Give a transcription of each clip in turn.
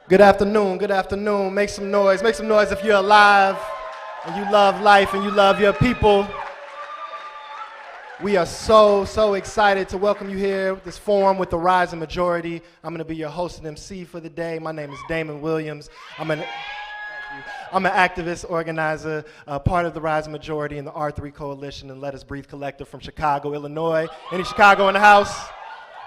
Good afternoon, good afternoon. Make some noise if you're alive and you love life and you love your people. We are so excited to welcome you here at this forum with the Rising Majority. I'm going to be your host and MC for the day. My name is Damon Williams. I'm an activist, organizer, part of the Rising Majority and the R3 Coalition and Let Us Breathe Collective from Chicago, Illinois. Any Chicago in the house?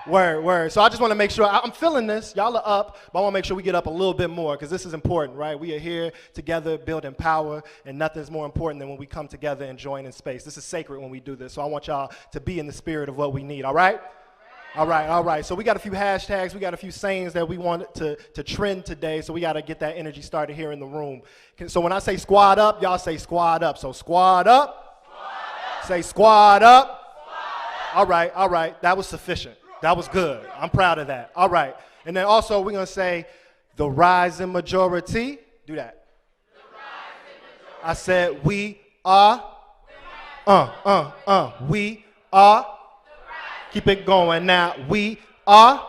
Word. So I just want to make sure, I'm feeling this, y'all are up, but I want to make sure we get up a little bit more because this is important, right? We are here together building power, and nothing's more important than when we come together and join in space. This is sacred when we do this, so I want y'all to be in the spirit of what we need, all right? All right. So we got a few hashtags, we got a few sayings that we want to trend today, so we got to get that energy started here in the room. So when I say squad up, y'all say squad up. So squad up. Say squad up. All right. That was sufficient. That was good. I'm proud of that. All right. And then also we're going to say the Rising Majority. Do that. The rising majority. I said we are. We are. Keep it going now. We are. The rising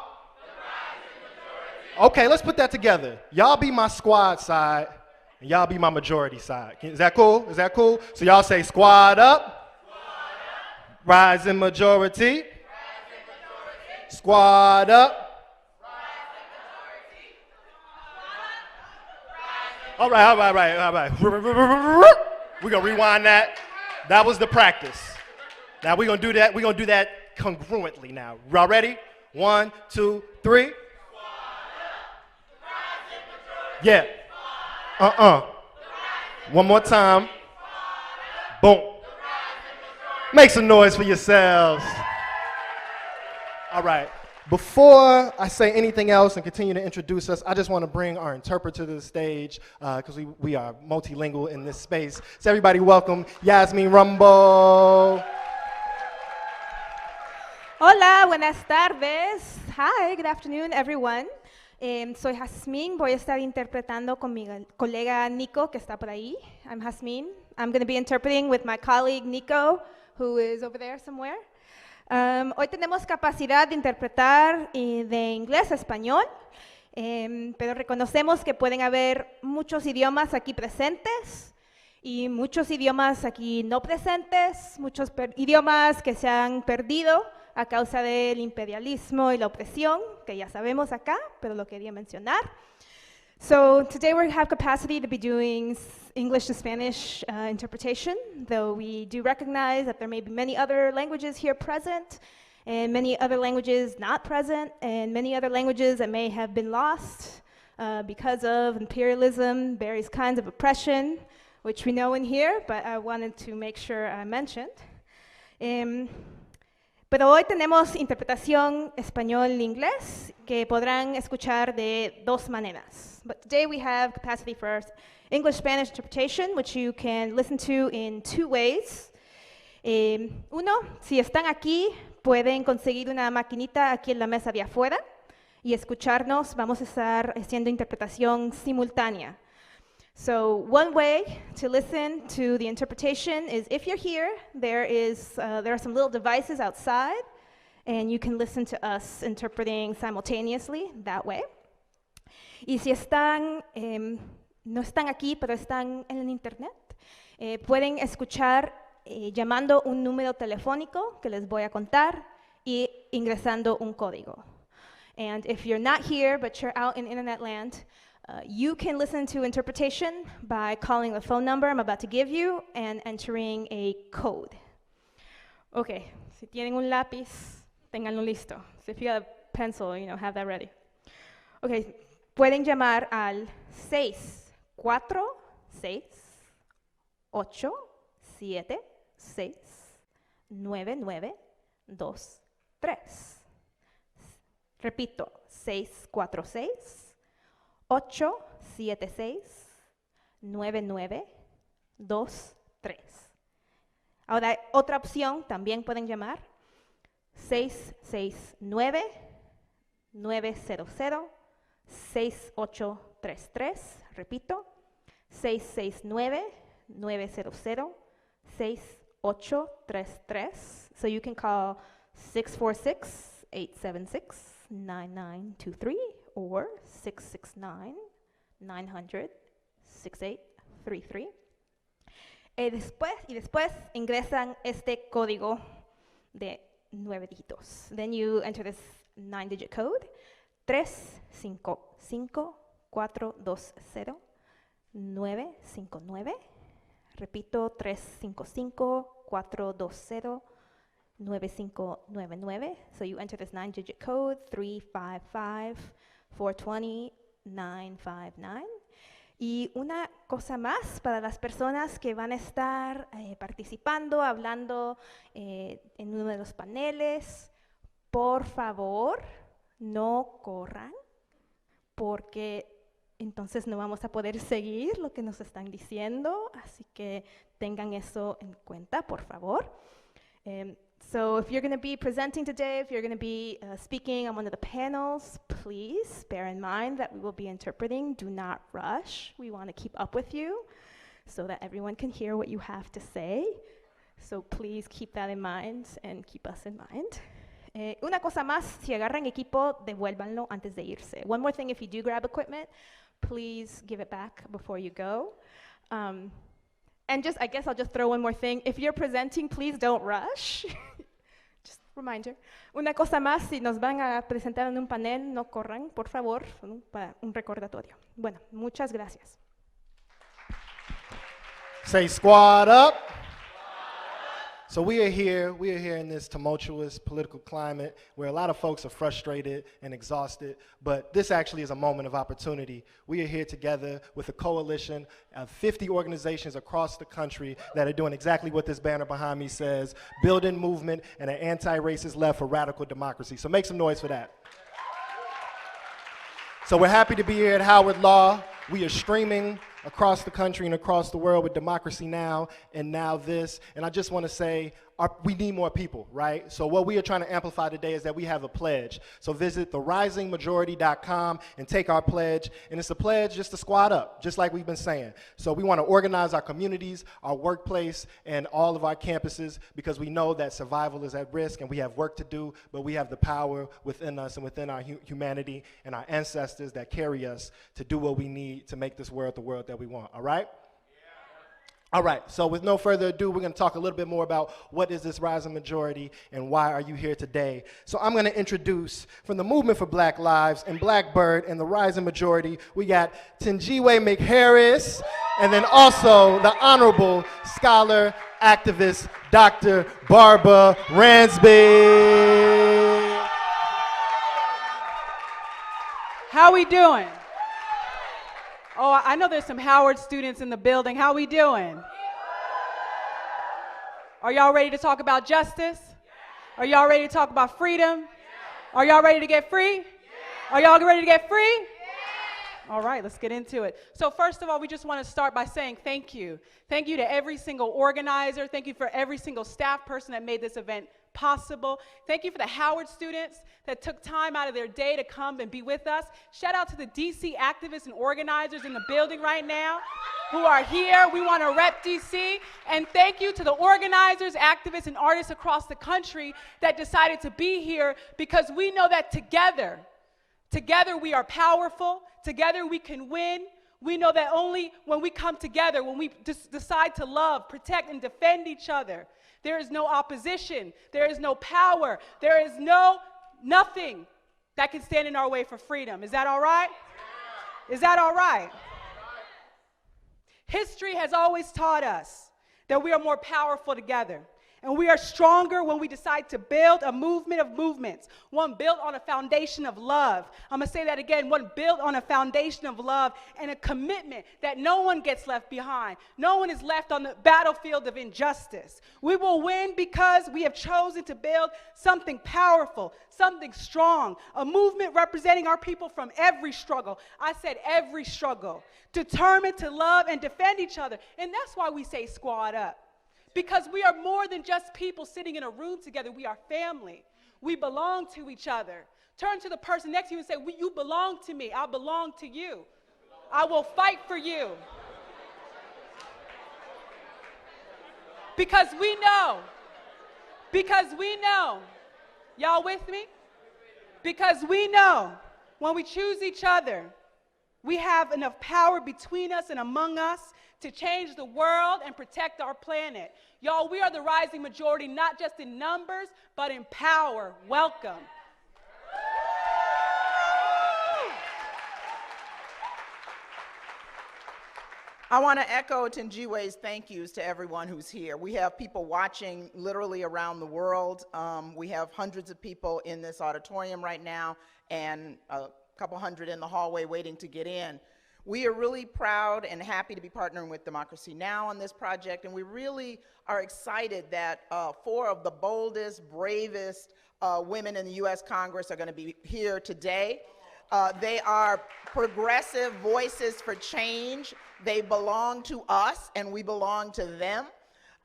majority. Okay, let's put that together. Y'all be my squad side and y'all be my majority side. Is that cool? So y'all say squad up. Rising Majority. Squad up. All right. We're going to rewind that. That was the practice. Now we're going to do that. We're going to do that congruently now. Y'all ready? 1, 2, 3. Yeah. One more time. Boom. Make some noise for yourselves. All right, before I say anything else and continue to introduce us, I just want to bring our interpreter to the stage because we are multilingual in this space. So everybody welcome Yasmin Rumbo. Hola, buenas tardes. Hi, good afternoon, everyone. Soy Jazmín, voy a estar interpretando con mi colega Nico, que está por ahí. I'm Jazmín. I'm going to be interpreting with my colleague Nico, who is over there somewhere. Hoy tenemos capacidad de interpretar de inglés a español, pero reconocemos que pueden haber muchos idiomas aquí presentes y muchos idiomas aquí no presentes, muchos idiomas que se han perdido a causa del imperialismo y la opresión, que ya sabemos acá, pero lo quería mencionar. So today we have capacity to be doing English to Spanish interpretation, though we do recognize that there may be many other languages here present, and many other languages not present, and many other languages that may have been lost because of imperialism, various kinds of oppression, which we know in here, but I wanted to make sure I mentioned. Pero hoy tenemos interpretación español-inglés que podrán escuchar de dos maneras. But today we have capacity for English-Spanish interpretation, which you can listen to in two ways. Uno, si están aquí, pueden conseguir una maquinita aquí en la mesa de afuera y escucharnos. Vamos a estar haciendo interpretación simultánea. So one way to listen to the interpretation is if you're here, there are some little devices outside, and you can listen to us interpreting simultaneously that way. Y si están, no están aquí, pero están en el internet, pueden escuchar llamando un número telefónico que les voy a contar y ingresando un código. And if you're not here, but you're out in internet land, you can listen to interpretation by calling the phone number I'm about to give you and entering a code. Okay, si tienen un lápiz, ténganlo listo. So if you have a pencil, have that ready. Okay, pueden llamar al 646-9923. Repito, 646-876-9923. Ahora, otra opción, también pueden llamar 669-900-6833. Repito, 669-900-6833. So you can call 646-876-9923 or 669-900-6833. Y después ingresan este código de 9 dígitos. Then you enter this 9-digit code, 355-420-959. Repito, 355-420-9599. So you enter this 9-digit code, 355-420-959. Y una cosa más para las personas que van a estar participando, hablando en uno de los paneles, por favor, no corran, porque entonces no vamos a poder seguir lo que nos están diciendo, así que tengan eso en cuenta, por favor. So if you're going to be presenting today, if you're going to be speaking on one of the panels, please bear in mind that we will be interpreting. Do not rush. We want to keep up with you so that everyone can hear what you have to say. So please keep that in mind and keep us in mind. Una cosa más, si agarran equipo, devuélvanlo antes de irse. One more thing, if you do grab equipment, please give it back before you go. And I guess I'll just throw one more thing. If you're presenting, please don't rush. Just reminder. Una cosa más, si nos van a presentar en un panel, no corran, por favor, para un recordatorio. Bueno, muchas gracias. Say squad up. So we are here in this tumultuous political climate where a lot of folks are frustrated and exhausted, but this actually is a moment of opportunity. We are here together with a coalition of 50 organizations across the country that are doing exactly what this banner behind me says, building movement and an anti-racist left for radical democracy. So make some noise for that. So we're happy to be here at Howard Law. We are streaming across the country and across the world with Democracy Now! And Now This. And I just want to say, we need more people, right? So what we are trying to amplify today is that we have a pledge. So visit therisingmajority.com and take our pledge. And it's a pledge just to squad up, just like we've been saying. So we want to organize our communities, our workplace, and all of our campuses because we know that survival is at risk and we have work to do, but we have the power within us and within our humanity and our ancestors that carry us to do what we need to make this world the world that we want, all right? All right, so with no further ado, we're going to talk a little bit more about what is this rising majority and why are you here today. So I'm going to introduce from the Movement for Black Lives and Blackbird and the rising majority, we got Tenjiwe McHarris and then also the Honorable Scholar Activist Dr. Barbara Ransby. How we doing? Oh, I know there's some Howard students in the building. How we doing? Are y'all ready to talk about justice? Are y'all ready to talk about freedom? Are y'all ready to get free? Are y'all ready to get free? All right, let's get into it. So first of all, we just want to start by saying thank you. Thank you to every single organizer. Thank you for every single staff person that made this event possible. Thank you for the Howard students that took time out of their day to come and be with us. Shout out to the DC activists and organizers in the building right now who are here. We want to rep DC. And thank you to the organizers, activists, and artists across the country that decided to be here because we know that together we are powerful. Together we can win. We know that only when we come together, when we decide to love, protect, and defend each other, there is no opposition, there is no power, there is nothing that can stand in our way for freedom. Is that all right? Is that all right? History has always taught us that we are more powerful together. And we are stronger when we decide to build a movement of movements, one built on a foundation of love. I'm going to say that again, one built on a foundation of love and a commitment that no one gets left behind. No one is left on the battlefield of injustice. We will win because we have chosen to build something powerful, something strong, a movement representing our people from every struggle. I said every struggle, determined to love and defend each other. And that's why we say squad up. Because we are more than just people sitting in a room together. We are family. We belong to each other. Turn to the person next to you and say, you belong to me. I belong to you. I will fight for you. Because we know. Y'all with me? Because we know when we choose each other, we have enough power between us and among us to change the world and protect our planet. Y'all, we are the rising majority, not just in numbers, but in power. Welcome. I want to echo Tunjiwe's thank yous to everyone who's here. We have people watching literally around the world. We have hundreds of people in this auditorium right now and a couple hundred in the hallway waiting to get in. We are really proud and happy to be partnering with Democracy Now! On this project, and we really are excited that 4 of the boldest, bravest women in the US Congress are going to be here today. They are progressive voices for change. They belong to us, and we belong to them.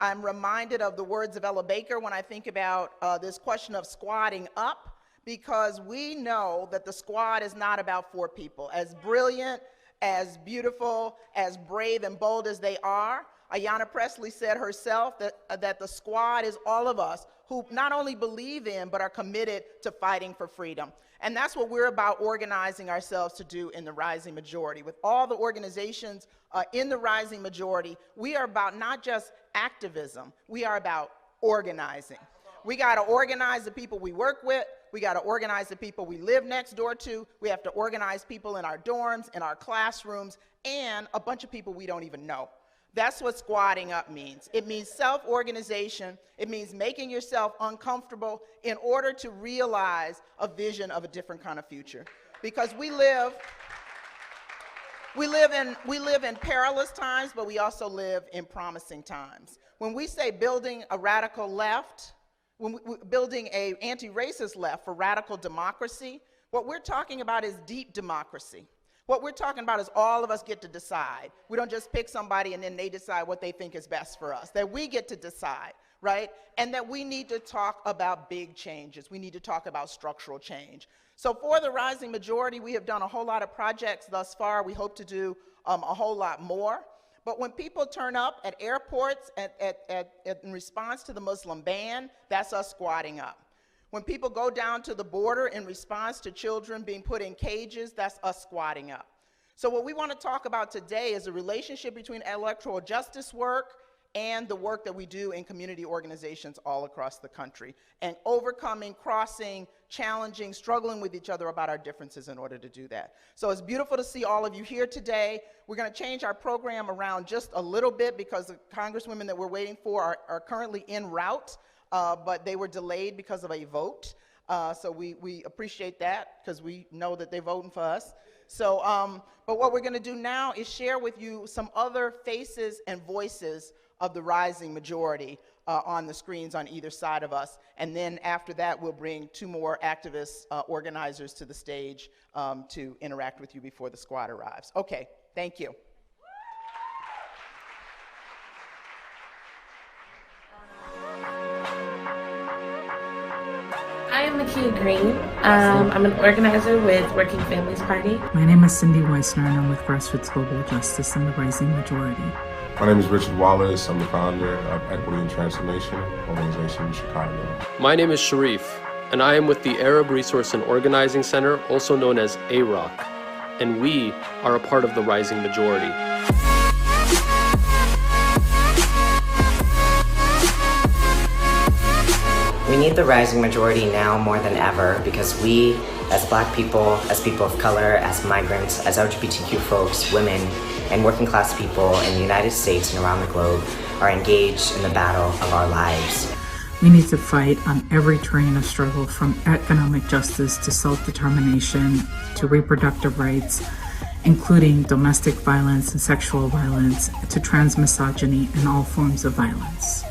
I'm reminded of the words of Ella Baker when I think about this question of squadding up, because we know that the squad is not about 4 people. As brilliant, as beautiful, as brave and bold as they are, Ayanna Pressley said herself that the squad is all of us who not only believe in, but are committed to fighting for freedom. And that's what we're about organizing ourselves to do in the Rising Majority. With all the organizations in the Rising Majority, we are about not just activism, we are about organizing. We got to organize the people we work with. We got to organize the people we live next door to. We have to organize people in our dorms, in our classrooms, and a bunch of people we don't even know. That's what squadding up means. It means self-organization. It means making yourself uncomfortable in order to realize a vision of a different kind of future. Because we live in perilous times, but we also live in promising times. When we say building a radical left, when we're building an anti-racist left for radical democracy, what we're talking about is deep democracy. What we're talking about is all of us get to decide. We don't just pick somebody and then they decide what they think is best for us. That we get to decide, right? And that we need to talk about big changes. We need to talk about structural change. So for the Rising Majority, we have done a whole lot of projects thus far. We hope to do a whole lot more. But when people turn up at airports in response to the Muslim ban, that's us squadding up. When people go down to the border in response to children being put in cages, that's us squadding up. So what we want to talk about today is the relationship between electoral justice work and the work that we do in community organizations all across the country, and overcoming, crossing, challenging, struggling with each other about our differences in order to do that. So it's beautiful to see all of you here today. We're going to change our program around just a little bit because the congresswomen that we're waiting for are currently en route. But they were delayed because of a vote. So we appreciate that because we know that they're voting for us. So, but what we're going to do now is share with you some other faces and voices of the Rising Majority on the screens on either side of us. And then after that, we'll bring 2 more activist organizers to the stage to interact with you before the squad arrives. Okay, thank you. I am Nakia Green. I'm an organizer with Working Families Party. My name is Cindy Weissner, and I'm with Grassroots Global Justice and the Rising Majority. My name is Richard Wallace. I'm the founder of Equity and Transformation organization in Chicago. My name is Sharif, and I am with the Arab Resource and Organizing Center, also known as AROC, and we are a part of the Rising Majority. We need the Rising Majority now more than ever because we, as Black people, as people of color, as migrants, as LGBTQ folks, women, and working class people in the United States and around the globe are engaged in the battle of our lives. We need to fight on every terrain of struggle, from economic justice to self-determination to reproductive rights, including domestic violence and sexual violence, to trans misogyny and all forms of violence.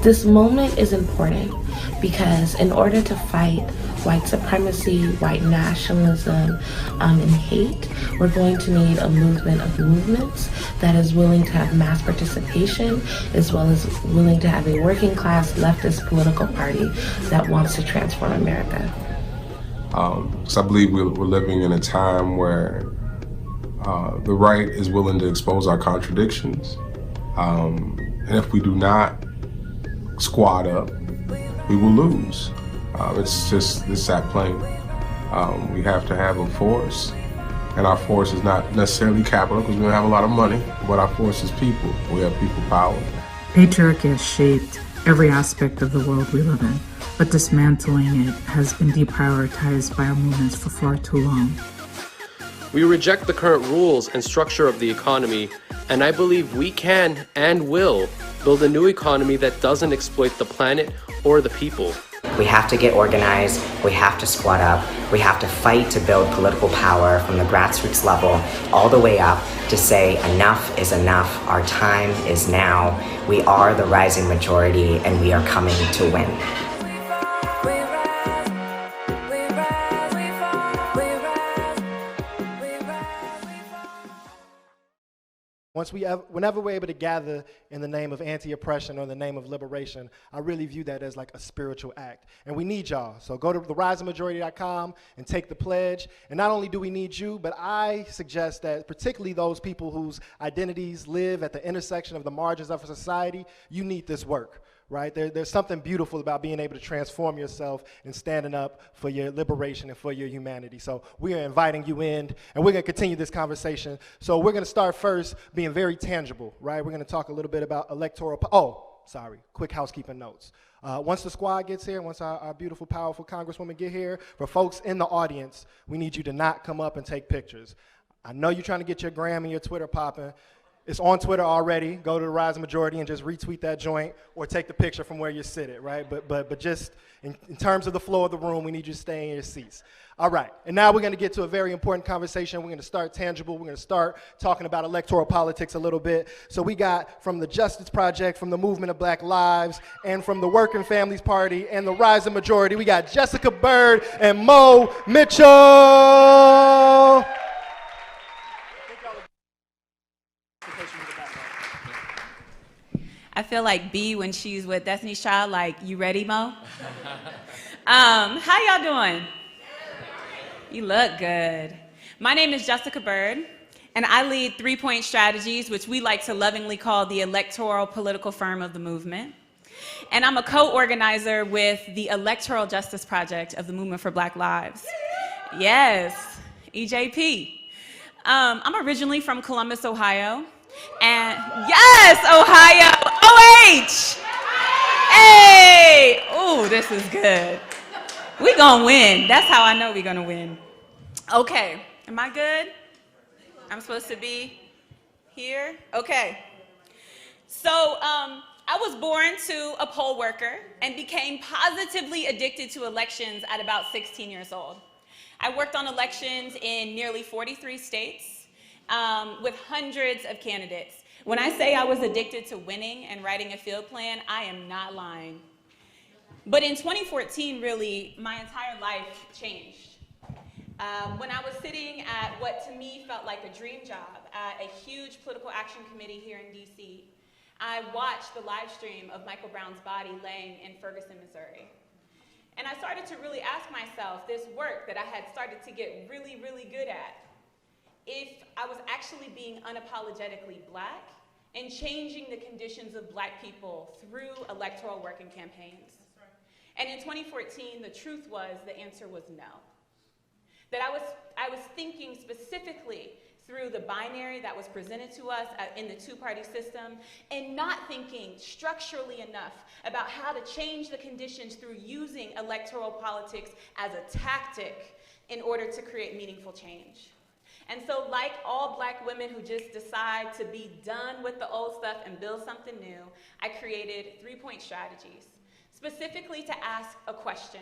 This moment is important because in order to fight white supremacy, white nationalism, and hate, we're going to need a movement of movements that is willing to have mass participation, as well as willing to have a working class leftist political party that wants to transform America. So I believe we're living in a time where the right is willing to expose our contradictions. And if we do not squad up, we will lose. It's that plain. We have to have a force, and our force is not necessarily capital because we don't have a lot of money, but our force is people. We have people power. Patriarchy has shaped every aspect of the world we live in, but dismantling it has been deprioritized by our movements for far too long. We reject the current rules and structure of the economy, and I believe we can and will build a new economy that doesn't exploit the planet or the people. We have to get organized, we have to squat up, we have to fight to build political power from the grassroots level all the way up to say enough is enough, our time is now, we are the rising majority and we are coming to win. Whenever we're able to gather in the name of anti-oppression or in the name of liberation, I really view that as like a spiritual act. And we need y'all. So go to therisingmajority.com and take the pledge. And not only do we need you, but I suggest that particularly those people whose identities live at the intersection of the margins of society, you need this work. Right? There's something beautiful about being able to transform yourself and standing up for your liberation and for your humanity. So we are inviting you in, and we're going to continue this conversation. So we're going to start first being very tangible, right? We're going to talk a little bit about electoral. Quick housekeeping notes. Once the squad gets here, once our beautiful, powerful Congresswomen get here, for folks in the audience, we need you to not come up and take pictures. I know you're trying to get your gram and your Twitter popping. It's on Twitter already. Go to the Rising Majority and just retweet that joint or take the picture from where you're sitting, right? But just in terms of the flow of the room, we need you to stay in your seats. All right, and now we're going to get to a very important conversation. We're going to start tangible. We're going to start talking about electoral politics a little bit. So we got from the Justice Project, from the Movement of Black Lives, and from the Working Families Party and the Rising Majority, we got Jessica Bird and Mo Mitchell. I feel like B when she's with Destiny's Child, like, you ready, Mo? How y'all doing? You look good. My name is Jessica Bird, and I lead 3-Point Strategies, which we like to lovingly call the electoral political firm of the movement. And I'm a co-organizer with the Electoral Justice Project of the Movement for Black Lives. Yes, EJP. I'm originally from Columbus, Ohio. And yes, Ohio, OH! Hey! Ooh, this is good. We gonna win. That's how I know we gonna win. Okay, am I good? I'm supposed to be here? Okay. So, I was born to a poll worker and became positively addicted to elections at about 16 years old. I worked on elections in nearly 43 states. With hundreds of candidates. When I say I was addicted to winning and writing a field plan, I am not lying. But in 2014, really, my entire life changed. When I was sitting at what to me felt like a dream job at a huge political action committee here in DC, I watched the live stream of Michael Brown's body laying in Ferguson, Missouri. And I started to really ask myself this work that I had started to get really, really good at, if I was actually being unapologetically Black and changing the conditions of Black people through electoral work and campaigns. And in 2014, the truth was, the answer was no. That I was thinking specifically through the binary that was presented to us in the two-party system, and not thinking structurally enough about how to change the conditions through using electoral politics as a tactic in order to create meaningful change. And so, like all Black women who just decide to be done with the old stuff and build something new, I created 3-Point Strategies, specifically to ask a question.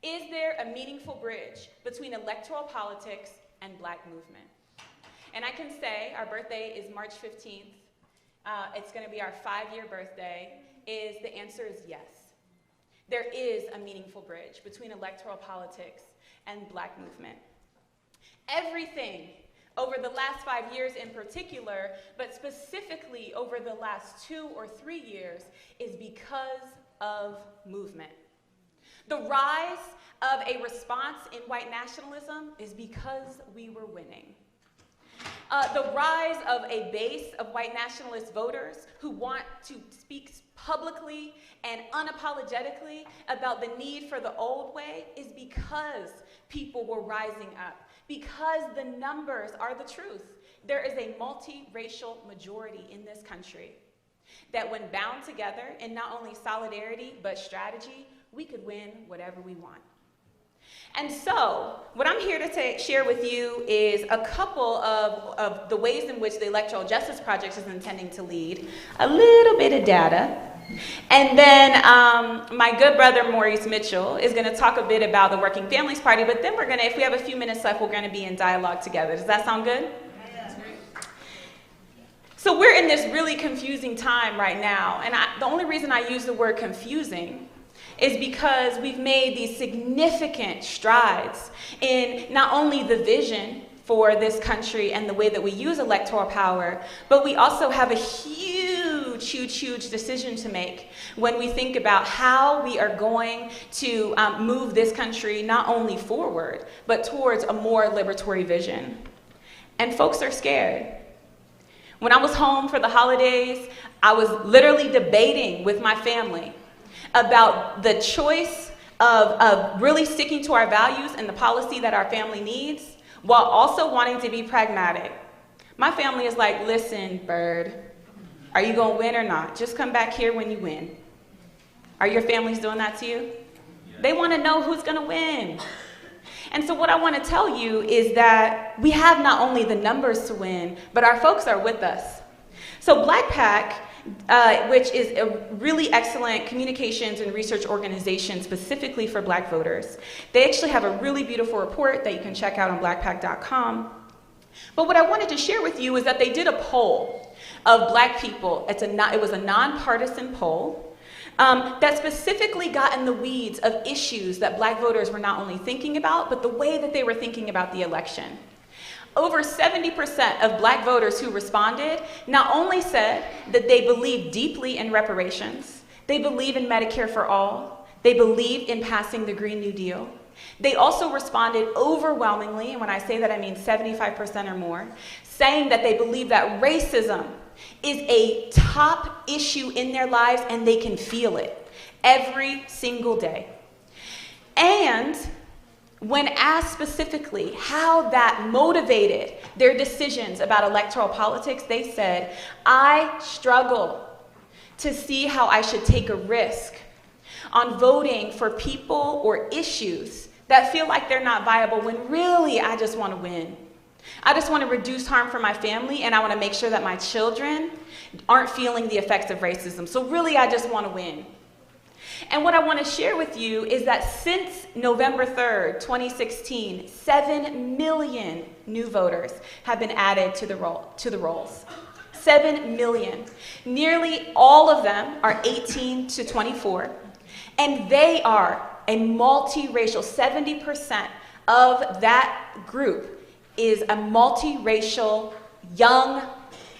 Is there a meaningful bridge between electoral politics and Black movement? And I can say our birthday is March 15th. It's going to be our 5-year birthday. The answer is yes. There is a meaningful bridge between electoral politics and Black movement. Everything over the last 5 years in particular, but specifically over the last 2 or 3 years, is because of movement. The rise of a response in white nationalism is because we were winning. The rise of a base of white nationalist voters who want to speak publicly and unapologetically about the need for the old way is because people were rising up, because the numbers are the truth. There is a multiracial majority in this country that when bound together in not only solidarity but strategy, we could win whatever we want. And so, what I'm here to share with you is a couple of the ways in which the Electoral Justice Project is intending to lead, a little bit of data, and then my good brother Maurice Mitchell is going to talk a bit about the Working Families Party, but then we're going to, if we have a few minutes left, we're going to be in dialogue together. Does that sound good? So we're in this really confusing time right now, and the only reason I use the word confusing is because we've made these significant strides in not only the vision for this country and the way that we use electoral power, but we also have a huge decision to make when we think about how we are going to move this country not only forward, but towards a more liberatory vision. And folks are scared. When I was home for the holidays, I was literally debating with my family about the choice of really sticking to our values and the policy that our family needs, while also wanting to be pragmatic. My family is like, listen, Bird, are you gonna win or not? Just come back here when you win. Are your families doing that to you? They wanna know who's gonna win. And so what I wanna tell you is that we have not only the numbers to win, but our folks are with us. So Black PAC, which is a really excellent communications and research organization specifically for Black voters. They actually have a really beautiful report that you can check out on blackpac.com. But what I wanted to share with you is that they did a poll of Black people. It was a nonpartisan poll that specifically got in the weeds of issues that Black voters were not only thinking about, but the way that they were thinking about the election. Over 70% of Black voters who responded not only said that they believe deeply in reparations, they believe in Medicare for all, they believe in passing the Green New Deal. They also responded overwhelmingly, and when I say that I mean 75% or more, saying that they believe that racism is a top issue in their lives and they can feel it every single day. And when asked specifically how that motivated their decisions about electoral politics, they said, I struggle to see how I should take a risk on voting for people or issues that feel like they're not viable when really I just want to win. I just want to reduce harm for my family, and I want to make sure that my children aren't feeling the effects of racism. So really, I just want to win. And what I want to share with you is that since November 3rd, 2016, 7 million new voters have been added to the rolls. 7 million. Nearly all of them are 18 to 24, and they are a multiracial. 70% of that group is a multiracial, young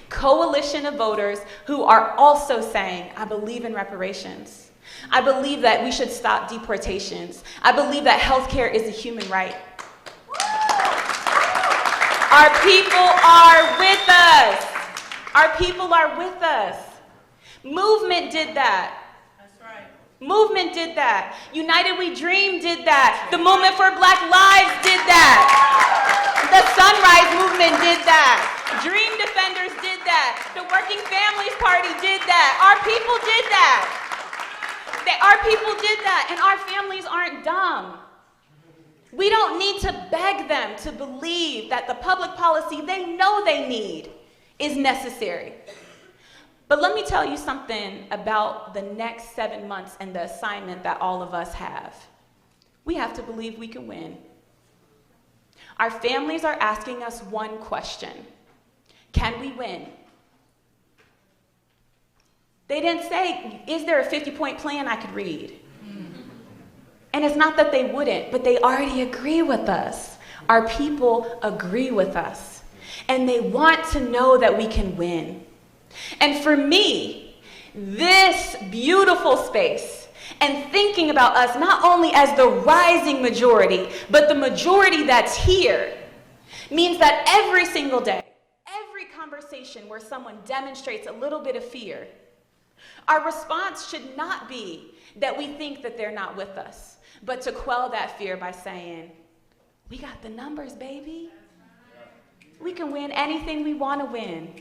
coalition of voters who are also saying, I believe in reparations. I believe that we should stop deportations. I believe that healthcare is a human right. Our people are with us. Our people are with us. Movement did that. That's right. Movement did that. United We Dream did that. The Movement for Black Lives did that. The Sunrise Movement did that. Dream Defenders did that. The Working Families Party did that. Our people did that. Our people did that, and our families aren't dumb. We don't need to beg them to believe that the public policy they know they need is necessary. But let me tell you something about the next 7 months and the assignment that all of us have. We have to believe we can win. Our families are asking us one question: can we win? They didn't say, is there a 50-point plan I could read? And it's not that they wouldn't, but they already agree with us. Our people agree with us. And they want to know that we can win. And for me, this beautiful space and thinking about us not only as the rising majority, but the majority that's here, means that every single day, every conversation where someone demonstrates a little bit of fear, our response should not be that we think that they're not with us, but to quell that fear by saying, We got the numbers, baby. We can win anything we want to win.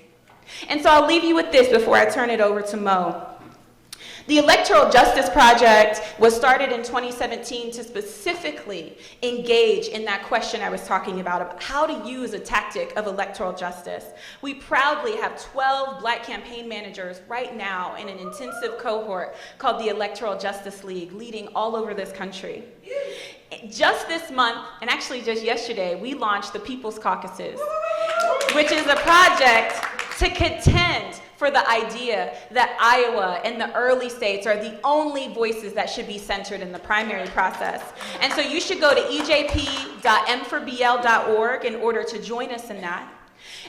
And so I'll leave you with this before I turn it over to Mo. The Electoral Justice Project was started in 2017 to specifically engage in that question I was talking about how to use a tactic of electoral justice. We proudly have 12 Black campaign managers right now in an intensive cohort called the Electoral Justice League, leading all over this country. Just this month, and actually just yesterday, we launched the People's Caucuses, which is a project to contend for the idea that Iowa and the early states are the only voices that should be centered in the primary process. And so you should go to ejp.m4bl.org in order to join us in that.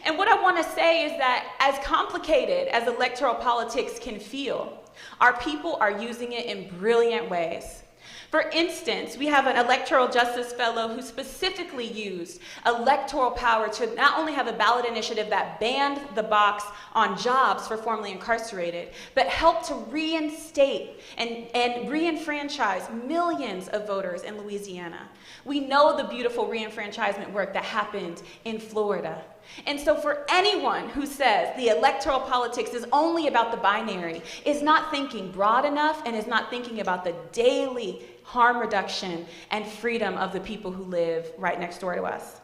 And what I want to say is that as complicated as electoral politics can feel, our people are using it in brilliant ways. For instance, we have an electoral justice fellow who specifically used electoral power to not only have a ballot initiative that banned the box on jobs for formerly incarcerated, but helped to reinstate and re-enfranchise millions of voters in Louisiana. We know the beautiful re-enfranchisement work that happened in Florida. And so for anyone who says the electoral politics is only about the binary, is not thinking broad enough and is not thinking about the daily harm reduction and freedom of the people who live right next door to us.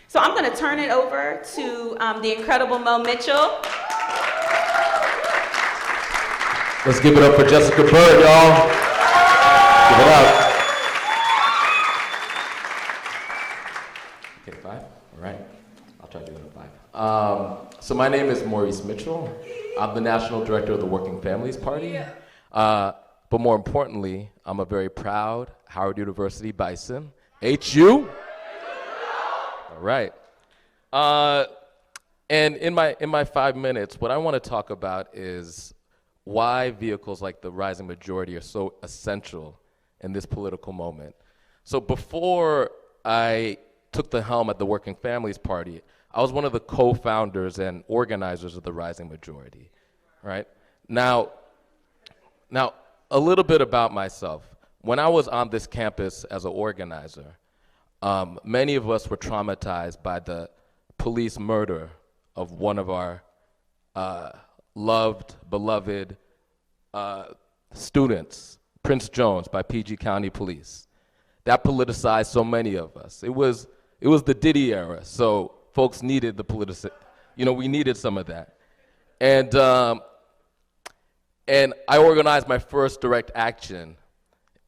So I'm going to turn it over to the incredible Mo Mitchell. Let's give it up for Jessica Bird, y'all. Give it up. Okay, 5? All right. I'll try to do it in 5. So my name is Maurice Mitchell. I'm the National Director of the Working Families Party. But more importantly, I'm a very proud Howard University Bison. HU? All right. And in my 5 minutes, what I want to talk about is why vehicles like the rising majority are so essential in this political moment. So before I took the helm at the Working Families Party, I was one of the co-founders and organizers of the rising majority, right? Now, a little bit about myself. When I was on this campus as an organizer, many of us were traumatized by the police murder of one of our beloved students, Prince Jones, by PG County Police. That politicized so many of us. It was the Diddy era, so folks needed the we needed some of that. And I organized my first direct action,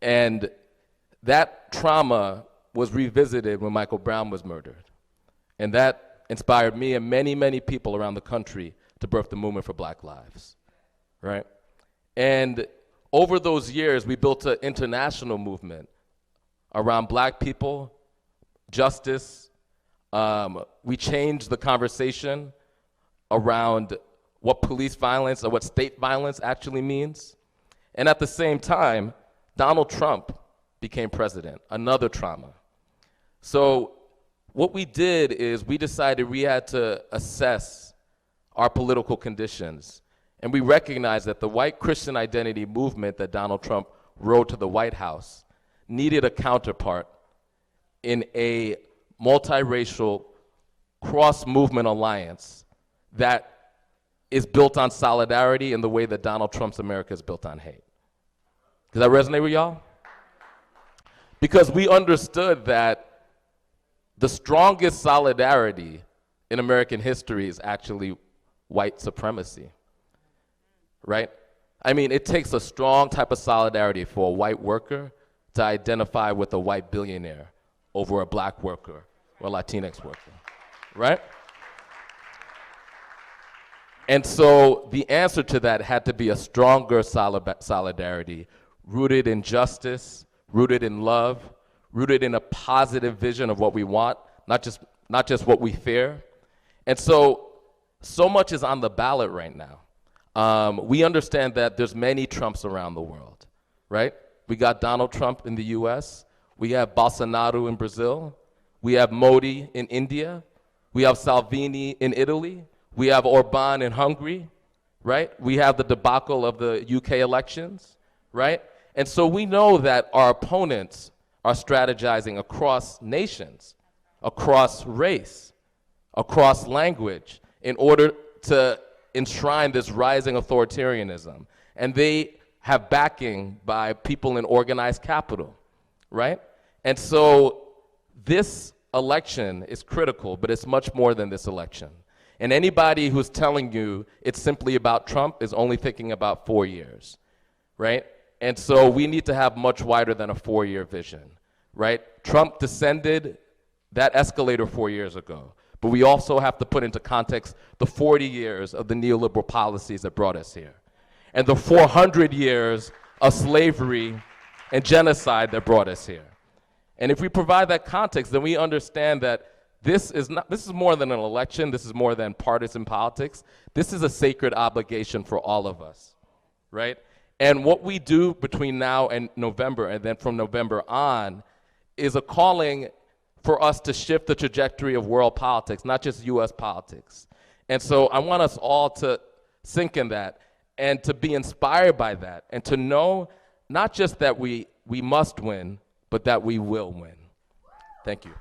and that trauma was revisited when Michael Brown was murdered. And that inspired me and many, many people around the country to birth the movement for Black Lives, right? And over those years, we built an international movement around Black people, justice. We changed the conversation around what police violence or what state violence actually means. And at the same time, Donald Trump became president, another trauma. So what we did is we decided we had to assess our political conditions. And we recognized that the white Christian identity movement that Donald Trump rode to the White House needed a counterpart in a multiracial cross-movement alliance that is built on solidarity in the way that Donald Trump's America is built on hate. Does that resonate with y'all? Because we understood that the strongest solidarity in American history is actually white supremacy, right? I mean, it takes a strong type of solidarity for a white worker to identify with a white billionaire over a Black worker or a Latinx worker, right? And so the answer to that had to be a stronger solidarity, rooted in justice, rooted in love, rooted in a positive vision of what we want, not just what we fear. And so much is on the ballot right now. We understand that there's many Trumps around the world, right? We got Donald Trump in the US, we have Bolsonaro in Brazil, we have Modi in India, we have Salvini in Italy, we have Orban in Hungary, right? We have the debacle of the UK elections, right? And so we know that our opponents are strategizing across nations, across race, across language, in order to enshrine this rising authoritarianism. And they have backing by people in organized capital, right? And so this election is critical, but it's much more than this election. And anybody who's telling you it's simply about Trump is only thinking about 4 years, right? And so we need to have much wider than a 4-year vision, right? Trump descended that escalator 4 years ago, but we also have to put into context the 40 years of the neoliberal policies that brought us here, and the 400 years of slavery and genocide that brought us here. And if we provide that context, then we understand that this is more than an election, this is more than partisan politics. This is a sacred obligation for all of us, right? And what we do between now and November, and then from November on, is a calling for us to shift the trajectory of world politics, not just US politics. And so I want us all to sink in that, and to be inspired by that, and to know not just that we must win, but that we will win. Thank you.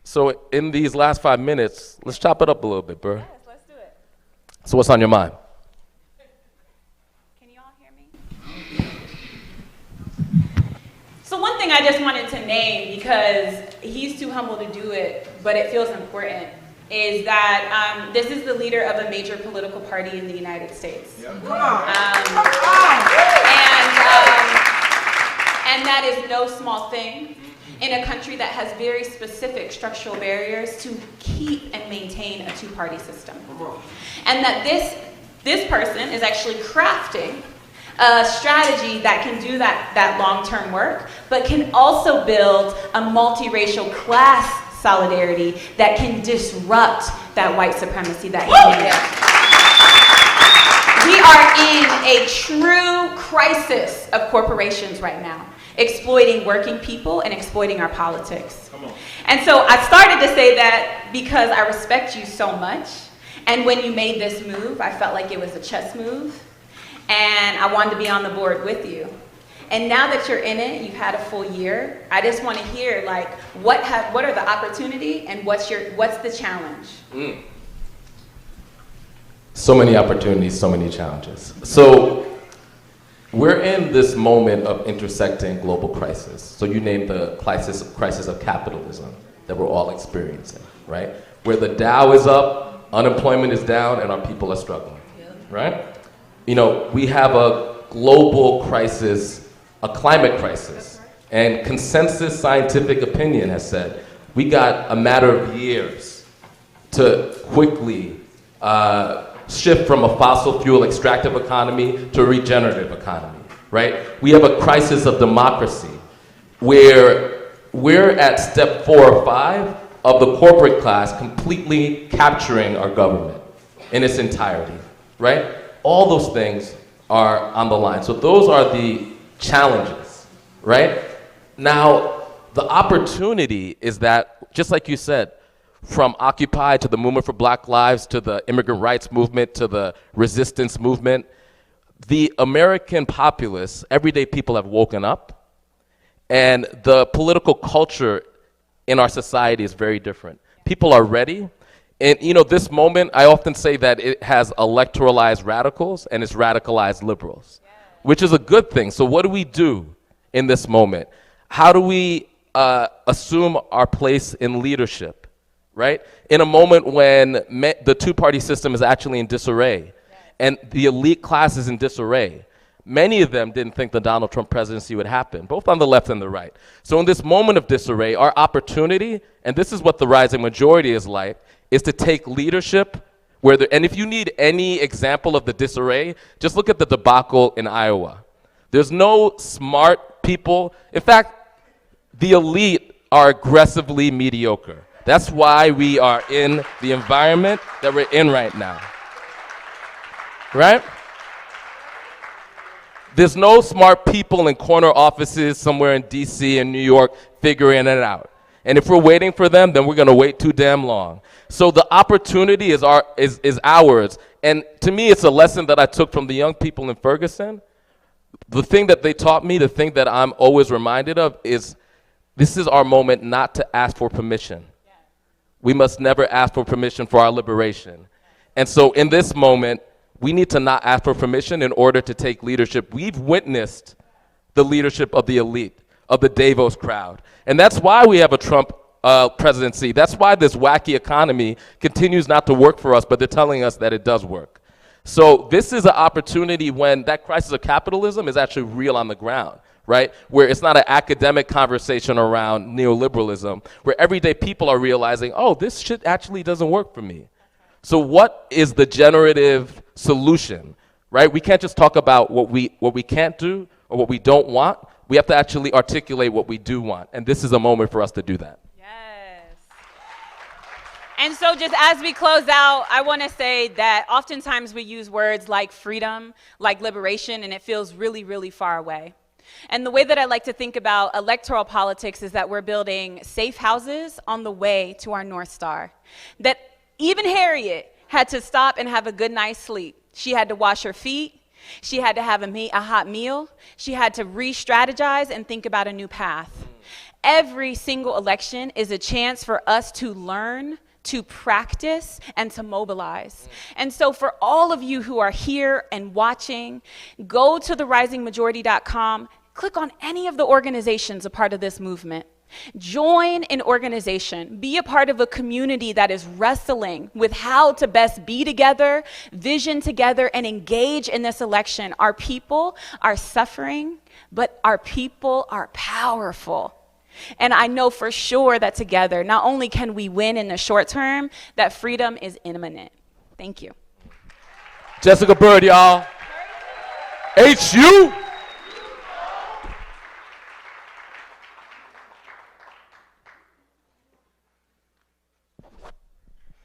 So in these last 5 minutes, let's chop it up a little bit, bro. Yes, let's do it. So what's on your mind? Can you all hear me? So one thing I just wanted to name, because he's too humble to do it, but it feels important, is that this is the leader of a major political party in the United States. Yep. And that is no small thing in a country that has very specific structural barriers to keep and maintain a two-party system. And that this person is actually crafting a strategy that can do that long-term work, but can also build a multiracial class solidarity that can disrupt that white supremacy that he made. We are in a true crisis of corporations right now, exploiting working people and exploiting our politics. And so I started to say that because I respect you so much, and when you made this move, I felt like it was a chess move, and I wanted to be on the board with you. And now that you're in it, you've had a full year, I just want to hear, like, what are the opportunity and what's the challenge? So many opportunities, so many challenges. So we're in this moment of intersecting global crisis. So you named the crisis of capitalism that we're all experiencing, right? Where the Dow is up, unemployment is down, and our people are struggling, right? You know, we have a global crisis, a climate crisis, and consensus scientific opinion has said we got a matter of years to quickly shift from a fossil fuel extractive economy to a regenerative economy, right? We have a crisis of democracy where we're at step 4 or 5 of the corporate class completely capturing our government in its entirety, right? All those things are on the line. So those are the challenges, right? Now, the opportunity is that, just like you said, from Occupy to the Movement for Black Lives to the immigrant rights movement to the resistance movement, the American populace, everyday people have woken up, and the political culture in our society is very different. People are ready. And you know, this moment, I often say that it has electoralized radicals and it's radicalized liberals, which is a good thing. So what do we do in this moment? How do we assume our place in leadership, right? In a moment when the two-party system is actually in disarray and the elite class is in disarray. Many of them didn't think the Donald Trump presidency would happen, both on the left and the right. So in this moment of disarray, our opportunity, and this is what the rising majority is like, is to take leadership and if you need any example of the disarray, just look at the debacle in Iowa. There's no smart people. In fact, the elite are aggressively mediocre. That's why we are in the environment that we're in right now, right? There's no smart people in corner offices somewhere in DC and New York figuring it out. And if we're waiting for them, then we're gonna wait too damn long. So the opportunity is ours, And to me, it's a lesson that I took from the young people in Ferguson. The thing that they taught me, the thing that I'm always reminded of is this is our moment not to ask for permission. We must never ask for permission for our liberation. And so in this moment, we need to not ask for permission in order to take leadership. We've witnessed the leadership of the elite, of the Davos crowd. And that's why we have a Trump presidency. That's why this wacky economy continues not to work for us, but they're telling us that it does work. So this is an opportunity when that crisis of capitalism is actually real on the ground, right? Where it's not an academic conversation around neoliberalism, where everyday people are realizing, oh, this shit actually doesn't work for me. So what is the generative solution, right? We can't just talk about what we can't do or what we don't want. We have to actually articulate what we do want. And this is a moment for us to do that. And so just as we close out, I want to say that oftentimes we use words like freedom, like liberation, and it feels really, really far away. And the way that I like to think about electoral politics is that we're building safe houses on the way to our North Star. That even Harriet had to stop and have a good night's sleep. She had to wash her feet. She had to have a hot meal. She had to re-strategize and think about a new path. Every single election is a chance for us to learn, to practice, and to mobilize. And so for all of you who are here and watching, go to therisingmajority.com, click on any of the organizations a part of this movement. Join an organization, be a part of a community that is wrestling with how to best be together, vision together, and engage in this election. Our people are suffering, but our people are powerful. And I know for sure that together, not only can we win in the short term, that freedom is imminent. Thank you. Jessica Bird, y'all. HU.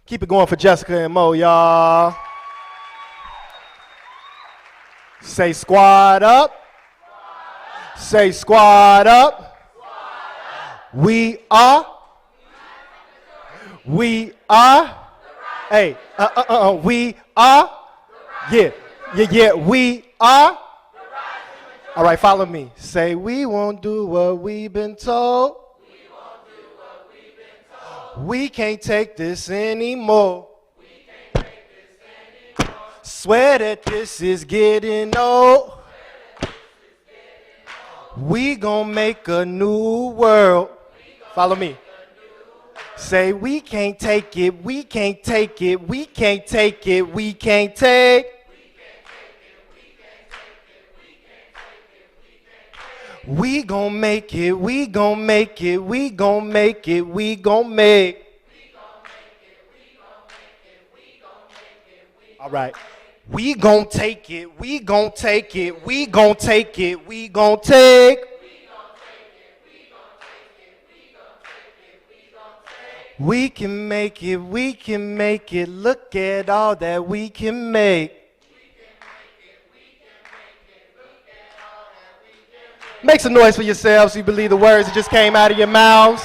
Keep it going for Jessica and Mo, y'all. Say squad up. Say squad up. We are, hey, we are, yeah, we are. All right, follow me. Say, we won't do what we've been told. We can't take this anymore. Swear that this is getting old. We gon' make a new world. Follow me. Say, we can't take it, we can't take it, we can't take it, we can't take. We gon' make it, we gon' make it, we gon' make it, we gon' make. All right. We gon' take it, we gon' take it, we gon' take it, we gon' take. We can make it, we can make it, look at all that we can make. Make some noise for yourselves so you believe the words that just came out of your mouths.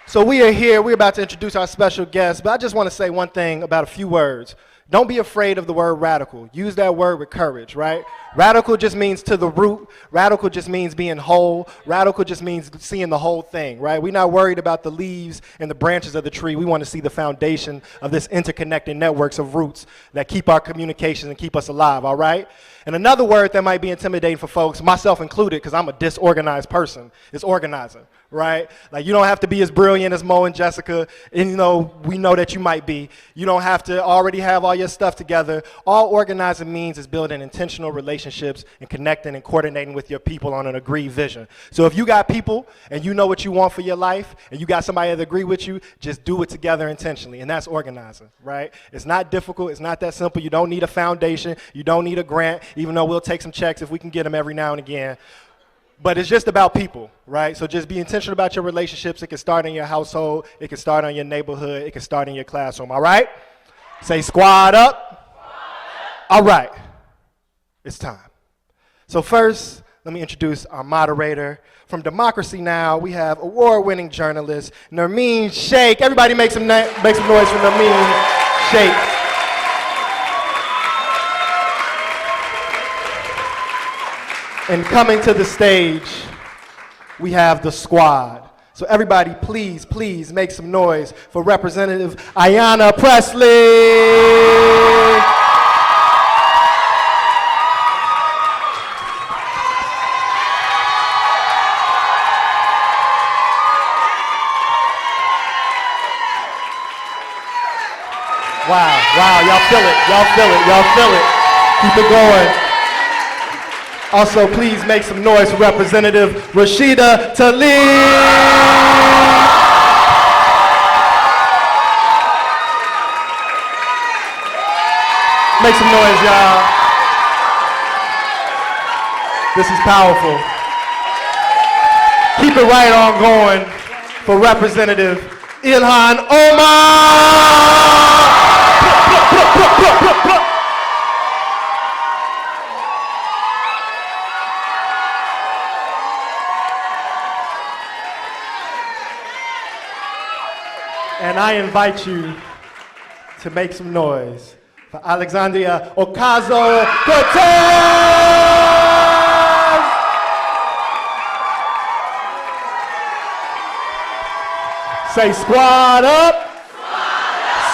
So we are here, we're about to introduce our special guest, but I just want to say one thing about a few words. Don't be afraid of the word radical. Use that word with courage, right? Radical just means to the root. Radical just means being whole. Radical just means seeing the whole thing, right? We're not worried about the leaves and the branches of the tree. We want to see the foundation of this interconnected networks of roots that keep our communication and keep us alive, all right? And another word that might be intimidating for folks, myself included, because I'm a disorganized person, is organizing, right? Like, you don't have to be as brilliant as Mo and Jessica, and we know that you might be. You don't have to already have all your stuff together. All organizing means is building intentional relationships and connecting and coordinating with your people on an agreed vision. So if you got people and you know what you want for your life and you got somebody that agree with you, just do it together intentionally, and that's organizing, right? It's not difficult. It's not that simple. You don't need a foundation. You don't need a grant, even though we'll take some checks if we can get them every now and again. But it's just about people, right? So just be intentional about your relationships. It can start in your household. It can start in your neighborhood. It can start in your classroom, all right? Say squad up. All right. It's time. So first, let me introduce our moderator. From Democracy Now!, we have award-winning journalist Nermeen Sheikh. Everybody make some noise for Nermeen Sheikh. And coming to the stage, we have the squad. So everybody, please, please make some noise for Representative Ayanna Pressley. Wow, wow, y'all feel it, y'all feel it, y'all feel it. Keep it going. Also, please make some noise for Representative Rashida Tlaib. Make some noise, y'all. This is powerful. Keep it right on going for Representative Ilhan Omar. And I invite you to make some noise for Alexandria Ocasio-Cortez! Say squad up.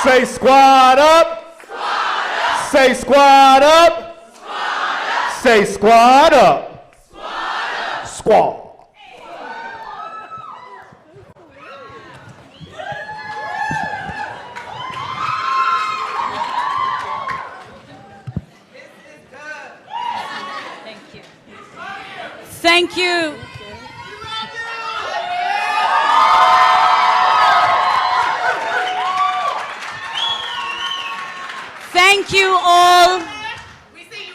Say squad up. Say squad up. Say squad up. Squad. Thank you. Thank you all. We see you,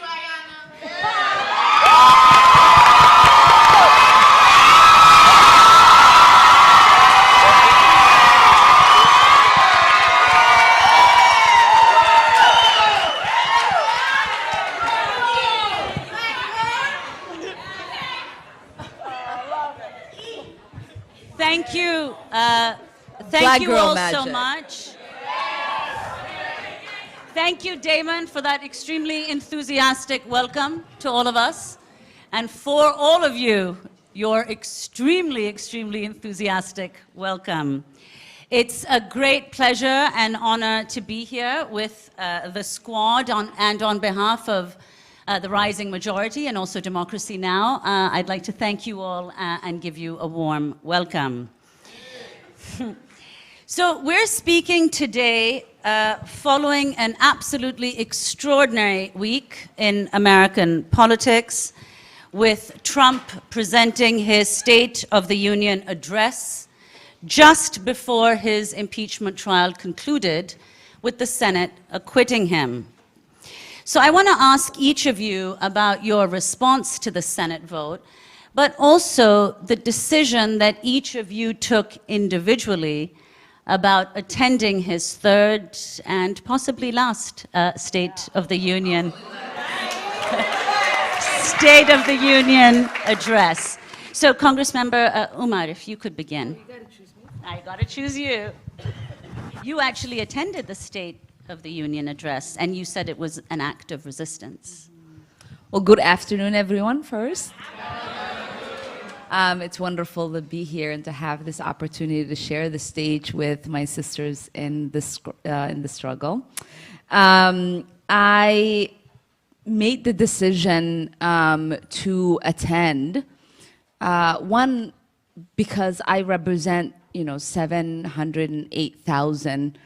Thank you. Thank you all so much. Thank you, Damon, for that extremely enthusiastic welcome to all of us. And for all of you, your extremely, extremely enthusiastic welcome. It's a great pleasure and honor to be here with the squad and on behalf of the Rising Majority and also Democracy Now! I'd like to thank you all and give you a warm welcome. So we're speaking today following an absolutely extraordinary week in American politics, with Trump presenting his State of the Union address just before his impeachment trial concluded, with the Senate acquitting him. So I want to ask each of you about your response to the Senate vote, but also the decision that each of you took individually about attending his third and possibly last State of the Union State of the Union address. So, Congressmember Umar, if you could begin. You gotta choose me. I gotta choose you. You actually attended the State of the Union address, and you said it was an act of resistance. Well, good afternoon, everyone, first. It's wonderful to be here and to have this opportunity to share the stage with my sisters in the struggle. I made the decision to attend, one, because I represent, 708,000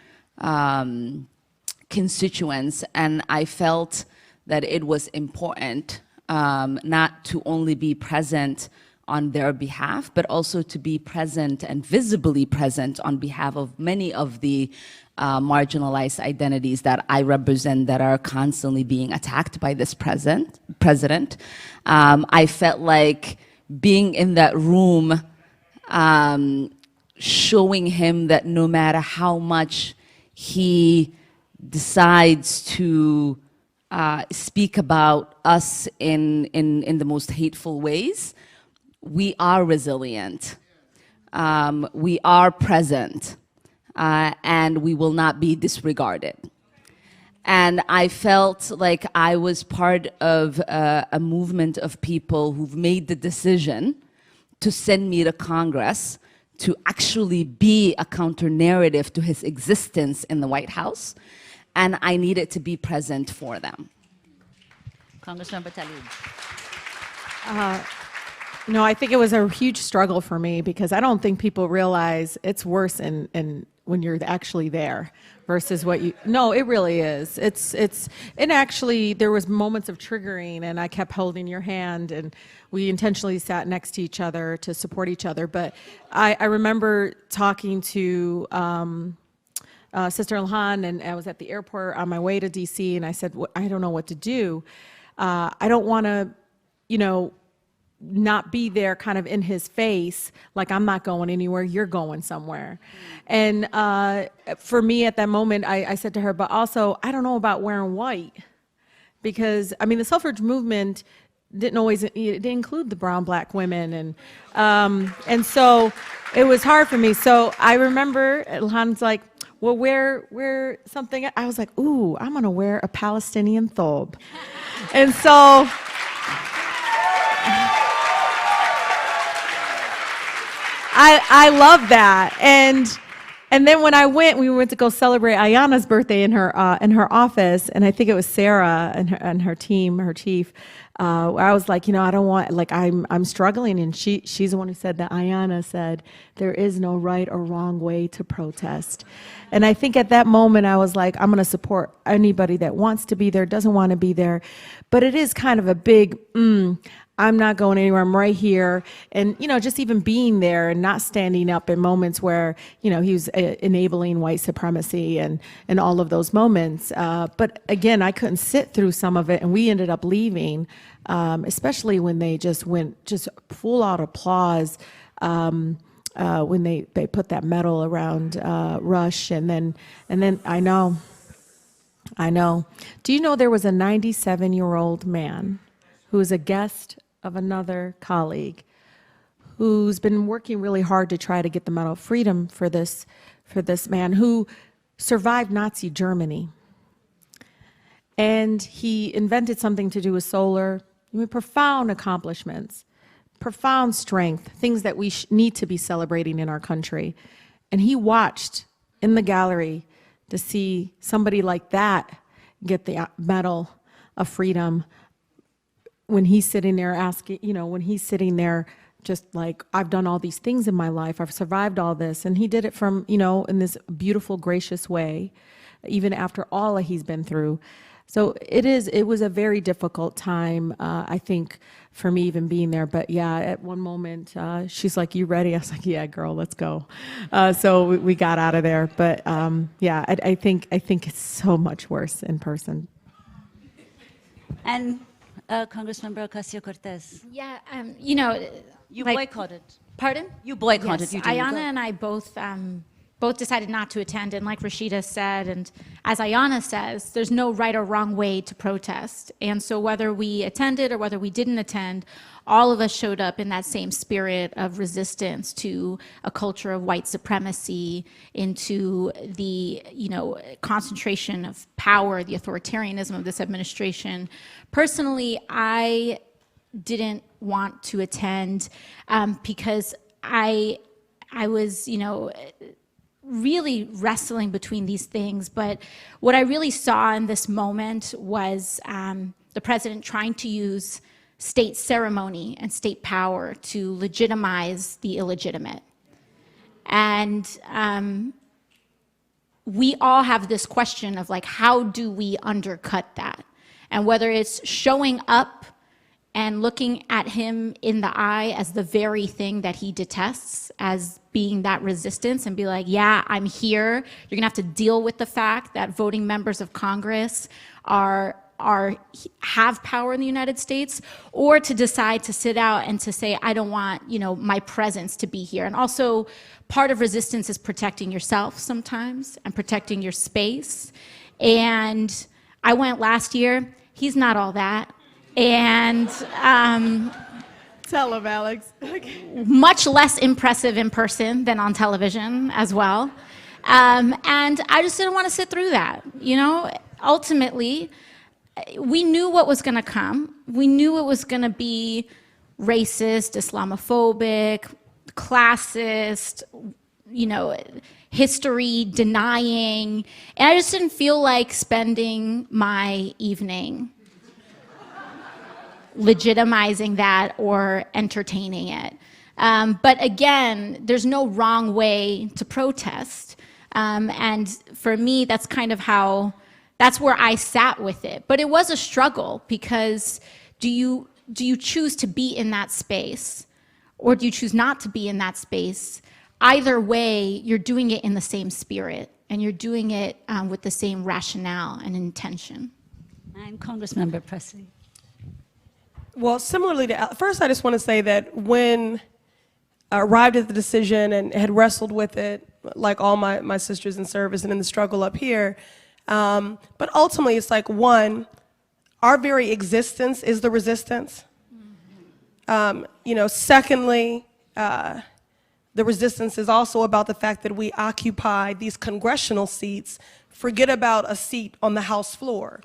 constituents, and I felt that it was important not to only be present on their behalf, but also to be present and visibly present on behalf of many of the marginalized identities that I represent that are constantly being attacked by this president. I felt like being in that room, showing him that no matter how much he decides to speak about us in the most hateful ways, we are resilient, we are present, and we will not be disregarded. And I felt like I was part of a movement of people who've made the decision to send me to Congress to actually be a counter-narrative to his existence in the White House. And I needed to be present for them. Congressmember Tlaib. No, I think it was a huge struggle for me because I don't think people realize it's worse in when you're actually there versus what you, no, it really is. And actually there was moments of triggering and I kept holding your hand and we intentionally sat next to each other to support each other. But I remember talking to Sister Ilhan, and I was at the airport on my way to DC and I said, I don't know what to do. I don't want to, not be there kind of in his face, like I'm not going anywhere, you're going somewhere. And for me at that moment, I said to her, but also, I don't know about wearing white. Because, I mean, the suffrage movement didn't always, it didn't include the brown, black women. And so it was hard for me. So I remember Ilhan's like, well, wear something. I was like, ooh, I'm gonna wear a Palestinian thobe. And so, I love that. And then when we went to go celebrate Ayanna's birthday in her office, and I think it was Sarah and her team, her chief. I was like, I don't want, like, I'm struggling, and she's the one who said that. Ayanna said, there is no right or wrong way to protest. And I think at that moment I was like, I'm going to support anybody that wants to be there, doesn't want to be there. But it is kind of a big, I'm not going anywhere, I'm right here. And, just even being there and not standing up in moments where, he was enabling white supremacy and all of those moments. But again, I couldn't sit through some of it, and we ended up leaving, especially when they just went full out applause when they put that medal around Rush. And then I know. Do you know there was a 97-year-old man who was a guest of another colleague who's been working really hard to try to get the Medal of Freedom for this man who survived Nazi Germany. And he invented something to do with solar. Profound accomplishments, profound strength, things that we need to be celebrating in our country. And he watched in the gallery to see somebody like that get the Medal of Freedom when he's sitting there asking, when he's sitting there just like, I've done all these things in my life, I've survived all this. And he did it from, in this beautiful, gracious way, even after all that he's been through. So it was a very difficult time, I think, for me even being there. But yeah, at one moment, she's like, you ready? I was like, yeah, girl, let's go. So we got out of there. But yeah, I think it's so much worse in person. And Congressmember Ocasio-Cortez. Yeah, you boycotted. Pardon? You boycotted. Yes, Ayanna and I both decided not to attend, and like Rashida said, and as Ayanna says, there's no right or wrong way to protest. And so whether we attended or whether we didn't attend, all of us showed up in that same spirit of resistance to a culture of white supremacy, into the concentration of power, the authoritarianism of this administration. Personally, I didn't want to attend because I was, really wrestling between these things. But what I really saw in this moment was the president trying to use state ceremony and state power to legitimize the illegitimate. And we all have this question of like, how do we undercut that? And whether it's showing up and looking at him in the eye as the very thing that he detests, as being that resistance, and be like, yeah, I'm here. You're gonna have to deal with the fact that voting members of Congress have power in the United States, or to decide to sit out and to say, I don't want, my presence to be here. And also, part of resistance is protecting yourself sometimes and protecting your space. And I went last year. He's not all that. And tell him, Alex. Much less impressive in person than on television as well. And I just didn't want to sit through that. ultimately, we knew what was going to come. We knew it was going to be racist, Islamophobic, classist, history denying. And I just didn't feel like spending my evening legitimizing that or entertaining it. But again, there's no wrong way to protest. And for me, that's kind of that's where I sat with it. But it was a struggle, because do you choose to be in that space, or do you choose not to be in that space? Either way, you're doing it in the same spirit, and you're doing it with the same rationale and intention. And Congressmember Pressley. Well, similarly to first, I just want to say that when I arrived at the decision and had wrestled with it, like all my sisters in service and in the struggle up here, but ultimately it's like, one, our very existence is the resistance. Secondly, the resistance is also about the fact that we occupy these congressional seats, forget about a seat on the House floor.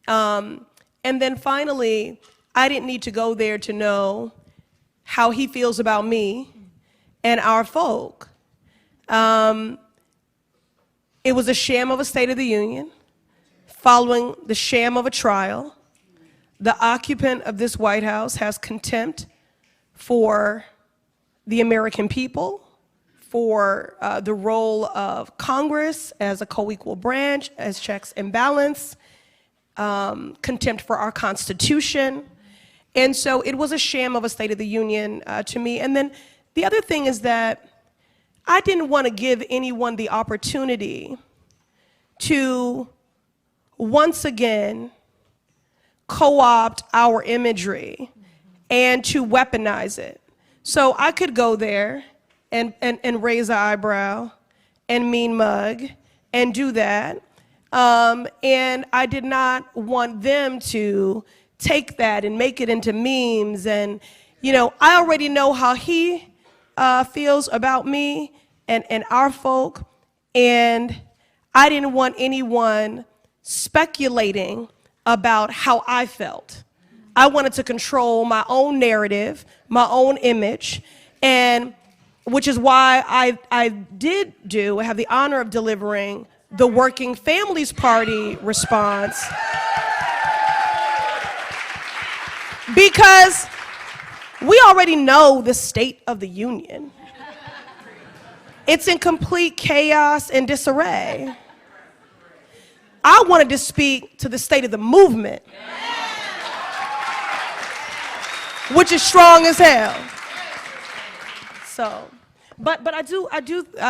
And then finally, I didn't need to go there to know how he feels about me and our folk. It was a sham of a State of the Union, following the sham of a trial. The occupant of this White House has contempt for the American people, for the role of Congress as a co-equal branch, as checks and balance, contempt for our Constitution. And so it was a sham of a State of the Union to me. And then the other thing is that I didn't want to give anyone the opportunity to once again co-opt our imagery and to weaponize it. So I could go there and raise an eyebrow and mean mug and do that. And I did not want them to take that and make it into memes. And, I already know how he feels about me and our folk. And I didn't want anyone speculating about how I felt. I wanted to control my own narrative, my own image, and which is why I have the honor of delivering the Working Families Party response. Because we already know the state of the union. It's in complete chaos and disarray. I wanted to speak to the state of the movement, which is strong as hell. So, but I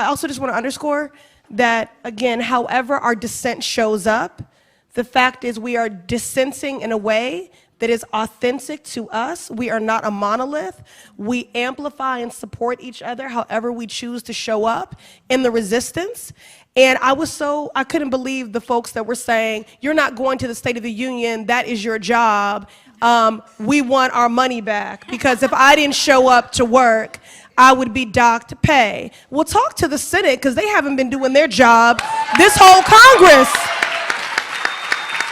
also just want to underscore that, again, however our dissent shows up, the fact is we are dissenting in a way that is authentic to us. We are not a monolith. We amplify and support each other however we choose to show up in the resistance. And I couldn't believe the folks that were saying, you're not going to the State of the Union, that is your job. We want our money back, because if I didn't show up to work, I would be docked pay. Well, talk to the Senate, because they haven't been doing their job this whole Congress.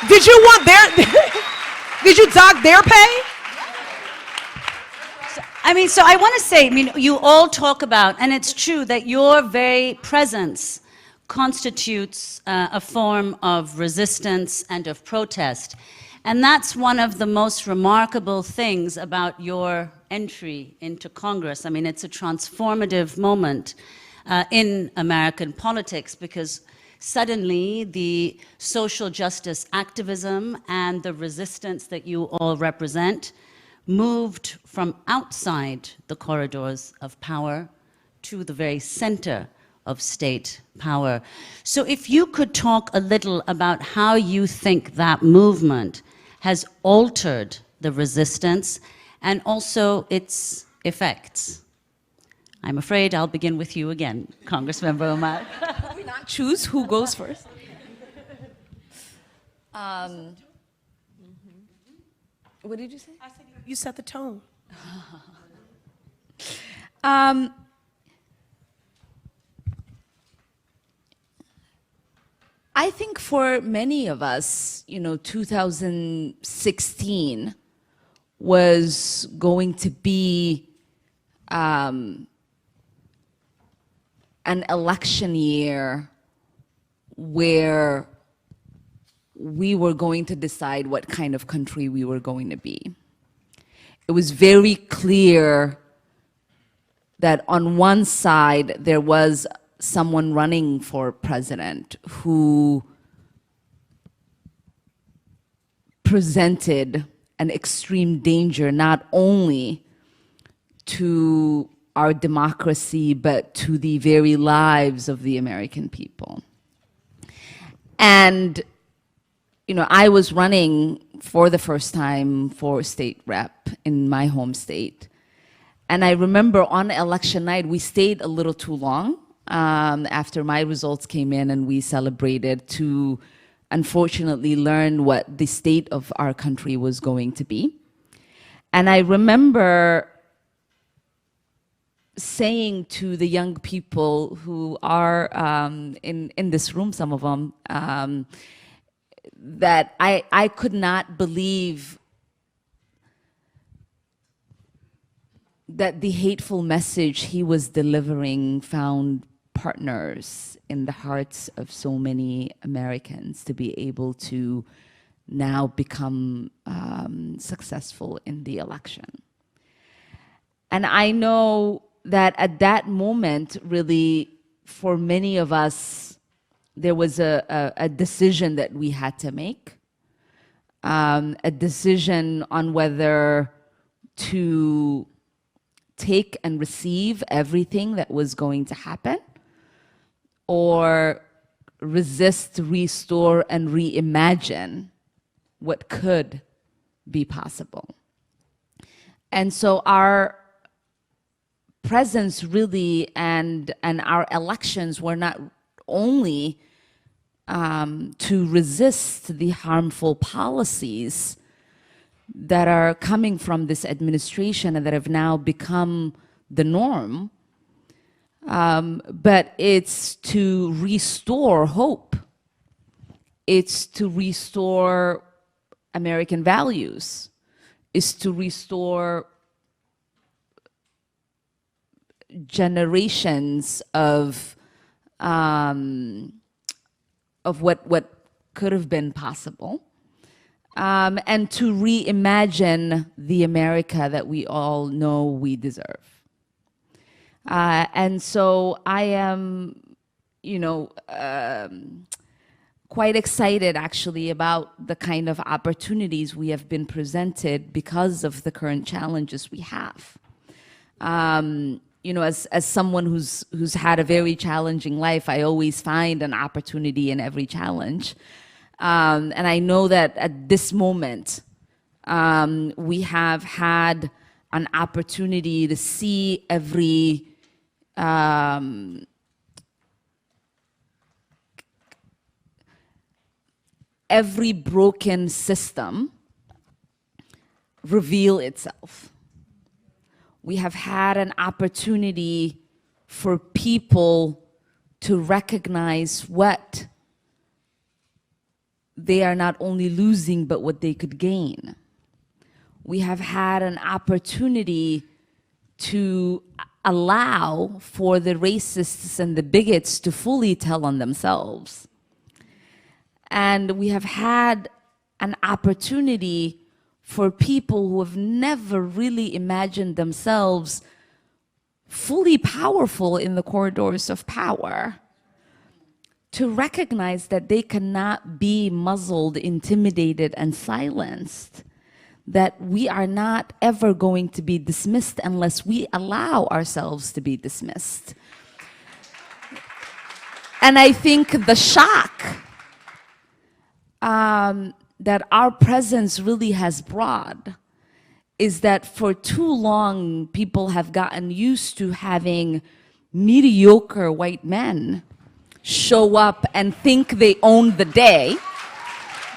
Did you dock their pay? So I want to say, you all talk about, and it's true that your very presence constitutes a form of resistance and of protest. And that's one of the most remarkable things about your entry into Congress. It's a transformative moment in American politics, because suddenly the social justice activism and the resistance that you all represent moved from outside the corridors of power to the very center of state power. So if you could talk a little about how you think that movement has altered the resistance and also its effects. I'm afraid I'll begin with you again, Congressmember Omar. Can we not choose who goes first? What did you say? I said you set the tone. I think for many of us, 2016 was going to be an election year where we were going to decide what kind of country we were going to be. It was very clear that on one side there was someone running for president who presented an extreme danger not only to our democracy but to the very lives of the American people. And I was running for the first time for state rep in my home state. And I remember on election night, we stayed a little too long after my results came in, and we celebrated to unfortunately learn what the state of our country was going to be. And I remember saying to the young people who are in this room, some of them, that I could not believe that the hateful message he was delivering found partners in the hearts of so many Americans to be able to now become successful in the election. And I know that at that moment, really, for many of us, there was a decision that we had to make, a decision on whether to take and receive everything that was going to happen, or resist, restore, and reimagine what could be possible. And so our presence really and our elections were not only to resist the harmful policies that are coming from this administration and that have now become the norm, but it's to restore hope. It's to restore American values. It's to restore generations of what could have been possible. And to reimagine the America that we all know we deserve. And so I am, quite excited actually about the kind of opportunities we have been presented because of the current challenges we have. As someone who's had a very challenging life, I always find an opportunity in every challenge. And I know that at this moment, we have had an opportunity to see every broken system reveal itself. We have had an opportunity for people to recognize what they are not only losing, but what they could gain. We have had an opportunity to allow for the racists and the bigots to fully tell on themselves. And we have had an opportunity for people who have never really imagined themselves fully powerful in the corridors of power to recognize that they cannot be muzzled, intimidated, and silenced, that we are not ever going to be dismissed unless we allow ourselves to be dismissed. And I think the shock that our presence really has brought is that for too long, people have gotten used to having mediocre white men show up and think they own the day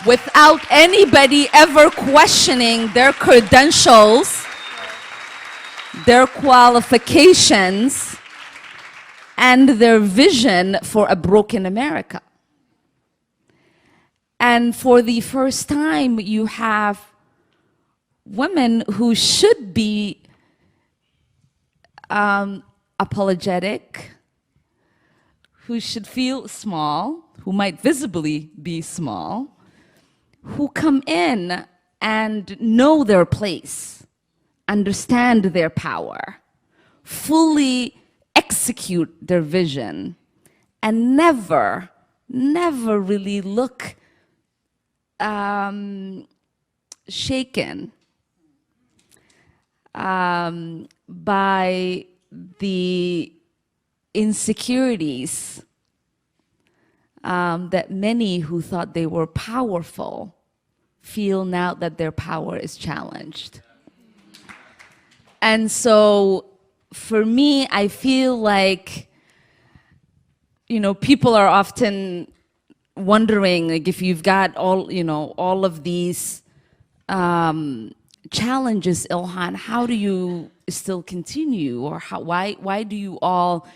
without anybody ever questioning their credentials, their qualifications, and their vision for a broken America. And for the first time, you have women who should be apologetic, who should feel small, who might visibly be small, who come in and know their place, understand their power, fully execute their vision, and never really look shaken by the insecurities that many who thought they were powerful feel now that their power is challenged. And so for me, I feel like, you know, people are often wondering, like, if you've got all, you know, all of these challenges, Ilhan, how do you still continue? Or why do you all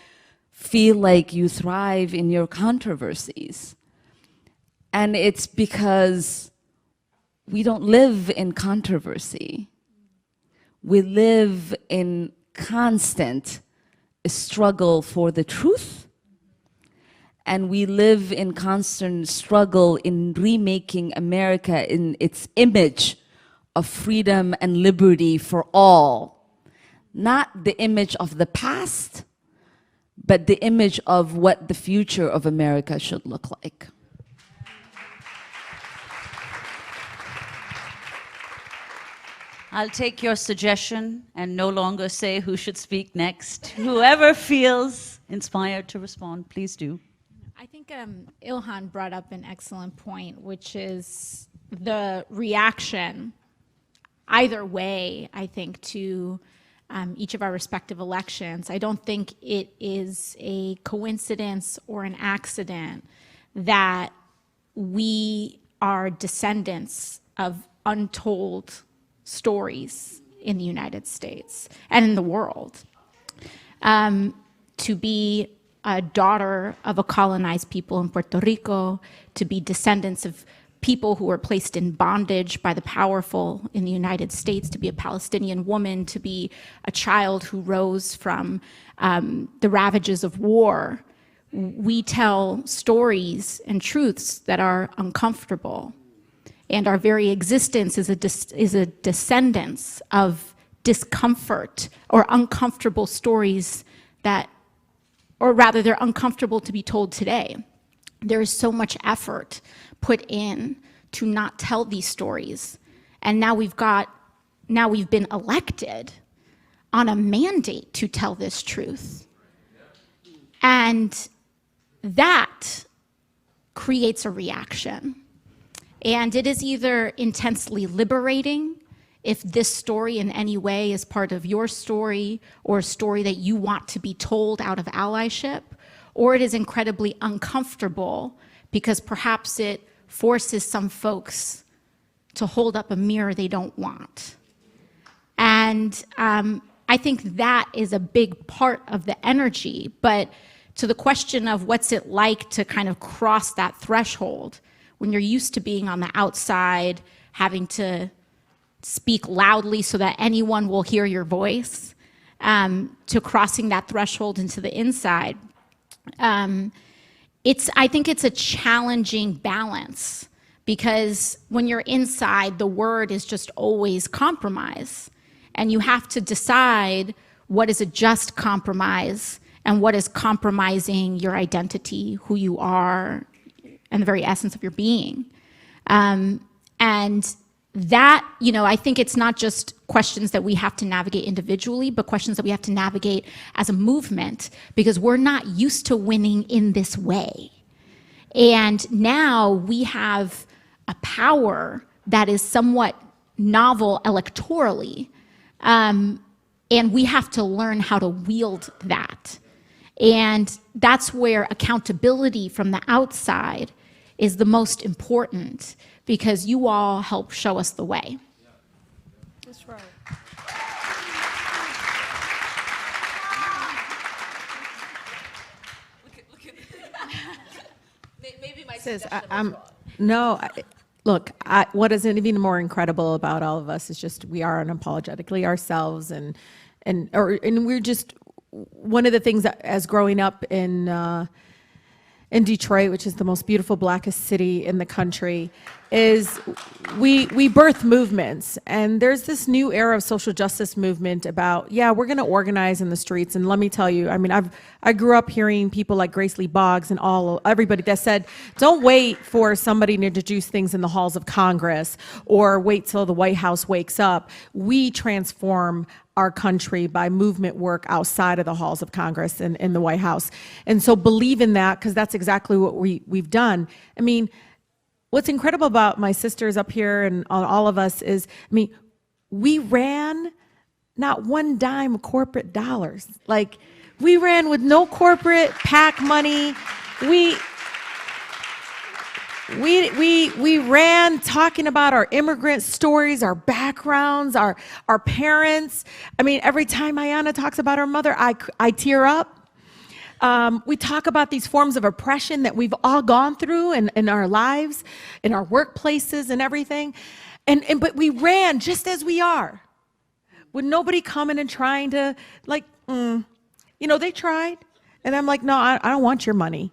feel like you thrive in your controversies? And it's because we don't live in controversy. We live in constant struggle for the truth, and we live in constant struggle in remaking America in its image of freedom and liberty for all. Not the image of the past, but the image of what the future of America should look like. I'll take your suggestion and no longer say who should speak next. Whoever feels inspired to respond, please do. I think Ilhan brought up an excellent point, which is the reaction, either way, I think, to each of our respective elections. I don't think it is a coincidence or an accident that we are descendants of untold stories in the United States and in the world. To be a daughter of a colonized people in Puerto Rico, to be descendants of people who were placed in bondage by the powerful in the United States, to be a Palestinian woman, to be a child who rose from the ravages of war. We tell stories and truths that are uncomfortable. And our very existence is a descendance of discomfort or uncomfortable stories that, or rather, they're uncomfortable to be told today. There is so much effort put in to not tell these stories. And now we've been elected on a mandate to tell this truth. And that creates a reaction. And it is either intensely liberating if this story in any way is part of your story or a story that you want to be told out of allyship, or it is incredibly uncomfortable because perhaps it forces some folks to hold up a mirror they don't want. And I think that is a big part of the energy. But to the question of what's it like to kind of cross that threshold, when you're used to being on the outside, having to speak loudly so that anyone will hear your voice, to crossing that threshold into the inside, I think it's a challenging balance, because when you're inside, the word is just always compromise. And you have to decide what is a just compromise and what is compromising your identity, who you are, and the very essence of your being. And that, you know, I think it's not just questions that we have to navigate individually, but questions that we have to navigate as a movement, because we're not used to winning in this way. And now we have a power that is somewhat novel electorally, and we have to learn how to wield that. And that's where accountability from the outside is the most important, because you all help show us the way. That's right. Maybe my Says, suggestion I'm was wrong. No, look, what is even more incredible about all of us is just we are unapologetically ourselves, and we're just one of the things that, as growing up in Detroit, which is the most beautiful, blackest city in the country, is we birth movements. And there's this new era of social justice movement about, yeah, we're going to organize in the streets. And let me tell you, I mean, I grew up hearing people like Grace Lee Boggs and everybody that said, don't wait for somebody to introduce things in the halls of Congress or wait till the White House wakes up. We transform our country by movement work outside of the halls of Congress and in the White House. And so believe in that, because that's exactly what we've done. I mean, what's incredible about my sisters up here and all of us is, I mean, we ran not one dime of corporate dollars. Like, we ran with no corporate PAC money. We ran talking about our immigrant stories, our backgrounds, our parents. I mean, every time Ayanna talks about her mother, I tear up. We talk about these forms of oppression that we've all gone through in our lives, in our workplaces and everything. But we ran just as we are, with nobody coming and trying to, like, they tried. And I'm like, no, I don't want your money.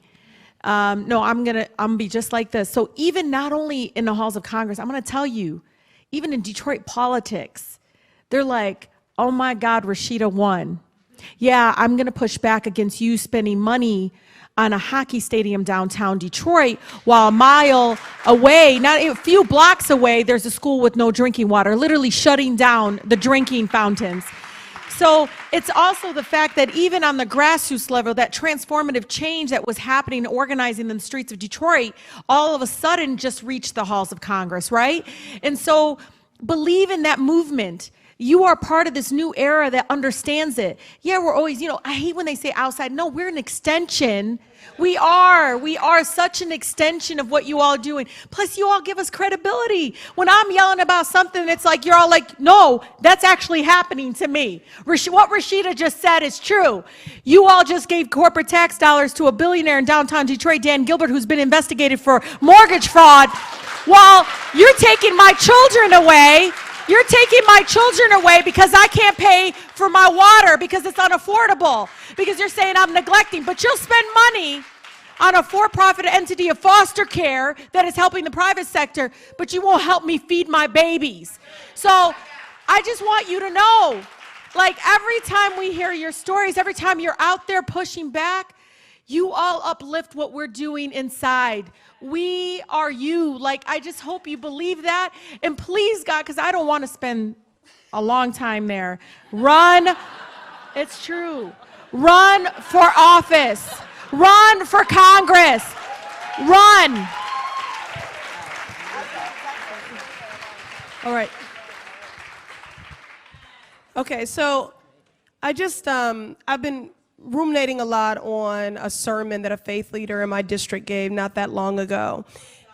No, I'm gonna be just like this. So even not only in the halls of Congress, I'm gonna tell you, even in Detroit politics, they're like, oh my God, Rashida won. Yeah, I'm gonna push back against you spending money on a hockey stadium downtown Detroit, while a mile away, not a few blocks away, there's a school with no drinking water, literally shutting down the drinking fountains. So it's also the fact that even on the grassroots level, that transformative change that was happening, organizing in the streets of Detroit, all of a sudden just reached the halls of Congress, right? And so believe in that movement. You are part of this new era that understands it. Yeah, we're always, I hate when they say outside. No, we're an extension. We are such an extension of what you all are doing. Plus, you all give us credibility. When I'm yelling about something, it's like you're all like, no, that's actually happening to me. What Rashida just said is true. You all just gave corporate tax dollars to a billionaire in downtown Detroit, Dan Gilbert, who's been investigated for mortgage fraud, while you're taking my children away. You're taking my children away because I can't pay for my water because it's unaffordable, because you're saying I'm neglecting, but you'll spend money on a for-profit entity of foster care that is helping the private sector, but you won't help me feed my babies. So I just want you to know, like, every time we hear your stories, every time you're out there pushing back, you all uplift what we're doing inside. We are you. Like, I just hope you believe that. And please, God, because I don't want to spend a long time there. Run. It's true. Run for office. Run for Congress. Run. All right. Okay, so I just, I've been ruminating a lot on a sermon that a faith leader in my district gave not that long ago.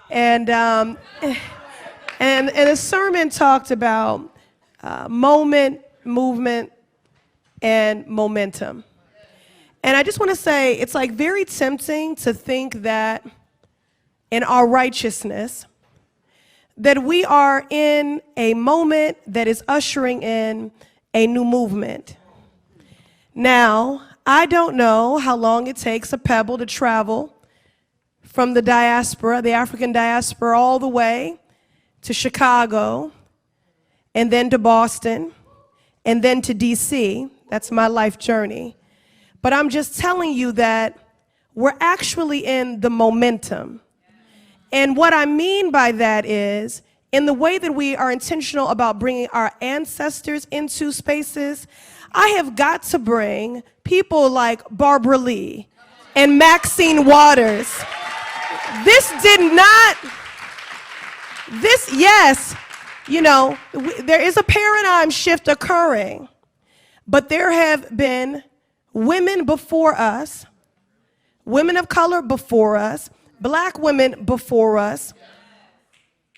And the sermon talked about moment, movement, and momentum. And I just want to say, it's like very tempting to think that in our righteousness, that we are in a moment that is ushering in a new movement. Now, I don't know how long it takes a pebble to travel from the diaspora, the African diaspora, all the way to Chicago, and then to Boston, and then to DC. That's my life journey. But I'm just telling you that we're actually in the momentum. And what I mean by that is, in the way that we are intentional about bringing our ancestors into spaces, I have got to bring people like Barbara Lee and Maxine Waters. Yes, there is a paradigm shift occurring, but there have been women before us, women of color before us, black women before us,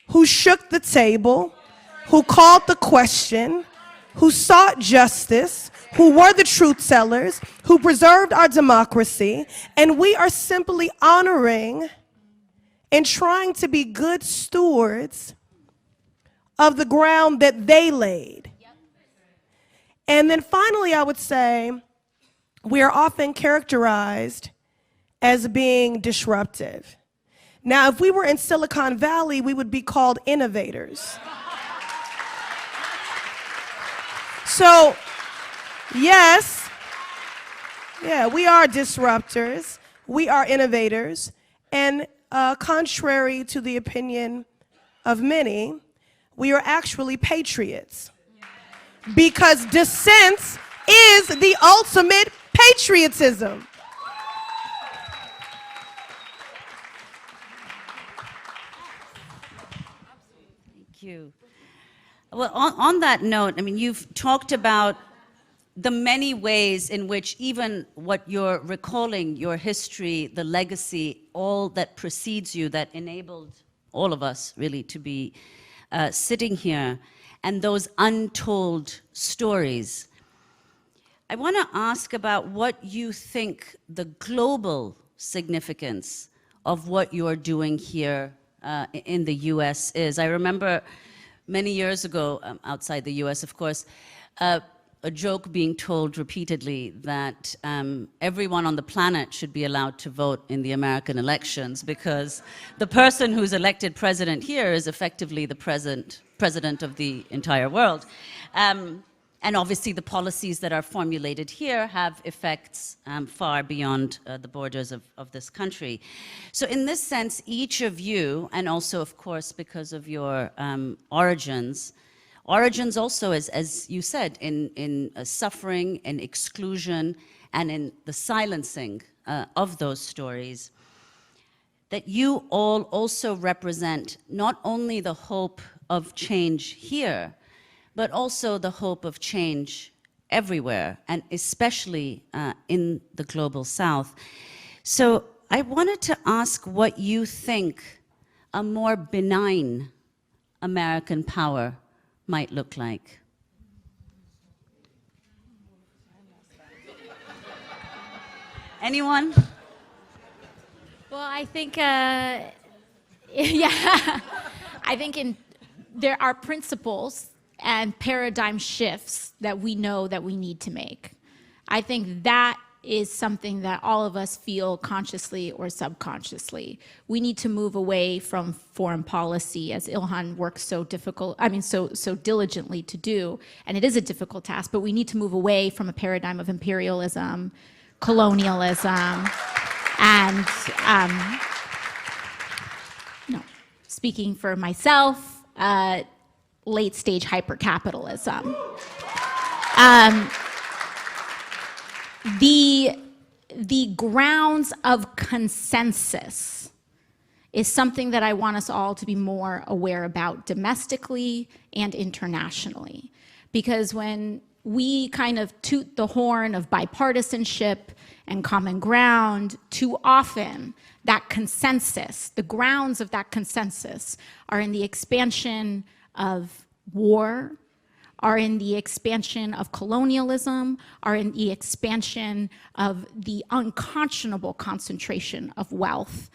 who shook the table, who called the question, who sought justice, who were the truth tellers, who preserved our democracy, and we are simply honoring in trying to be good stewards of the ground that they laid. And then finally, I would say we are often characterized as being disruptive. Now, if we were in Silicon Valley, we would be called innovators. So, yes, yeah, we are disruptors, we are innovators, and contrary to the opinion of many, we are actually patriots. Because dissent is the ultimate patriotism. Thank you. Well, on that note, I mean, you've talked about the many ways in which even what you're recalling, your history, the legacy, all that precedes you, that enabled all of us really to be sitting here, and those untold stories. I want to ask about what you think the global significance of what you're doing here in the US is. I remember many years ago, outside the US, of course, a joke being told repeatedly that everyone on the planet should be allowed to vote in the American elections because the person who's elected president here is effectively the president of the entire world. And obviously the policies that are formulated here have effects far beyond the borders of this country. So in this sense, each of you, and also of course because of your origins also, as you said, in suffering and exclusion and in the silencing of those stories, that you all also represent not only the hope of change here, but also the hope of change everywhere, and especially in the global South. So I wanted to ask what you think a more benign American power might look like. Anyone? Well, I think, yeah, I think there are principles and paradigm shifts that we know that we need to make. I think that is something that all of us feel consciously or subconsciously. We need to move away from foreign policy, as Ilhan works so diligently to do, and it is a difficult task, but we need to move away from a paradigm of imperialism, colonialism, and speaking for myself, late-stage hypercapitalism. The grounds of consensus is something that I want us all to be more aware about domestically and internationally. Because when we kind of toot the horn of bipartisanship and common ground, too often that consensus, the grounds of that consensus are in the expansion of war, are in the expansion of colonialism, are in the expansion of the unconscionable concentration of wealth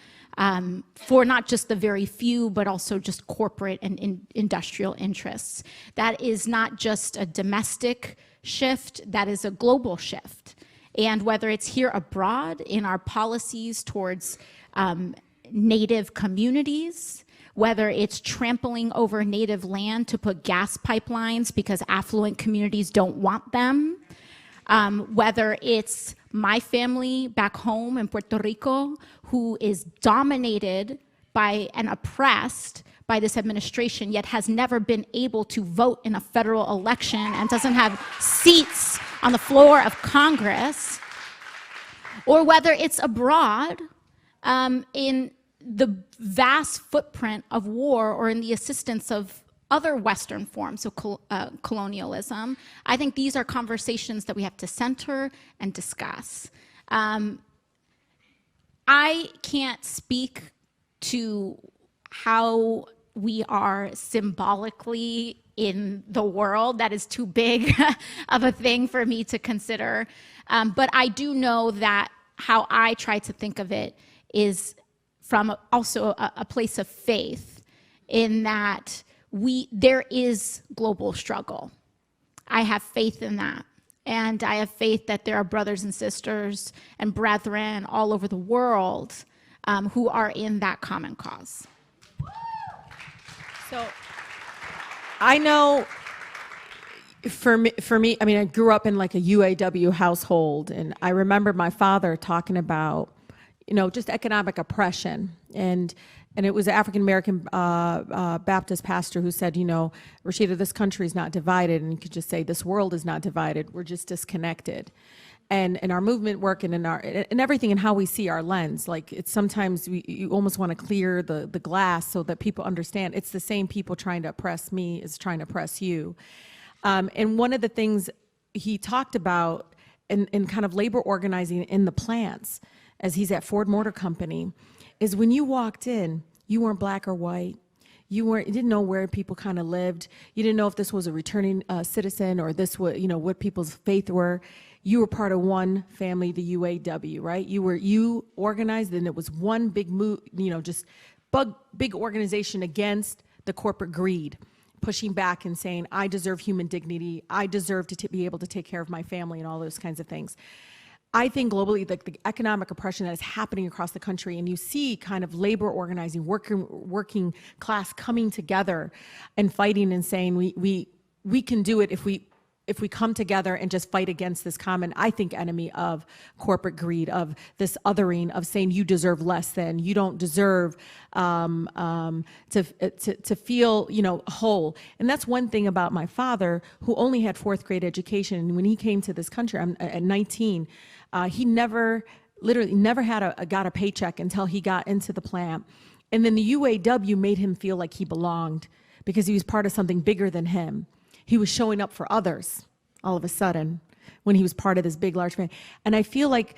for not just the very few, but also just corporate and industrial interests. That is not just a domestic shift, that is a global shift. And whether it's here abroad in our policies towards Native communities, whether it's trampling over native land to put gas pipelines because affluent communities don't want them, whether it's my family back home in Puerto Rico who is dominated by and oppressed by this administration, yet has never been able to vote in a federal election and doesn't have seats on the floor of Congress, or whether it's abroad in the vast footprint of war or in the assistance of other Western forms of colonialism. I think these are conversations that we have to center and discuss. I can't speak to how we are symbolically in the world. That is too big of a thing for me to consider. But I do know that how I try to think of it is from also a place of faith in that there is global struggle. I have faith in that. And I have faith that there are brothers and sisters and brethren all over the world who are in that common cause. So I know for me, I mean, I grew up in like a UAW household, and I remember my father talking about, just economic oppression. And it was an African-American Baptist pastor who said, Rashida, this country is not divided. And you could just say, this world is not divided. We're just disconnected. And in our movement work and in everything and how we see our lens, like it's sometimes you almost want to clear the glass so that people understand it's the same people trying to oppress me as trying to oppress you. And one of the things he talked about in kind of labor organizing in the plants, as he's at Ford Motor Company, is when you walked in, you weren't black or white. You didn't know where people kind of lived. You didn't know if this was a returning citizen or this was, what people's faith were. You were part of one family, the UAW, right? You organized, and it was one big move, just big organization against the corporate greed, pushing back and saying, I deserve human dignity. I deserve to be able to take care of my family and all those kinds of things. I think globally, the economic oppression that is happening across the country, and you see kind of labor organizing, working class coming together and fighting and saying we can do it if we come together and just fight against this common, I think, enemy of corporate greed, of this othering, of saying you deserve less than, you don't deserve to feel, whole. And that's one thing about my father, who only had 4th grade education. And when he came to this country at 19, he literally never got a paycheck until he got into the plant. And then the UAW made him feel like he belonged because he was part of something bigger than him. He was showing up for others all of a sudden when he was part of this big, large family. And I feel like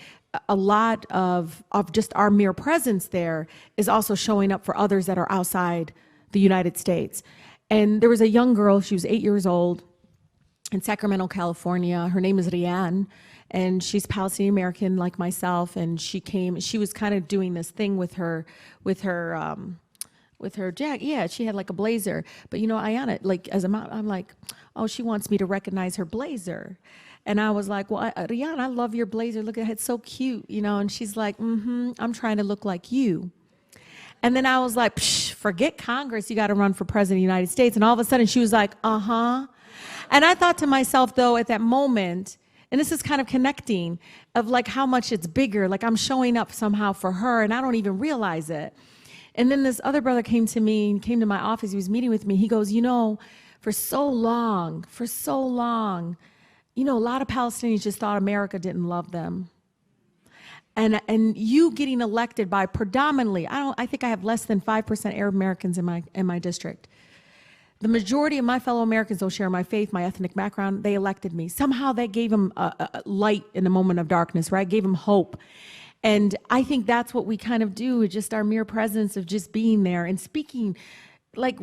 a lot of just our mere presence there is also showing up for others that are outside the United States. And there was a young girl, she was 8 years old, in Sacramento, California. Her name is Rianne, and she's Palestinian American like myself. And she was kind of doing this thing with her jacket. Yeah, she had like a blazer. But Ayanna, like as a mom, I'm like, oh, she wants me to recognize her blazer. And I was like, well, Rihanna, I love your blazer. Look at it, it's so cute, And she's like, I'm trying to look like you. And then I was like, forget Congress. You got to run for president of the United States. And all of a sudden she was like, uh-huh. And I thought to myself, though, at that moment, and this is kind of connecting, of like how much it's bigger. Like I'm showing up somehow for her, and I don't even realize it. And then this other brother came to me and came to my office. He was meeting with me. He goes, for so long, a lot of Palestinians just thought America didn't love them. And you getting elected by predominantly, I think I have less than 5% Arab Americans in my district. The majority of my fellow Americans don't share my faith, my ethnic background. They elected me. Somehow that gave them a light in a moment of darkness, right? Gave them hope. And I think that's what we kind of do, just our mere presence of just being there and speaking like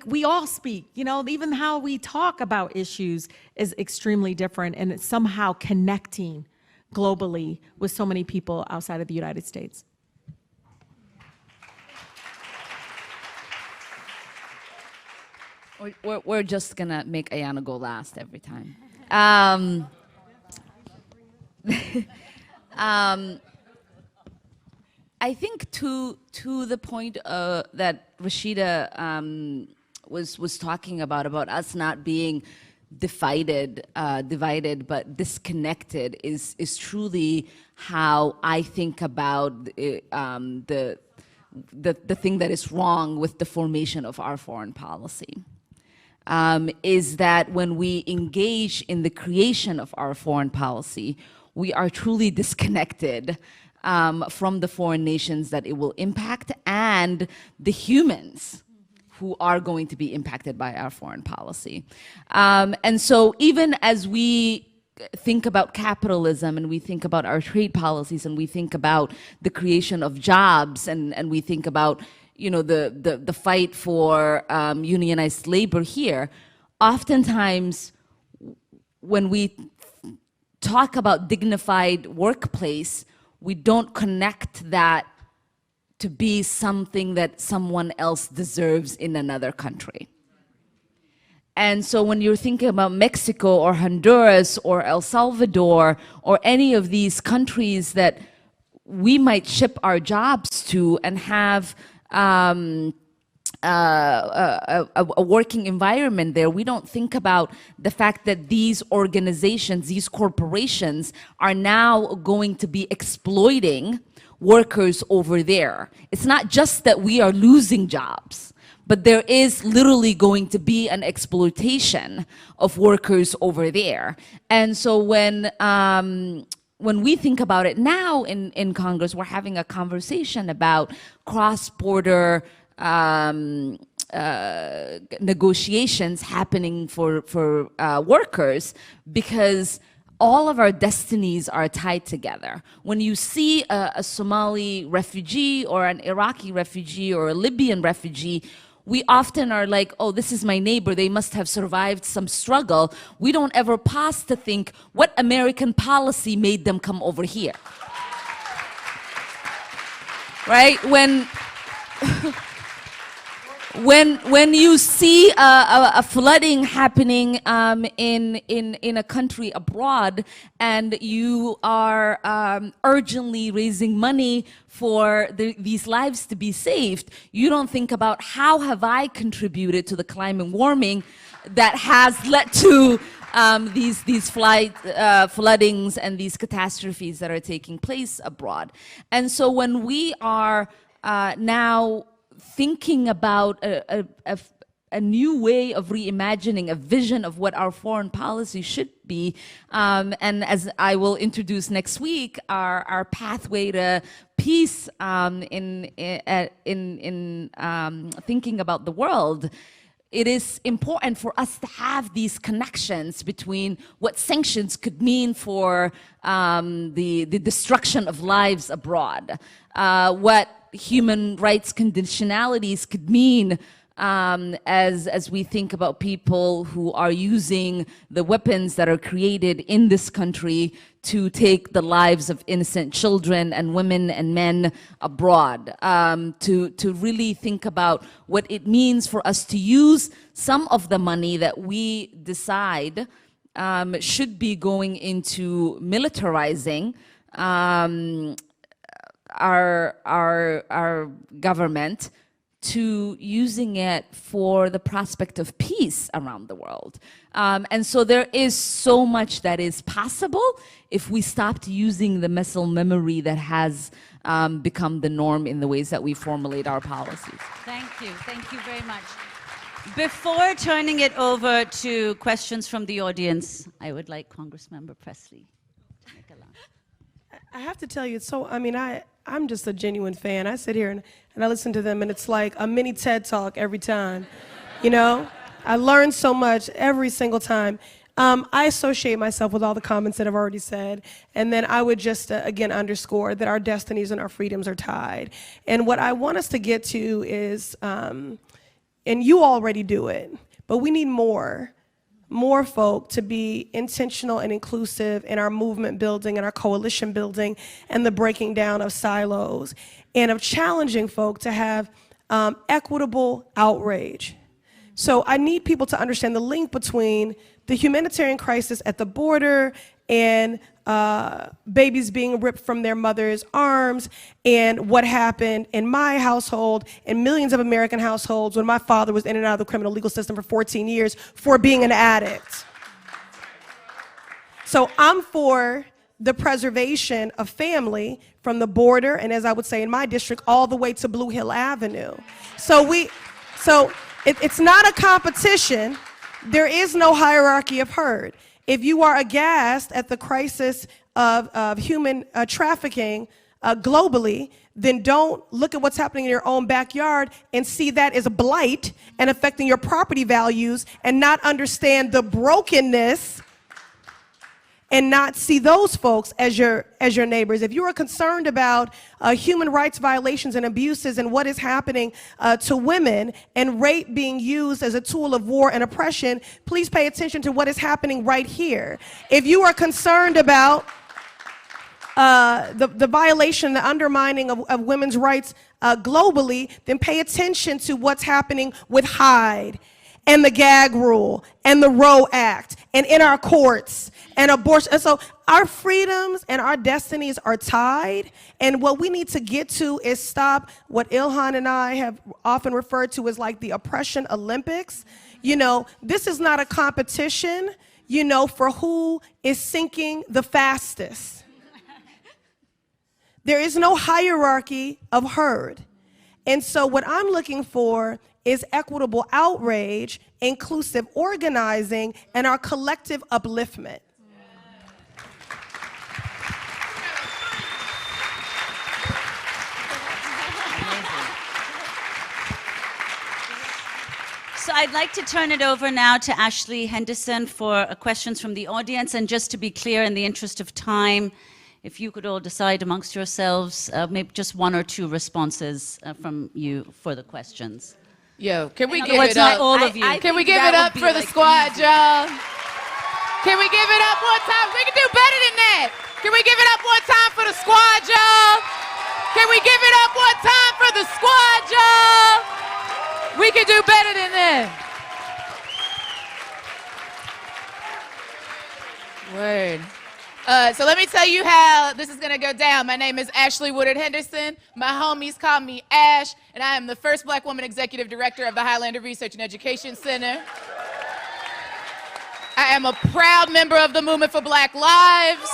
we all speak, even how we talk about issues is extremely different, and it's somehow connecting globally with so many people outside of the United States. We're just gonna make Ayanna go last every time. I think to the point that Rashida was talking about us not being divided but disconnected is truly how I think about the thing that is wrong with the formation of our foreign policy. Is that when we engage in the creation of our foreign policy, we are truly disconnected from the foreign nations that it will impact and the humans who are going to be impacted by our foreign policy. And so even as we think about capitalism and we think about our trade policies and we think about the creation of jobs and we think about the fight for unionized labor here, oftentimes when we talk about dignified workplace, we don't connect that to be something that someone else deserves in another country. And so when you're thinking about Mexico or Honduras or El Salvador or any of these countries that we might ship our jobs to and have a working environment there, we don't think about the fact that these organizations, these corporations are now going to be exploiting workers over there. It's not just that we are losing jobs, but there is literally going to be an exploitation of workers over there. And so when we think about it now in Congress, we're having a conversation about cross-border negotiations happening for workers, because all of our destinies are tied together. When you see a Somali refugee or an Iraqi refugee or a Libyan refugee, we often are like, oh, this is my neighbor, they must have survived some struggle. We don't ever pause to think, what American policy made them come over here? Right? When you see a flooding happening in a country abroad, and you are urgently raising money for these lives to be saved, you don't think about how have I contributed to the climate warming that has led to these floodings and these catastrophes that are taking place abroad. And so when we are now thinking about a new way of reimagining a vision of what our foreign policy should be, and as I will introduce next week, our pathway to peace in thinking about the world, it is important for us to have these connections between what sanctions could mean for the destruction of lives abroad, what human rights conditionalities could mean as we think about people who are using the weapons that are created in this country to take the lives of innocent children and women and men abroad, to really think about what it means for us to use some of the money that we decide should be going into militarizing our government, to using it for the prospect of peace around the world. And so there is so much that is possible if we stopped using the muscle memory that has become the norm in the ways that we formulate our policies. Thank you very much. Before turning it over to questions from the audience, I would like Congressmember Pressley to make a laugh. I have to tell you, I'm just a genuine fan. I sit here and I listen to them, and it's like a mini TED Talk every time. You know, I learn so much every single time. I associate myself with all the comments that I've already said, and then I would just, again, underscore that our destinies and our freedoms are tied. And what I want us to get to is, and you already do it, but we need more folk to be intentional and inclusive in our movement building and our coalition building and the breaking down of silos, and of challenging folk to have equitable outrage. So I need people to understand the link between the humanitarian crisis at the border and babies being ripped from their mother's arms, and what happened in my household and millions of American households when my father was in and out of the criminal legal system for 14 years for being an addict. So I'm for the preservation of family from the border, and as I would say in my district, all the way to Blue Hill Avenue. So it's not a competition. There is no hierarchy of herd. If you are aghast at the crisis of human trafficking globally, then don't look at what's happening in your own backyard and see that as a blight and affecting your property values, and not understand the brokenness and not see those folks as your neighbors. If you are concerned about human rights violations and abuses and what is happening to women, and rape being used as a tool of war and oppression, please pay attention to what is happening right here. If you are concerned about the violation, the undermining of women's rights globally, then pay attention to what's happening with Hyde and the gag rule and the Roe Act and in our courts and abortion. And so our freedoms and our destinies are tied. And what we need to get to is stop what Ilhan and I have often referred to as like the oppression Olympics. You know, this is not a competition, you know, for who is sinking the fastest. There is no hierarchy of herd. And so what I'm looking for is equitable outrage, inclusive organizing, and our collective upliftment. So I'd like to turn it over now to Ashley Henderson for questions from the audience. And just to be clear, in the interest of time, if you could all decide amongst yourselves, maybe just one or two responses from you for the questions. Yo, can we give it up? Not all of you. Can we give it up for the squad, y'all? Can we give it up one time? We can do better than that. Can we give it up one time for the squad, y'all? Can we give it up one time for the squad, y'all? We can do better than that. Word. So let me tell you how this is gonna go down. My name is Ashley Woodard Henderson. My homies call me Ash, and I am the first Black woman executive director of the Highlander Research and Education Center. I am a proud member of the Movement for Black Lives,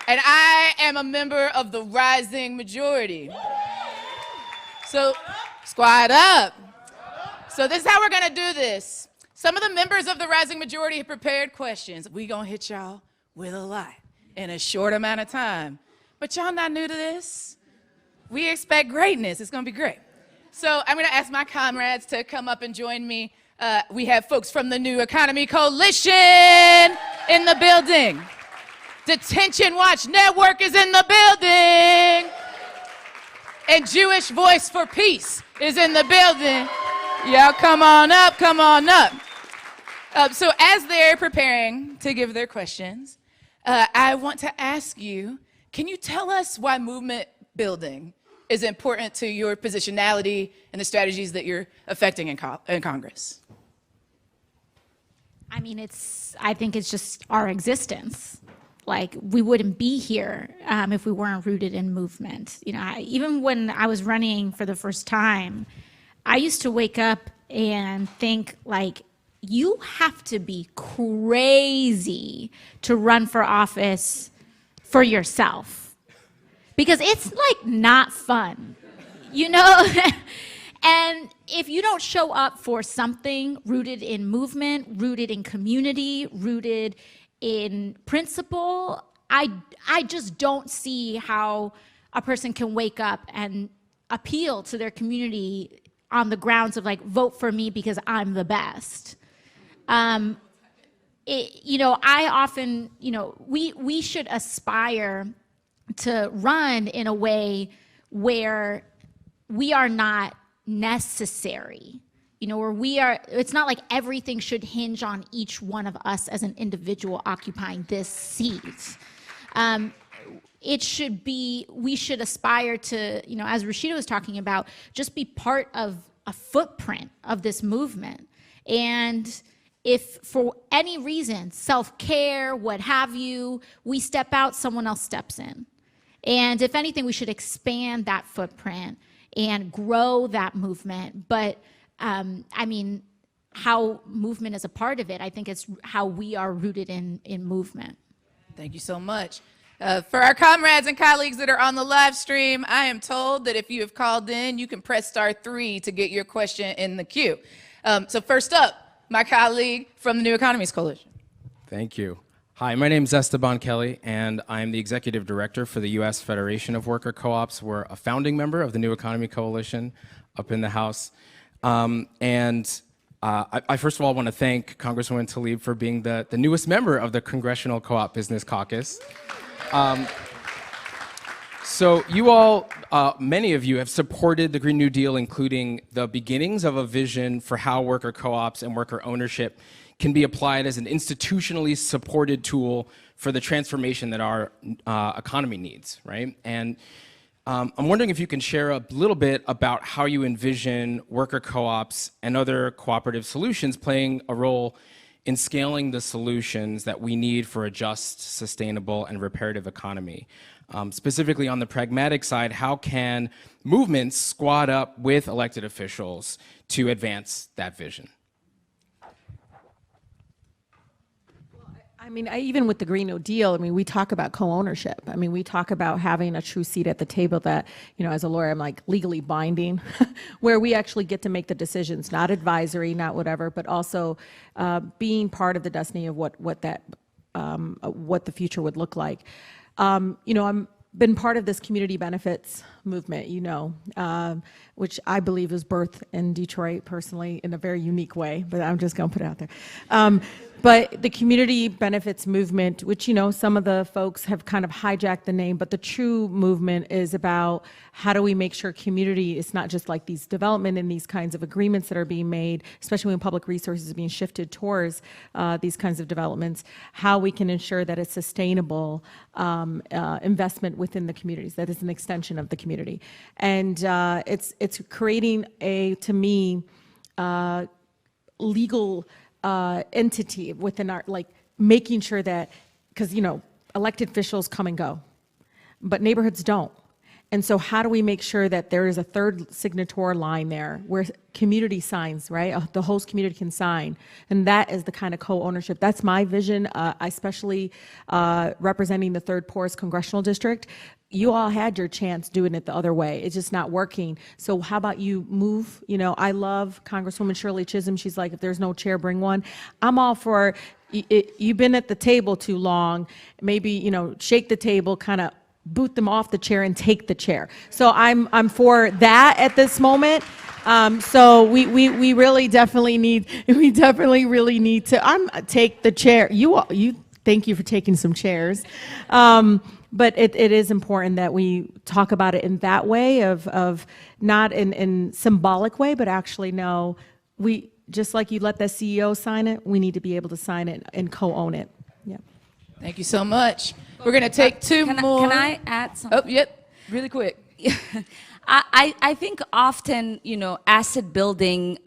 and I am a member of the Rising Majority. So, squad up. So this is how we're gonna do this. Some of the members of the Rising Majority have prepared questions. We gonna hit y'all with a lot in a short amount of time. But y'all not new to this. We expect greatness. It's gonna be great. So I'm gonna ask my comrades to come up and join me. We have folks from the New Economy Coalition in the building. Detention Watch Network is in the building. And Jewish Voice for Peace is in the building. Y'all come on up, come on up. So as they're preparing to give their questions, I want to ask you, can you tell us why movement building is important to your positionality and the strategies that you're affecting in Congress? I mean, I think it's just our existence. Like, we wouldn't be here if we weren't rooted in movement. You know, even when I was running for the first time, I used to wake up and think, like, you have to be crazy to run for office for yourself. Because it's, like, not fun, you know? And if you don't show up for something rooted in movement, rooted in community, rooted in principle, I just don't see how a person can wake up and appeal to their community on the grounds of, like, vote for me because I'm the best. You know, I often, you know, we should aspire to run in a way where we are not necessary. You know, where we are, it's not like everything should hinge on each one of us as an individual occupying this seat. It should be, we should aspire to, you know, as Rashida was talking about, just be part of a footprint of this movement. And if for any reason, self-care, what have you, we step out, someone else steps in. And if anything, we should expand that footprint and grow that movement. But I mean, how movement is a part of it, I think it's how we are rooted in movement. Thank you so much. For our comrades and colleagues that are on the live stream, I am told that if you have called in, you can press *3 to get your question in the queue. So first up, my colleague from the New Economies Coalition. Thank you. Hi, my name is Esteban Kelly, and I'm the Executive Director for the U.S. Federation of Worker Co-ops. We're a founding member of the New Economy Coalition up in the House. I first of all want to thank Congresswoman Tlaib for being the newest member of the Congressional Co-op Business Caucus. So you all many of you have supported the Green New Deal, including the beginnings of a vision for how worker co-ops and worker ownership can be applied as an institutionally supported tool for the transformation that our economy needs, right? And I'm wondering if you can share a little bit about how you envision worker co-ops and other cooperative solutions playing a role in scaling the solutions that we need for a just, sustainable, and reparative economy. Specifically on the pragmatic side, how can movements squad up with elected officials to advance that vision? I mean, even with the Green New Deal, I mean, we talk about co-ownership. I mean, we talk about having a true seat at the table that, you know, as a lawyer, I'm like legally binding, where we actually get to make the decisions, not advisory, not whatever, but also being part of the destiny of what the future would look like. You know, I'm been part of this community benefits movement, you know, which I believe was birthed in Detroit personally in a very unique way, but I'm just gonna put it out there. But the community benefits movement, which, you know, some of the folks have kind of hijacked the name, but the true movement is about how do we make sure community is not just like these development and these kinds of agreements that are being made, especially when public resources are being shifted towards these kinds of developments, how we can ensure that it's sustainable investment within the communities, that is an extension of the community. And it's creating to me, legal entity within our, like making sure that, because, you know, elected officials come and go, but neighborhoods don't. And so how do we make sure that there is a third signature line there where community signs, right? The host community can sign. And that is the kind of co-ownership. That's my vision, especially representing the third poorest congressional district. You all had your chance doing it the other way. It's just not working. So how about you move? You know, I love Congresswoman Shirley Chisholm. She's like, if there's no chair, bring one. I'm all for, you've been at the table too long. Maybe, you know, shake the table, kind of boot them off the chair and take the chair. So I'm for that at this moment. So we really definitely need, really need to take the chair. You thank you for taking some chairs. But it is important that we talk about it in that way of not in symbolic way, but actually no, we, just like you let the CEO sign it, we need to be able to sign it and co-own it. Yeah. Thank you so much. We're going to take two more. Can I add something? Oh, yep, really quick. I think often, you know, asset building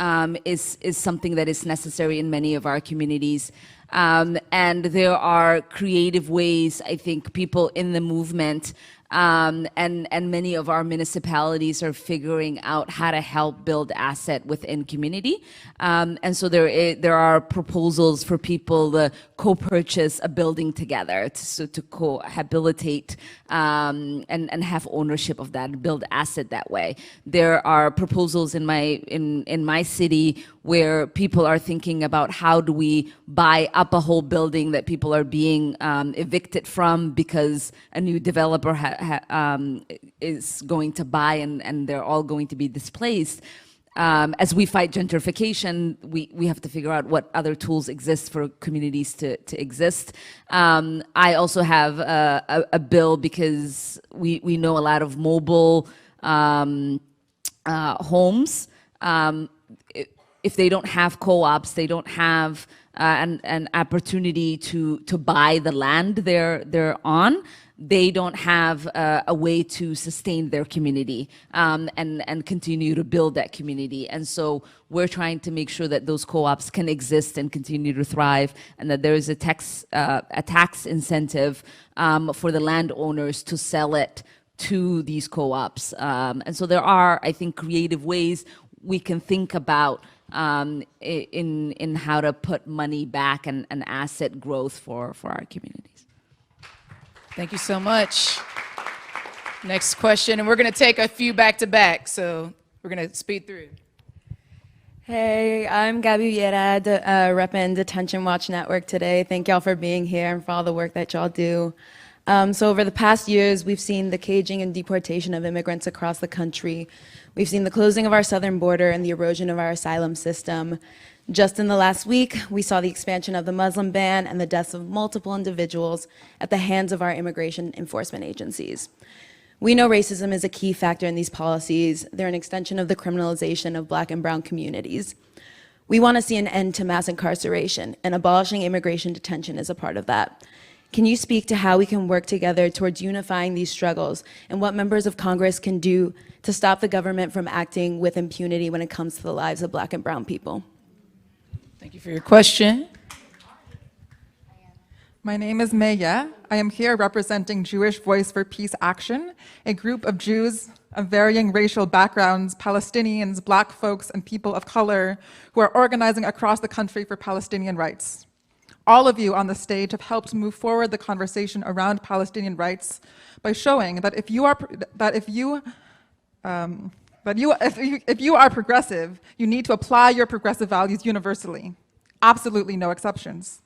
is something that is necessary in many of our communities. And there are creative ways, I think, people in the movement and many of our municipalities are figuring out how to help build asset within community. And so there are proposals for people to co-purchase a building together, to cohabilitate and have ownership of that, build asset that way. There are proposals in my city where people are thinking about how do we buy up a whole building that people are being evicted from because a new developer is going to buy and they're all going to be displaced. As we fight gentrification, we have to figure out what other tools exist for communities to exist. I also have a bill because we know a lot of mobile homes. If they don't have co-ops, they don't have an opportunity to buy the land they're on. They don't have a way to sustain their community and continue to build that community. And so we're trying to make sure that those co-ops can exist and continue to thrive, and that there is a tax incentive for the landowners to sell it to these co-ops. And so there are, I think, creative ways we can think about in how to put money back and asset growth for our communities. Thank you so much. Next question, and we're going to take a few back to back, so we're going to speed through. Hey, I'm Gabby Vieira, repping Detention Watch Network today. Thank y'all for being here and for all the work that y'all do. So over the past years, we've seen the caging and deportation of immigrants across the country. We've seen the closing of our southern border and the erosion of our asylum system. Just in the last week, we saw the expansion of the Muslim ban and the deaths of multiple individuals at the hands of our immigration enforcement agencies. We know racism is a key factor in these policies. They're an extension of the criminalization of Black and brown communities. We want to see an end to mass incarceration, and abolishing immigration detention is a part of that. Can you speak to how we can work together towards unifying these struggles and what members of Congress can do to stop the government from acting with impunity when it comes to the lives of Black and brown people? Thank you for your question. My name is Meya. I am here representing Jewish Voice for Peace Action, a group of Jews of varying racial backgrounds, Palestinians, Black folks, and people of color who are organizing across the country for Palestinian rights. All of you on the stage have helped move forward the conversation around Palestinian rights by showing that if you are progressive, you need to apply your progressive values universally. Absolutely no exceptions.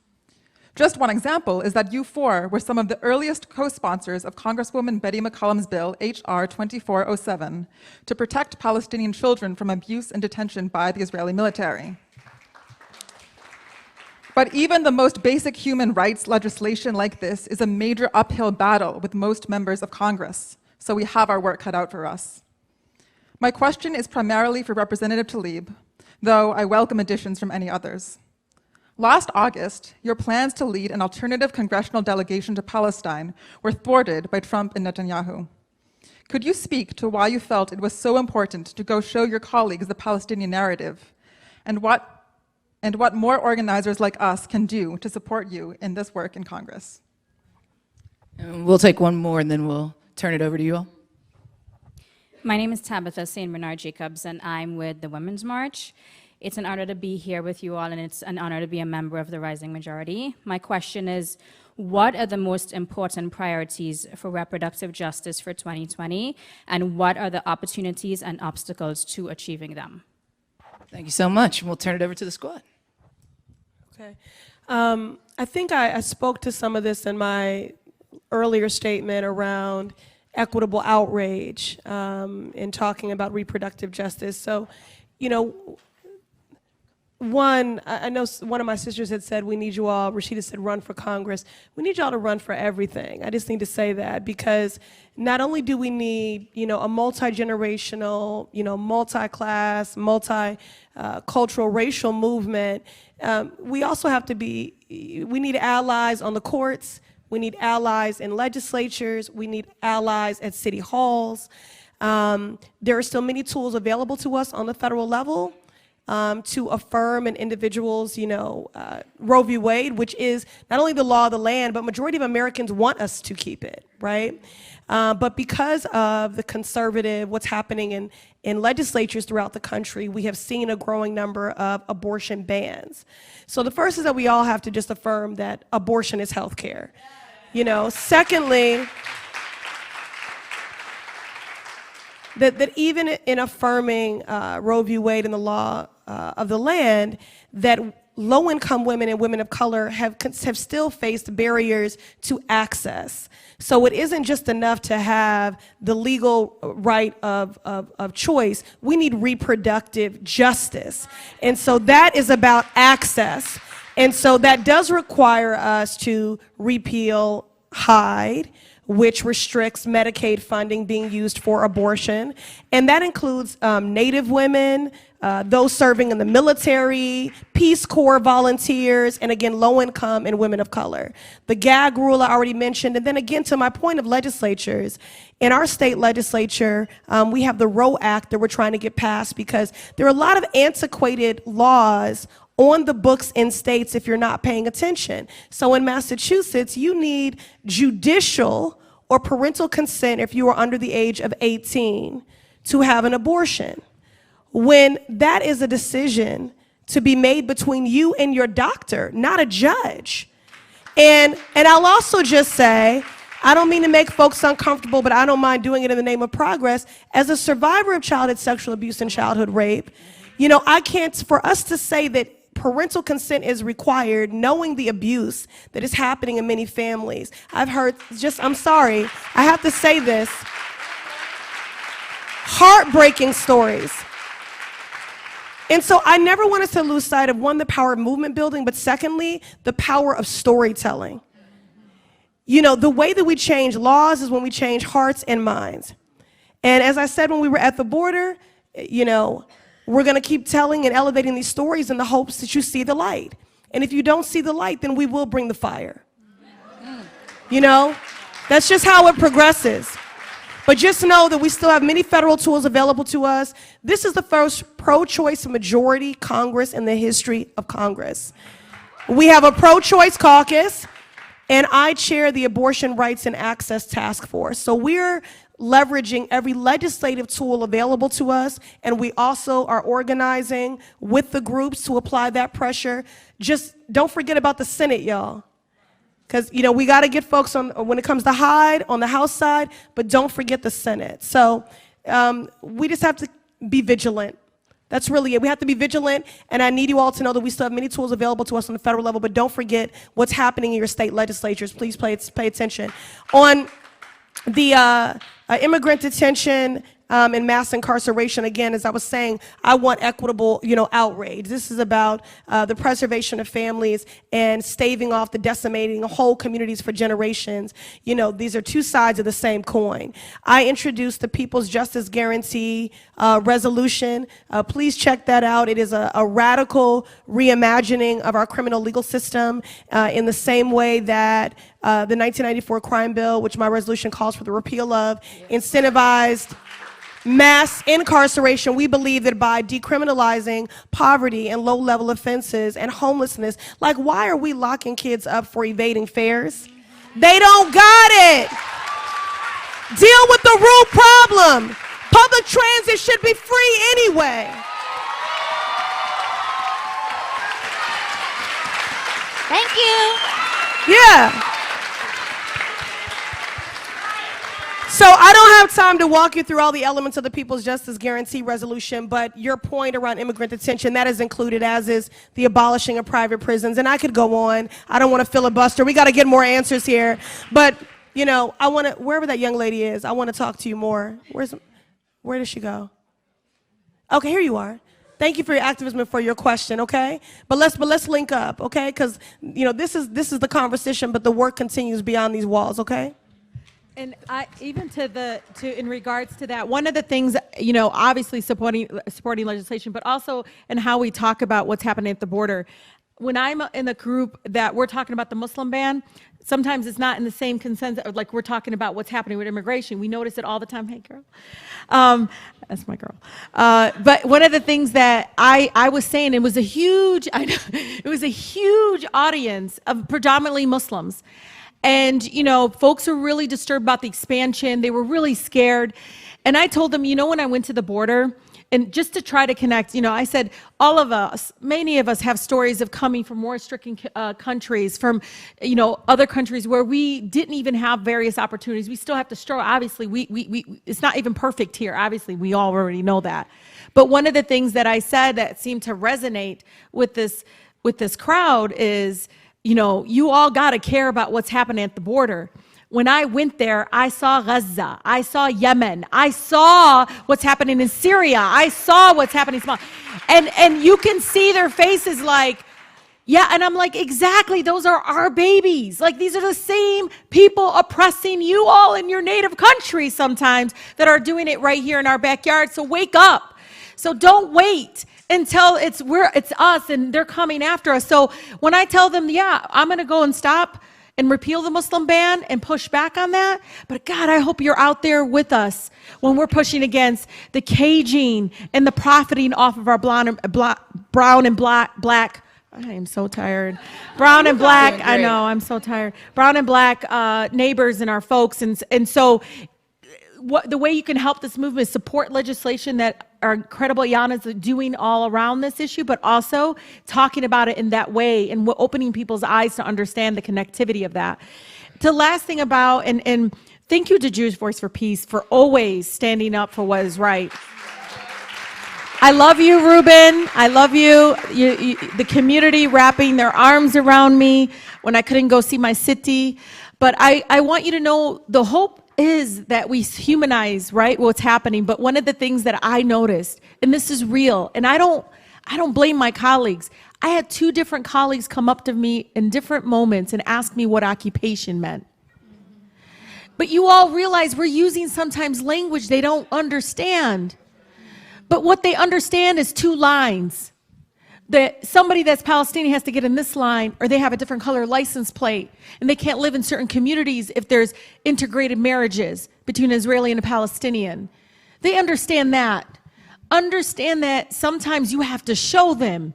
Just one example is that you four were some of the earliest co-sponsors of Congresswoman Betty McCollum's bill, H.R. 2407, to protect Palestinian children from abuse and detention by the Israeli military. But even the most basic human rights legislation like this is a major uphill battle with most members of Congress, so we have our work cut out for us. My question is primarily for Representative Tlaib, though I welcome additions from any others. Last August, your plans to lead an alternative congressional delegation to Palestine were thwarted by Trump and Netanyahu. Could you speak to why you felt it was so important to go show your colleagues the Palestinian narrative, and what more organizers like us can do to support you in this work in Congress? We'll take one more and then we'll turn it over to you all. My name is Tabitha St. Bernard Jacobs, and I'm with the Women's March. It's an honor to be here with you all, and it's an honor to be a member of the Rising Majority. My question is, what are the most important priorities for reproductive justice for 2020, and what are the opportunities and obstacles to achieving them? Thank you so much. We'll turn it over to the squad. Okay. I think I spoke to some of this in my earlier statement around equitable outrage in talking about reproductive justice. So, you know, I know one of my sisters had said, we need you all, Rashida said, run for Congress. We need y'all to run for everything. I just need to say that, because not only do we need, you know, a multi-generational, you know, multi-class, multi-cultural racial movement, we also have to we need allies on the courts, we need allies in legislatures, we need allies at city halls. There are still many tools available to us on the federal level to affirm an individual's, you know, Roe v. Wade, which is not only the law of the land, but majority of Americans want us to keep it, right? But because of the conservative, what's happening in legislatures throughout the country, we have seen a growing number of abortion bans. So the first is that we all have to just affirm that abortion is health care. You know, secondly, that even in affirming Roe v. Wade and the law of the land, that low-income women and women of color have still faced barriers to access. So it isn't just enough to have the legal right of choice. We need reproductive justice. And so that is about access. And so that does require us to repeal Hyde, which restricts Medicaid funding being used for abortion. And that includes Native women, those serving in the military, Peace Corps volunteers, and again, low income and women of color. The gag rule I already mentioned, and then again, to my point of legislatures, in our state legislature, we have the Roe Act that we're trying to get passed, because there are a lot of antiquated laws on the books in states if you're not paying attention. So in Massachusetts, you need judicial or parental consent if you are under the age of 18 to have an abortion, when that is a decision to be made between you and your doctor, not a judge. And I'll also just say, I don't mean to make folks uncomfortable, but I don't mind doing it in the name of progress. As a survivor of childhood sexual abuse and childhood rape, you know, for us to say that parental consent is required, knowing the abuse that is happening in many families. I've heard, I'm sorry, I have to say this, heartbreaking stories. And so I never want us to lose sight of, one, the power of movement building, but secondly, the power of storytelling. You know, the way that we change laws is when we change hearts and minds. And as I said when we were at the border, you know, we're going to keep telling and elevating these stories in the hopes that you see the light. And if you don't see the light, then we will bring the fire. You know, that's just how it progresses. But just know that we still have many federal tools available to us. This is the first pro-choice majority Congress in the history of Congress. We have a pro-choice caucus, and I chair the Abortion Rights and Access Task Force. So we're leveraging every legislative tool available to us, and we also are organizing with the groups to apply that pressure. Just don't forget about the Senate, y'all. Because, you know, we got to get folks on, when it comes to Hyde, on the House side, but don't forget the Senate. So we just have to be vigilant. That's really it. We have to be vigilant, and I need you all to know that we still have many tools available to us on the federal level, but don't forget what's happening in your state legislatures. Please pay attention. On the immigrant detention and mass incarceration, again, as I was saying, I want equitable, you know, outrage. This is about the preservation of families and staving off the decimating of whole communities for generations. You know, these are two sides of the same coin. I introduced the People's Justice Guarantee resolution. Please check that out. It is a radical reimagining of our criminal legal system in the same way that the 1994 crime bill, which my resolution calls for the repeal of, incentivized mass incarceration. We believe that by decriminalizing poverty and low-level offenses and homelessness, like, why are we locking kids up for evading fares? They don't got it. Deal with the root problem. Public transit should be free anyway. Thank you. Yeah. So I don't have time to walk you through all the elements of the People's Justice Guarantee resolution, but your point around immigrant detention, that is included, as is the abolishing of private prisons. And I could go on. I don't want to filibuster. We got to get more answers here. But, you know, I want to, wherever that young lady is, I want to talk to you more. Where does she go? Okay, here you are. Thank you for your activism and for your question, okay? But let's link up, okay? Because, you know, this is the conversation, but the work continues beyond these walls, okay? And even in regards to that, one of the things, you know, obviously supporting legislation, but also in how we talk about what's happening at the border. When I'm in the group that we're talking about the Muslim ban, sometimes it's not in the same consensus, like we're talking about what's happening with immigration. We notice it all the time. Hey, girl. That's my girl. But one of the things that I was saying, it was a huge audience of predominantly Muslims. And, you know, folks were really disturbed about the expansion. They were really scared. And I told them, you know, when I went to the border, and just to try to connect, you know, I said, all of us, many of us have stories of coming from war-stricken countries, from, you know, other countries where we didn't even have various opportunities. We still have to struggle. Obviously, it's not even perfect here. Obviously, we all already know that. But one of the things that I said that seemed to resonate with this crowd is, you know, you all got to care about what's happening at the border. When I went there, I saw Gaza, I saw Yemen, I saw what's happening in Syria, I saw what's happening in Somalia. And you can see their faces like, yeah, and I'm like, exactly, those are our babies. Like, these are the same people oppressing you all in your native country sometimes that are doing it right here in our backyard. So wake up. So don't wait until it's us and they're coming after us. So when I tell them, yeah, I'm going to go and stop and repeal the Muslim ban and push back on that, but God, I hope you're out there with us when we're pushing against the caging and the profiting off of our brown and black. I am so tired. Brown and black, I know, I'm so tired. Brown and black neighbors and our folks. And so the way you can help this movement is support legislation that our incredible Ayanna's doing all around this issue, but also talking about it in that way and opening people's eyes to understand the connectivity of that. The last thing about, and thank you to Jewish Voice for Peace for always standing up for what is right. I love you, Ruben. I love you. The community wrapping their arms around me when I couldn't go see my city. But I want you to know the hope is that we humanize, right, what's happening. But one of the things that I noticed, and this is real, and I don't blame my colleagues. I had 2 different colleagues come up to me in different moments and ask me what occupation meant. But you all realize we're using sometimes language they don't understand. But what they understand is two lines. That somebody that's Palestinian has to get in this line, or they have a different color license plate, and they can't live in certain communities if there's integrated marriages between an Israeli and a Palestinian. They understand that. Understand that sometimes you have to show them.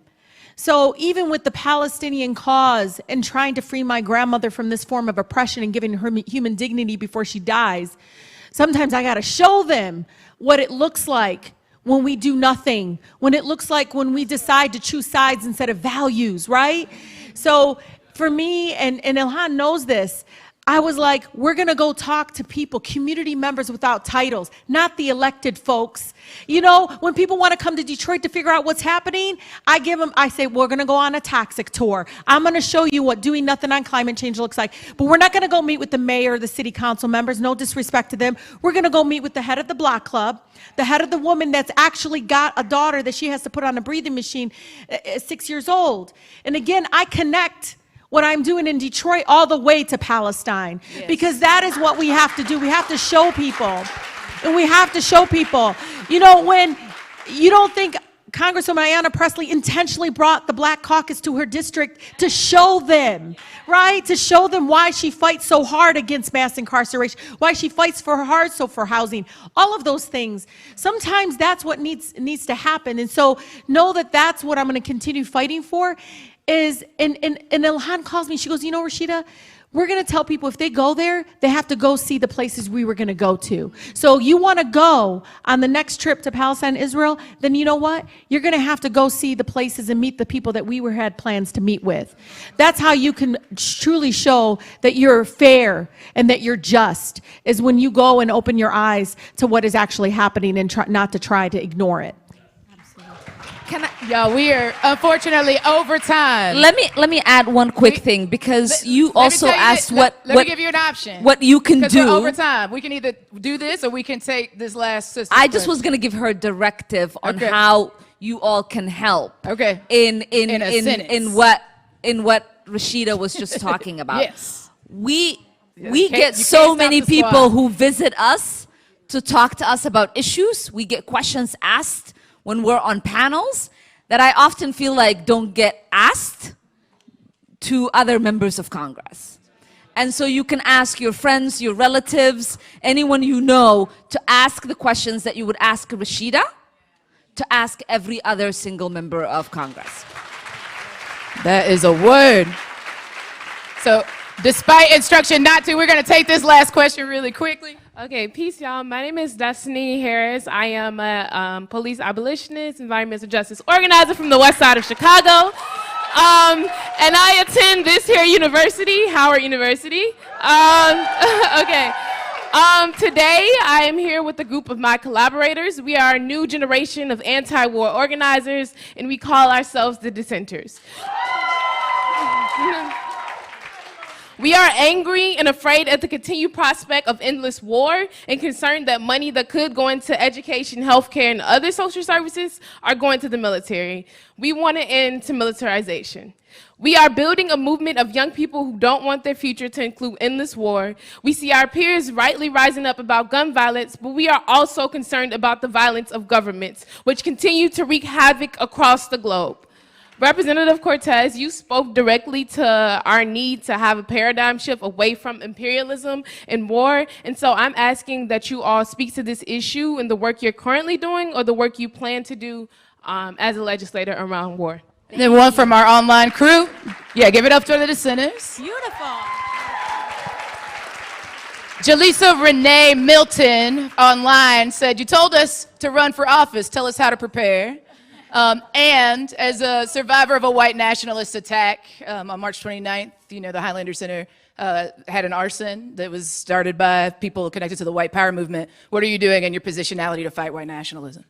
So even with the Palestinian cause and trying to free my grandmother from this form of oppression and giving her human dignity before she dies, sometimes I got to show them what it looks like when we do nothing, when it looks like when we decide to choose sides instead of values, right? So for me, and Ilhan knows this, I was like, we're gonna go talk to people, community members without titles, not the elected folks. You know, when people wanna come to Detroit to figure out what's happening, I say, we're gonna go on a toxic tour. I'm gonna show you what doing nothing on climate change looks like. But we're not gonna go meet with the mayor or the city council members, no disrespect to them. We're gonna go meet with the head of the block club, the head of the woman that's actually got a daughter that she has to put on a breathing machine, 6 years old. And again, I connect what I'm doing in Detroit all the way to Palestine, because that is what we have to do. We have to show people, and we have to show people. You know, when you don't think Congresswoman Ayanna Pressley intentionally brought the Black Caucus to her district to show them, right? To show them why she fights so hard against mass incarceration, why she fights for housing, all of those things. Sometimes that's what needs to happen. And so know that that's what I'm going to continue fighting for. And Ilhan calls me, she goes, you know, Rashida, we're going to tell people if they go there, they have to go see the places we were going to go to. So you want to go on the next trip to Palestine, Israel, then you know what? You're going to have to go see the places and meet the people that we had plans to meet with. That's how you can truly show that you're fair and that you're just, is when you go and open your eyes to what is actually happening and not to try to ignore it. Y'all, we are unfortunately over time. Let me add one quick thing, because you also asked let me give you an option. What you can do. We're over time. We can either do this or we can take this last system. I just was going to give her a directive on how you all can help. Okay. In what Rashida was just talking about. Yes. We get so many people who visit us to talk to us about issues. We get questions asked when we're on panels that I often feel like don't get asked to other members of Congress. And so you can ask your friends, your relatives, anyone you know, to ask the questions that you would ask Rashida, to ask every other single member of Congress. That is a word. So despite instruction not to, we're going to take this last question really quickly. Okay, peace, y'all. My name is Destiny Harris. I am a police abolitionist, environmental justice organizer from the west side of Chicago. And I attend this here university, Howard University. Okay. Today, I am here with a group of my collaborators. We are a new generation of anti-war organizers, and we call ourselves the Dissenters. We are angry and afraid at the continued prospect of endless war and concerned that money that could go into education, healthcare, and other social services are going to the military. We want an end to militarization. We are building a movement of young people who don't want their future to include endless war. We see our peers rightly rising up about gun violence, but we are also concerned about the violence of governments, which continue to wreak havoc across the globe. Representative Cortez, you spoke directly to our need to have a paradigm shift away from imperialism and war, and so I'm asking that you all speak to this issue in the work you're currently doing or the work you plan to do as a legislator around war. And then one from our online crew. Yeah, give it up to the dissenters. Beautiful. Jaleesa Renee Milton online said, you told us to run for office, tell us how to prepare. And as a survivor of a white nationalist attack on March 29th, you know, the Highlander Center had an arson that was started by people connected to the white power movement. What are you doing in your positionality to fight white nationalism?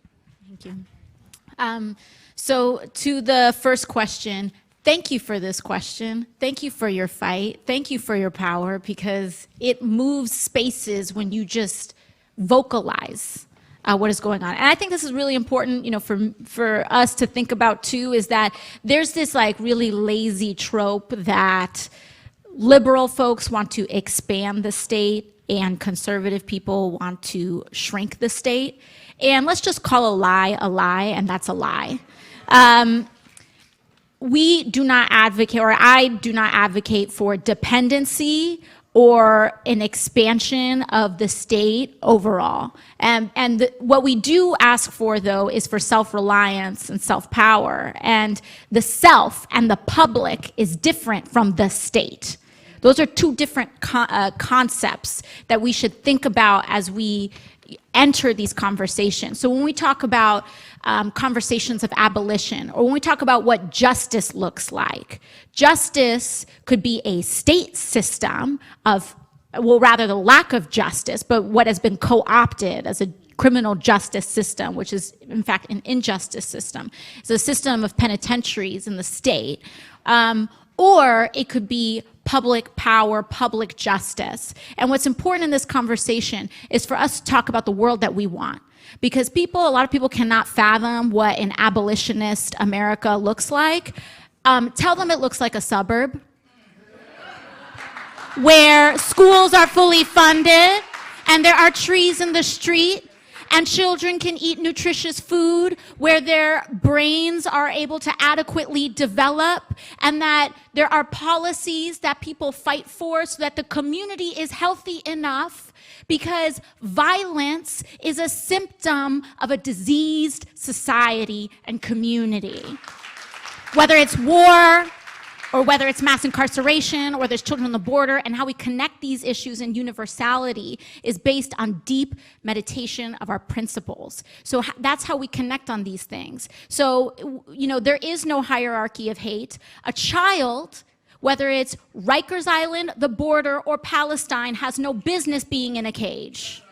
Thank you. So to the first question, thank you for this question. Thank you for your fight. Thank you for your power, because it moves spaces when you just vocalize what is going on. And I think this is really important, you know, for us to think about too, is that there's this like really lazy trope that liberal folks want to expand the state and conservative people want to shrink the state. And let's just call a lie, and that's a lie. We do not advocate, or I do not advocate for dependency or an expansion of the state overall. What we do ask for, though, is for self-reliance and self-power. And the self and the public is different from the state. Those are two different concepts that we should think about as we enter these conversations. So when we talk about conversations of abolition, or when we talk about what justice looks like, justice could be a state system of, well, rather the lack of justice, but what has been co-opted as a criminal justice system, which is in fact an injustice system. It's a system of penitentiaries in the state. Or it could be public power, public justice. And what's important in this conversation is for us to talk about the world that we want. Because a lot of people cannot fathom what an abolitionist America looks like. Tell them it looks like a suburb where schools are fully funded and there are trees in the street and children can eat nutritious food, where their brains are able to adequately develop, and that there are policies that people fight for so that the community is healthy enough, because violence is a symptom of a diseased society and community. Whether it's war, or whether it's mass incarceration, or there's children on the border, and how we connect these issues in universality is based on deep meditation of our principles. So that's how we connect on these things. So, there is no hierarchy of hate. A child, whether it's Rikers Island, the border, or Palestine, has no business being in a cage.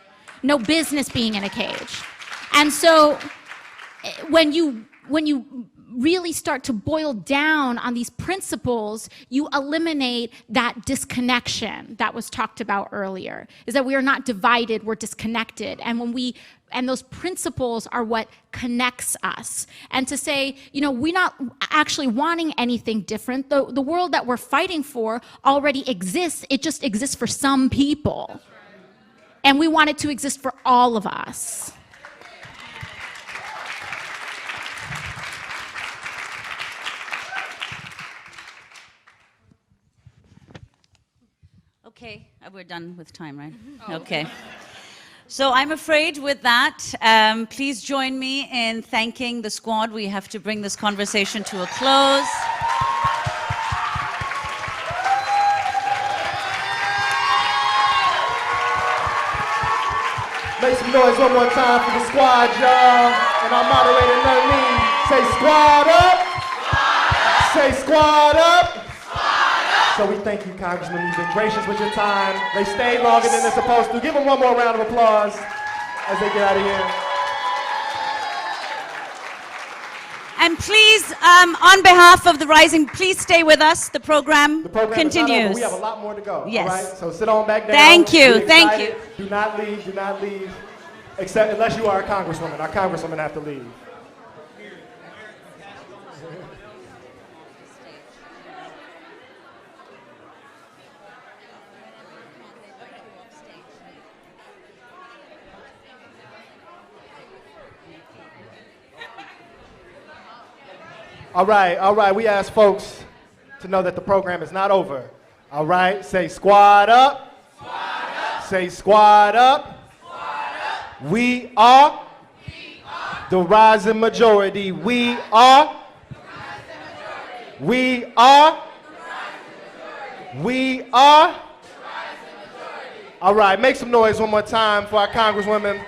No business being in a cage. And so when you really start to boil down on these principles, you eliminate that disconnection that was talked about earlier, is that we are not divided, we're disconnected. And those principles are what connects us. And to say, we're not actually wanting anything different. The world that we're fighting for already exists. It just exists for some people. And we want it to exist for all of us. Okay, we're done with time, right? Okay. So I'm afraid with that, please join me in thanking the squad. We have to bring this conversation to a close. Make some noise one more time for the squad, y'all. And our moderator, Nerlene, say squad up. Say squad up. So we thank you, Congressman. You've been gracious with your time. They stayed longer than they're supposed to. Give them one more round of applause as they get out of here. And please, on behalf of the Rising, please stay with us. The program continues. We have a lot more to go. Yes. All right? So sit on back down. Thank you. Thank you. Do not leave. Do not leave. Except unless you are a congresswoman. Our congresswomen have to leave. All right. We ask folks to know that the program is not over. All right, say squad up. Squad up. Say squad up. Squad up. We are the rising majority. We are. We are. We are. All right, make some noise one more time for our congresswomen.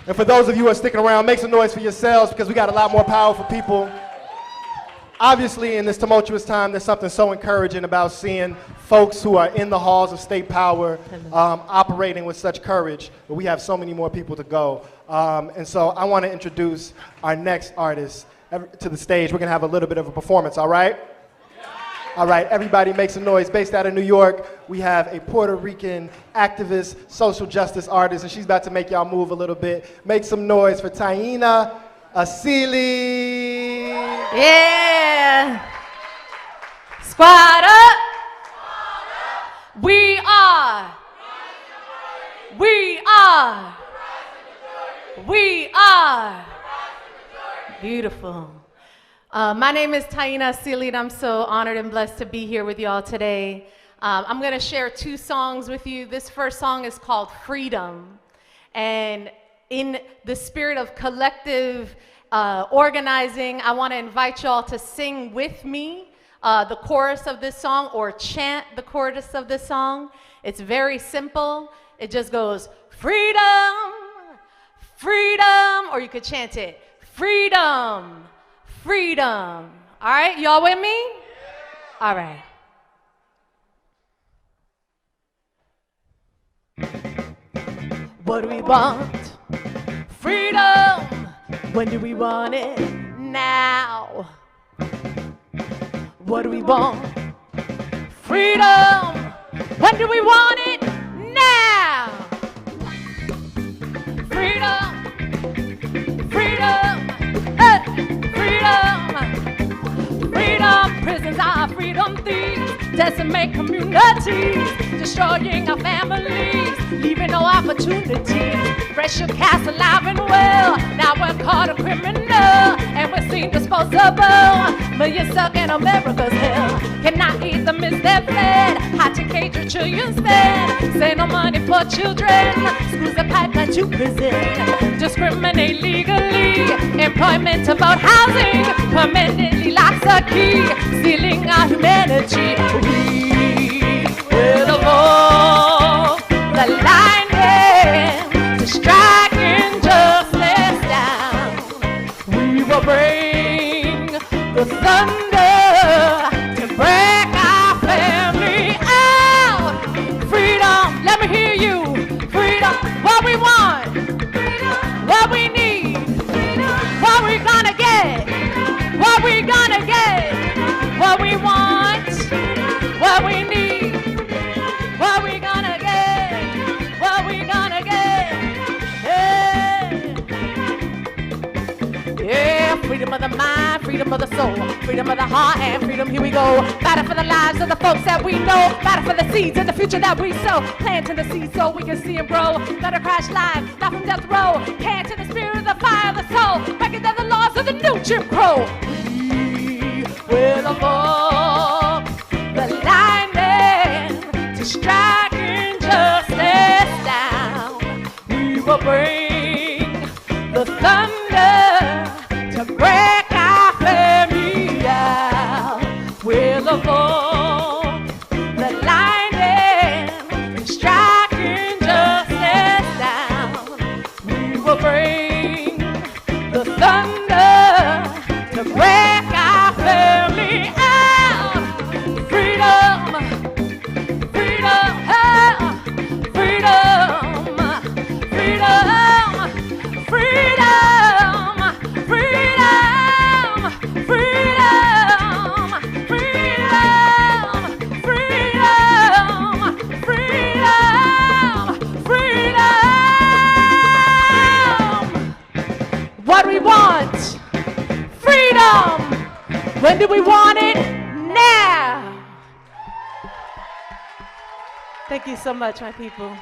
And for those of you who are sticking around, make some noise for yourselves, because we got a lot more powerful people. Obviously, in this tumultuous time, there's something so encouraging about seeing folks who are in the halls of state power operating with such courage, but we have so many more people to go. And so I want to introduce our next artist to the stage. We're going to have a little bit of a performance, all right? All right, everybody make some noise. Based out of New York, we have a Puerto Rican activist, social justice artist, and she's about to make y'all move a little bit. Make some noise for Ayanna Pressley. Yeah. Squad up. We are. We are. We are. Beautiful. My name is Taina Sealy, and I'm so honored and blessed to be here with y'all today. I'm going to share 2 songs with you. This first song is called Freedom. And in the spirit of collective organizing, I want to invite y'all to sing with me the chorus of this song, or chant the chorus of this song. It's very simple. It just goes, freedom, freedom, or you could chant it, freedom, freedom. All right, y'all with me? All right. What do we want? Freedom. When do we want it? Now. What do we want? Freedom. When do we want it? Now. Freedom. Freedom. Freedom. Freedom. Prisons are freedom thieves. Decimate communities. Destroying our families. Leaving no opportunities. Racial caste alive and well. Now we're caught a criminal. And we're seen disposable. Millions stuck in America's hell. Cannot eat them as they're fed. Hard to cage your children's fed. Say no money for children. Schools are pipeline to prison. Discriminate legally. Employment about housing. Permanently locks a key. Stealing our humanity. We will evolve the linemen to strike injustice down. We will bring the thunder to break our family out. Freedom, let me hear you. Freedom, what we want, what we need, what we gonna get, what we gonna get, what we want, what we need, what we gonna get, what we gonna get. Yeah, freedom of the mind, freedom of the soul, freedom of the heart, and freedom, here we go. Battle for the lives of the folks that we know. Battle for the seeds and the future that we sow. Planting the seeds so we can see them grow. Let her crash live, not from death row. Hand to the spirit of the fire of the soul. Breaking down the laws of the new Jim Crow. We will evolve the linemen to strike injustice down. We will bring the thunder to break our family out. We'll evolve the linemen to strike injustice down. We will bring the thunder to break our family out. Freedom, freedom, freedom, freedom, freedom, freedom, freedom, freedom, freedom, freedom, freedom. What do we want? Freedom. When do we want it? Now. Thank you so much, my people.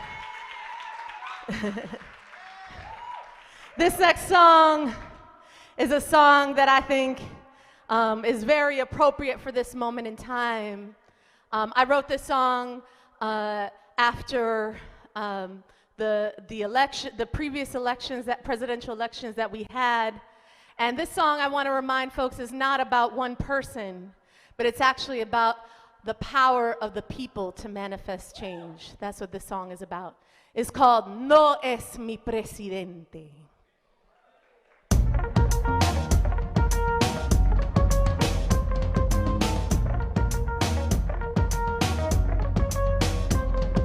This next song is a song that I think is very appropriate for this moment in time. I wrote this song after the previous elections, presidential elections that we had. And this song, I want to remind folks, is not about one person, but it's actually about the power of the people to manifest change. That's what this song is about. It's called No es mi presidente.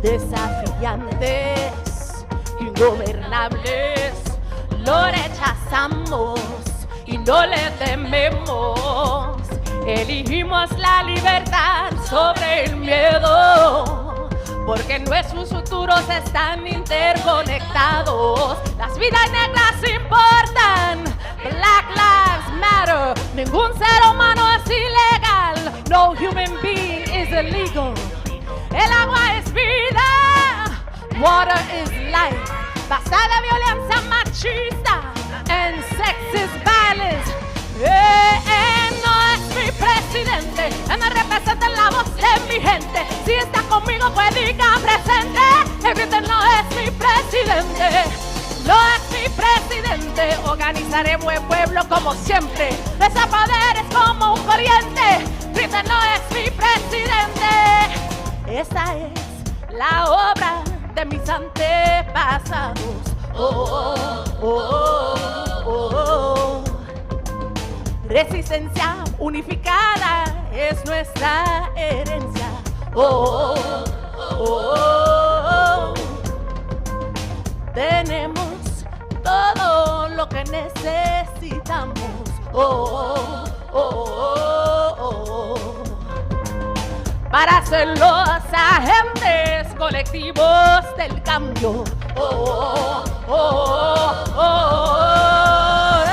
Desafiantes, ingobernables, lo rechazamos y no le tememos. Elegimos la libertad sobre el miedo, porque nuestros futuros están interconectados. Las vidas negras importan. Black Lives Matter. Ningún ser humano es ilegal. No human being is illegal. El agua es vida. Water is life. Basta de violencia machista and sexist violence. No es mi presidente, me representa la voz de mi gente. Si está conmigo, pues diga presente. El griten no es mi presidente, no es mi presidente. Organizaremos el pueblo como siempre. Ese poder es como un corriente. Griten no es mi presidente. Esta es la obra de mis antepasados. Oh, oh, oh, oh, oh. Resistencia unificada es nuestra herencia. Oh, oh, oh, oh. Tenemos todo lo que necesitamos. Oh, oh, oh, oh, oh. Para ser los agentes colectivos del cambio. Oh, oh, oh, oh, oh.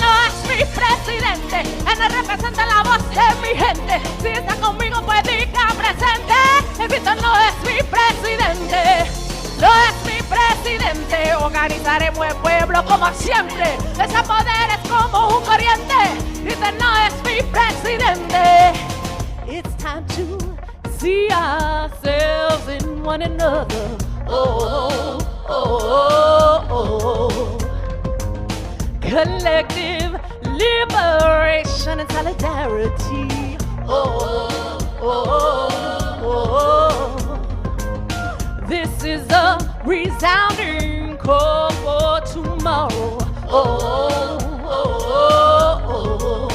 No es mi presidente, él representa la voz de mi gente. Si está conmigo, pues diga presente. El grito no es mi presidente, no es mi presidente. Organizaremos el pueblo como siempre. Ese poder es como un corriente. Grito no es mi presidente. It's time to see ourselves in one another. Oh, oh, oh, oh, oh. Collective liberation and solidarity. Oh, oh, oh, oh. This is a resounding call for tomorrow. Oh, oh, oh, oh.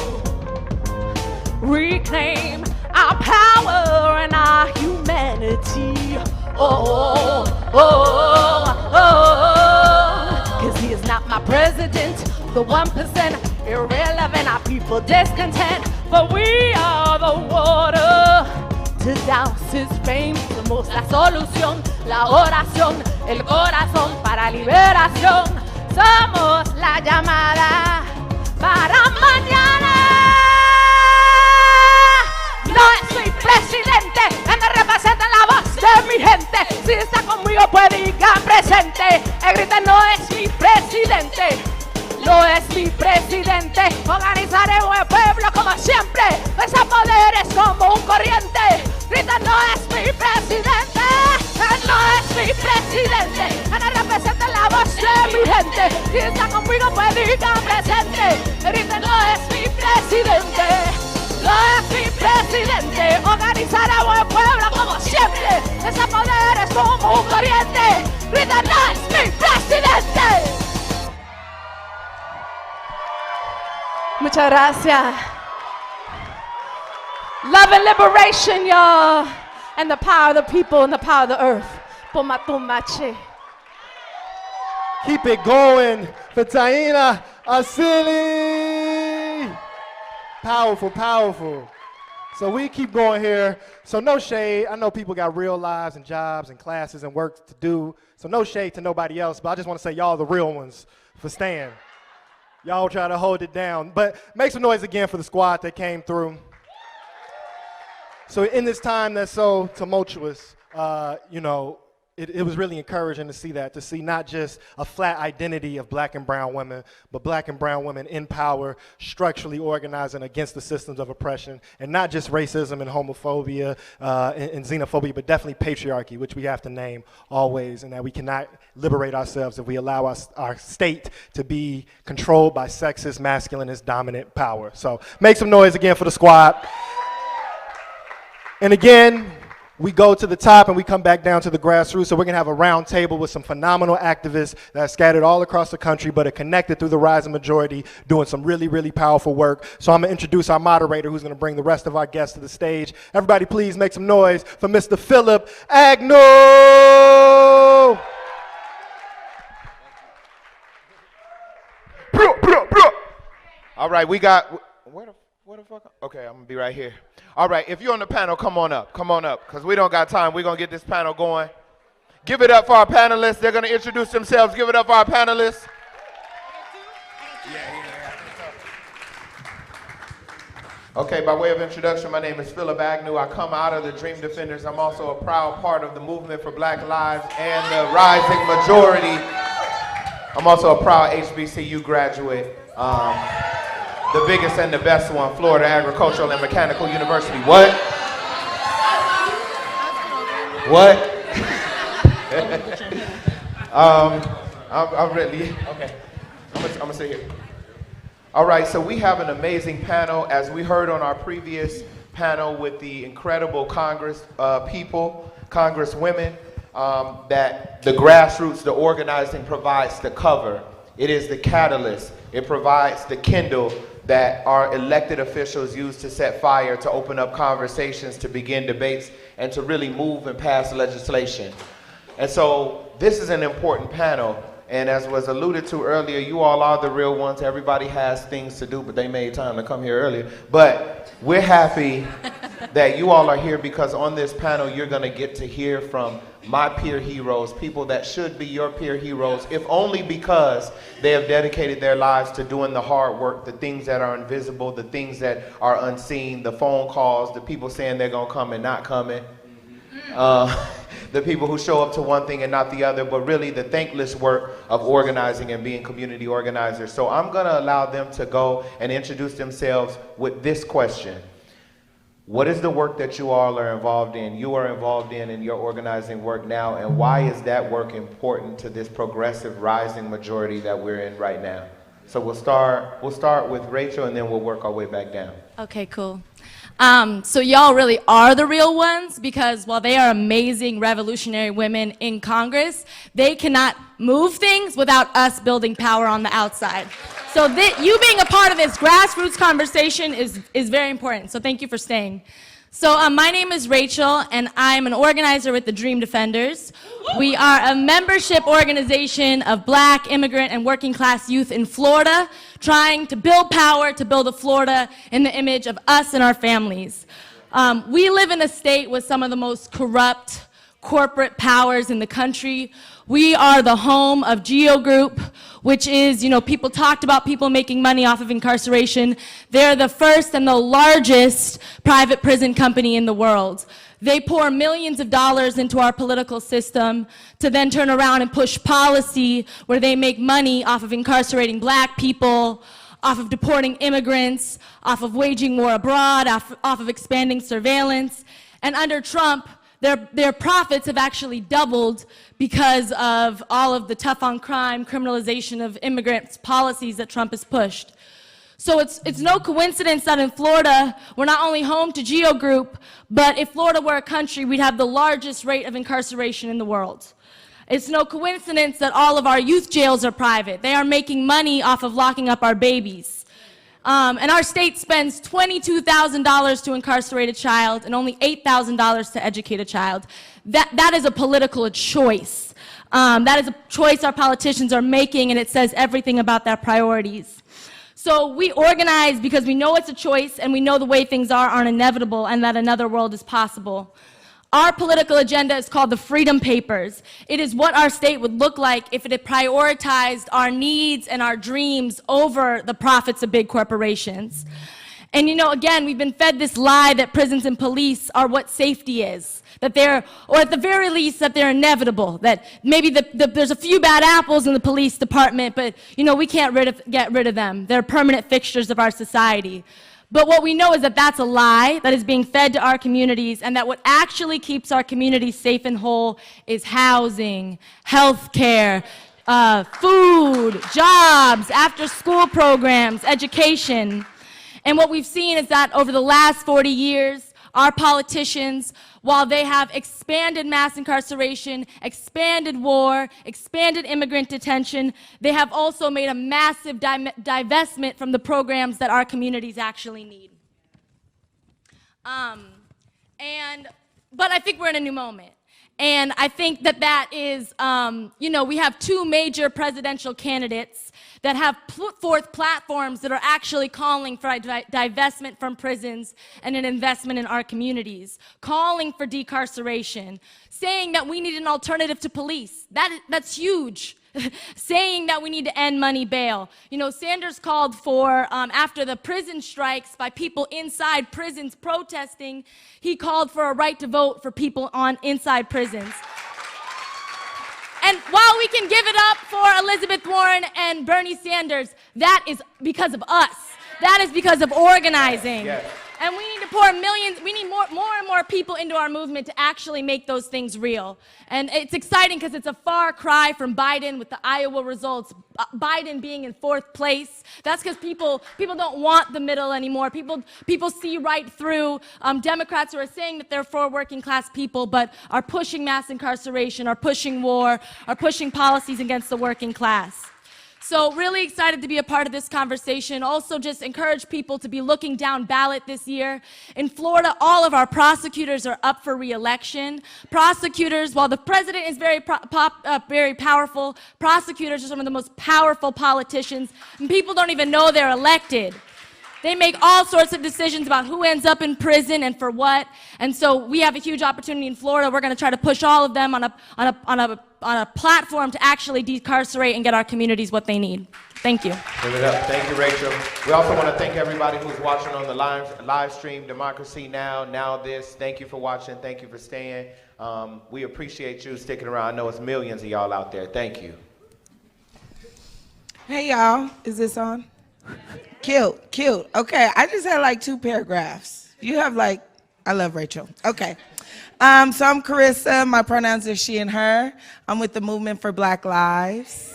Reclaim our power and our humanity. Oh, oh, oh, oh. 'Cause he is not my president, the 1% irrelevant, our people discontent. But we are the water to douse his fame. Somos la solución, la oración, el corazón para liberación. Somos la llamada para mañana. No es mi presidente, él me representa la voz de mi gente. Si está conmigo, pues diga presente. El grito no es mi presidente, no es mi presidente. Organizaremos el pueblo como siempre. Ese poder es como un corriente. Grita no es mi presidente, él no es mi presidente. Él representa la voz de mi gente. Si está conmigo, pues diga presente. El grito no es mi presidente, no es mi presidente. Organizaremos el pueblo como siempre. Ese poder es como un corriente. Grita no es mi presidente. Muchas gracias. Love and liberation, y'all. And the power of the people and the power of the earth. Pomatumache. Keep it going for Ayanna Pressley. Powerful, powerful. So we keep going here. So no shade. I know people got real lives and jobs and classes and work to do. So no shade to nobody else. But I just want to say y'all the real ones for staying. Y'all try to hold it down. But make some noise again for the squad that came through. So in this time that's so tumultuous, it was really encouraging to see that, to see not just a flat identity of black and brown women, but black and brown women in power, structurally organizing against the systems of oppression, and not just racism and homophobia and xenophobia, but definitely patriarchy, which we have to name always, and that we cannot liberate ourselves if we allow our state to be controlled by sexist, masculinist, dominant power. So make some noise again for the squad. And again, we go to the top and we come back down to the grassroots. So we're gonna have a round table with some phenomenal activists that are scattered all across the country, but are connected through the Rising Majority, doing some really, really powerful work. So I'm gonna introduce our moderator who's gonna bring the rest of our guests to the stage. Everybody please make some noise for Mr. Philip Agnew. All right, we got, where the fuck? Okay, I'm gonna be right here. All right, if you're on the panel, come on up, because we don't got time. We're gonna get this panel going. Give it up for our panelists. They're gonna introduce themselves. Give it up for our panelists. Okay, by way of introduction, my name is Philip Agnew. I come out of the Dream Defenders. I'm also a proud part of the Movement for Black Lives and the Rising Majority. I'm also a proud HBCU graduate. The biggest and the best one, Florida Agricultural and Mechanical University. What? What? I'm really, okay. I'm gonna sit here. All right, so we have an amazing panel, as we heard on our previous panel with the incredible Congress people, Congresswomen, that the grassroots, the organizing provides the cover. It is the catalyst. It provides the kindle that our elected officials use to set fire, to open up conversations, to begin debates, and to really move and pass legislation. And so this is an important panel. And as was alluded to earlier, you all are the real ones. Everybody has things to do, but they made time to come here earlier. But we're happy that you all are here, because on this panel, you're going to get to hear from my peer heroes, people that should be your peer heroes, if only because they have dedicated their lives to doing the hard work, the things that are invisible, the things that are unseen, the phone calls, the people saying they're going to come and not coming. The people who show up to one thing and not the other, but really the thankless work of organizing and being community organizers. So I'm going to allow them to go and introduce themselves with this question. What is the work that you all are involved in, you are involved in your organizing work now, and why is that work important to this progressive rising majority that we're in right now? So we'll start with Rachel, and then we'll work our way back down. Okay, cool. So y'all really are the real ones, because while they are amazing revolutionary women in Congress, they cannot move things without us building power on the outside. So you being a part of this grassroots conversation is very important. So thank you for staying. So my name is Rachel, and I'm an organizer with the Dream Defenders. We are a membership organization of Black, immigrant, and working class youth in Florida, trying to build power, to build a Florida in the image of us and our families. We live in a state with some of the most corrupt corporate powers in the country. We are the home of Geo Group, which is, people talked about people making money off of incarceration. They're the first and the largest private prison company in the world. They pour millions of dollars into our political system to then turn around and push policy where they make money off of incarcerating Black people, off of deporting immigrants, off of waging war abroad, off of expanding surveillance. And under Trump, their profits have actually doubled because of all of the tough on crime, criminalization of immigrants policies that Trump has pushed. So it's no coincidence that in Florida, we're not only home to Geo Group, but if Florida were a country, we'd have the largest rate of incarceration in the world. It's no coincidence that all of our youth jails are private. They are making money off of locking up our babies. And our state spends $22,000 to incarcerate a child and only $8,000 to educate a child. That is a political choice. That is a choice our politicians are making, and it says everything about their priorities. So we organize because we know it's a choice, and we know the way things aren't inevitable, and that another world is possible. Our political agenda is called the Freedom Papers. It is what our state would look like if it had prioritized our needs and our dreams over the profits of big corporations. And again, we've been fed this lie that prisons and police are what safety is, that they're, or at the very least, that they're inevitable, that maybe there's a few bad apples in the police department, but we can't get rid of them. They're permanent fixtures of our society. But what we know is that that's a lie that is being fed to our communities, and that what actually keeps our communities safe and whole is housing, healthcare, food, jobs, after-school programs, education. And what we've seen is that over the last 40 years, our politicians, while they have expanded mass incarceration, expanded war, expanded immigrant detention, they have also made a massive divestment from the programs that our communities actually need. But I think we're in a new moment. And I think that is, we have two major presidential candidates that have put forth platforms that are actually calling for divestment from prisons and an investment in our communities, calling for decarceration, saying that we need an alternative to police. That's huge. Saying that we need to end money bail. You know, Sanders called for, after the prison strikes by people inside prisons protesting, he called for a right to vote for people inside prisons. And while we can give it up for Elizabeth Warren and Bernie Sanders, that is because of us. That is because of organizing. Yes. And we need to pour millions, we need more and more people into our movement to actually make those things real. And it's exciting because it's a far cry from Biden with the Iowa results, Biden being in 4th place. That's because people don't want the middle anymore. People see right through Democrats who are saying that they're for working class people, but are pushing mass incarceration, are pushing war, are pushing policies against the working class. So really excited to be a part of this conversation. Also just encourage people to be looking down ballot this year. In Florida, all of our prosecutors are up for re-election. Prosecutors, while the president is very powerful, prosecutors are some of the most powerful politicians, and people don't even know they're elected. They make all sorts of decisions about who ends up in prison and for what. And so we have a huge opportunity in Florida. We're going to try to push all of them on a platform to actually decarcerate and get our communities what they need. Thank you. Give it up. Thank you, Rachel. We also want to thank everybody who's watching on the live stream, Democracy Now!, Now This. Thank you for watching. Thank you for staying. We appreciate you sticking around. I know it's millions of y'all out there. Thank you. Hey, y'all. Is this on? Cute. Okay, I just had like 2 paragraphs. You have like, I love Rachel. Okay. So I'm Carissa. My pronouns are she and her. I'm with the Movement for Black Lives.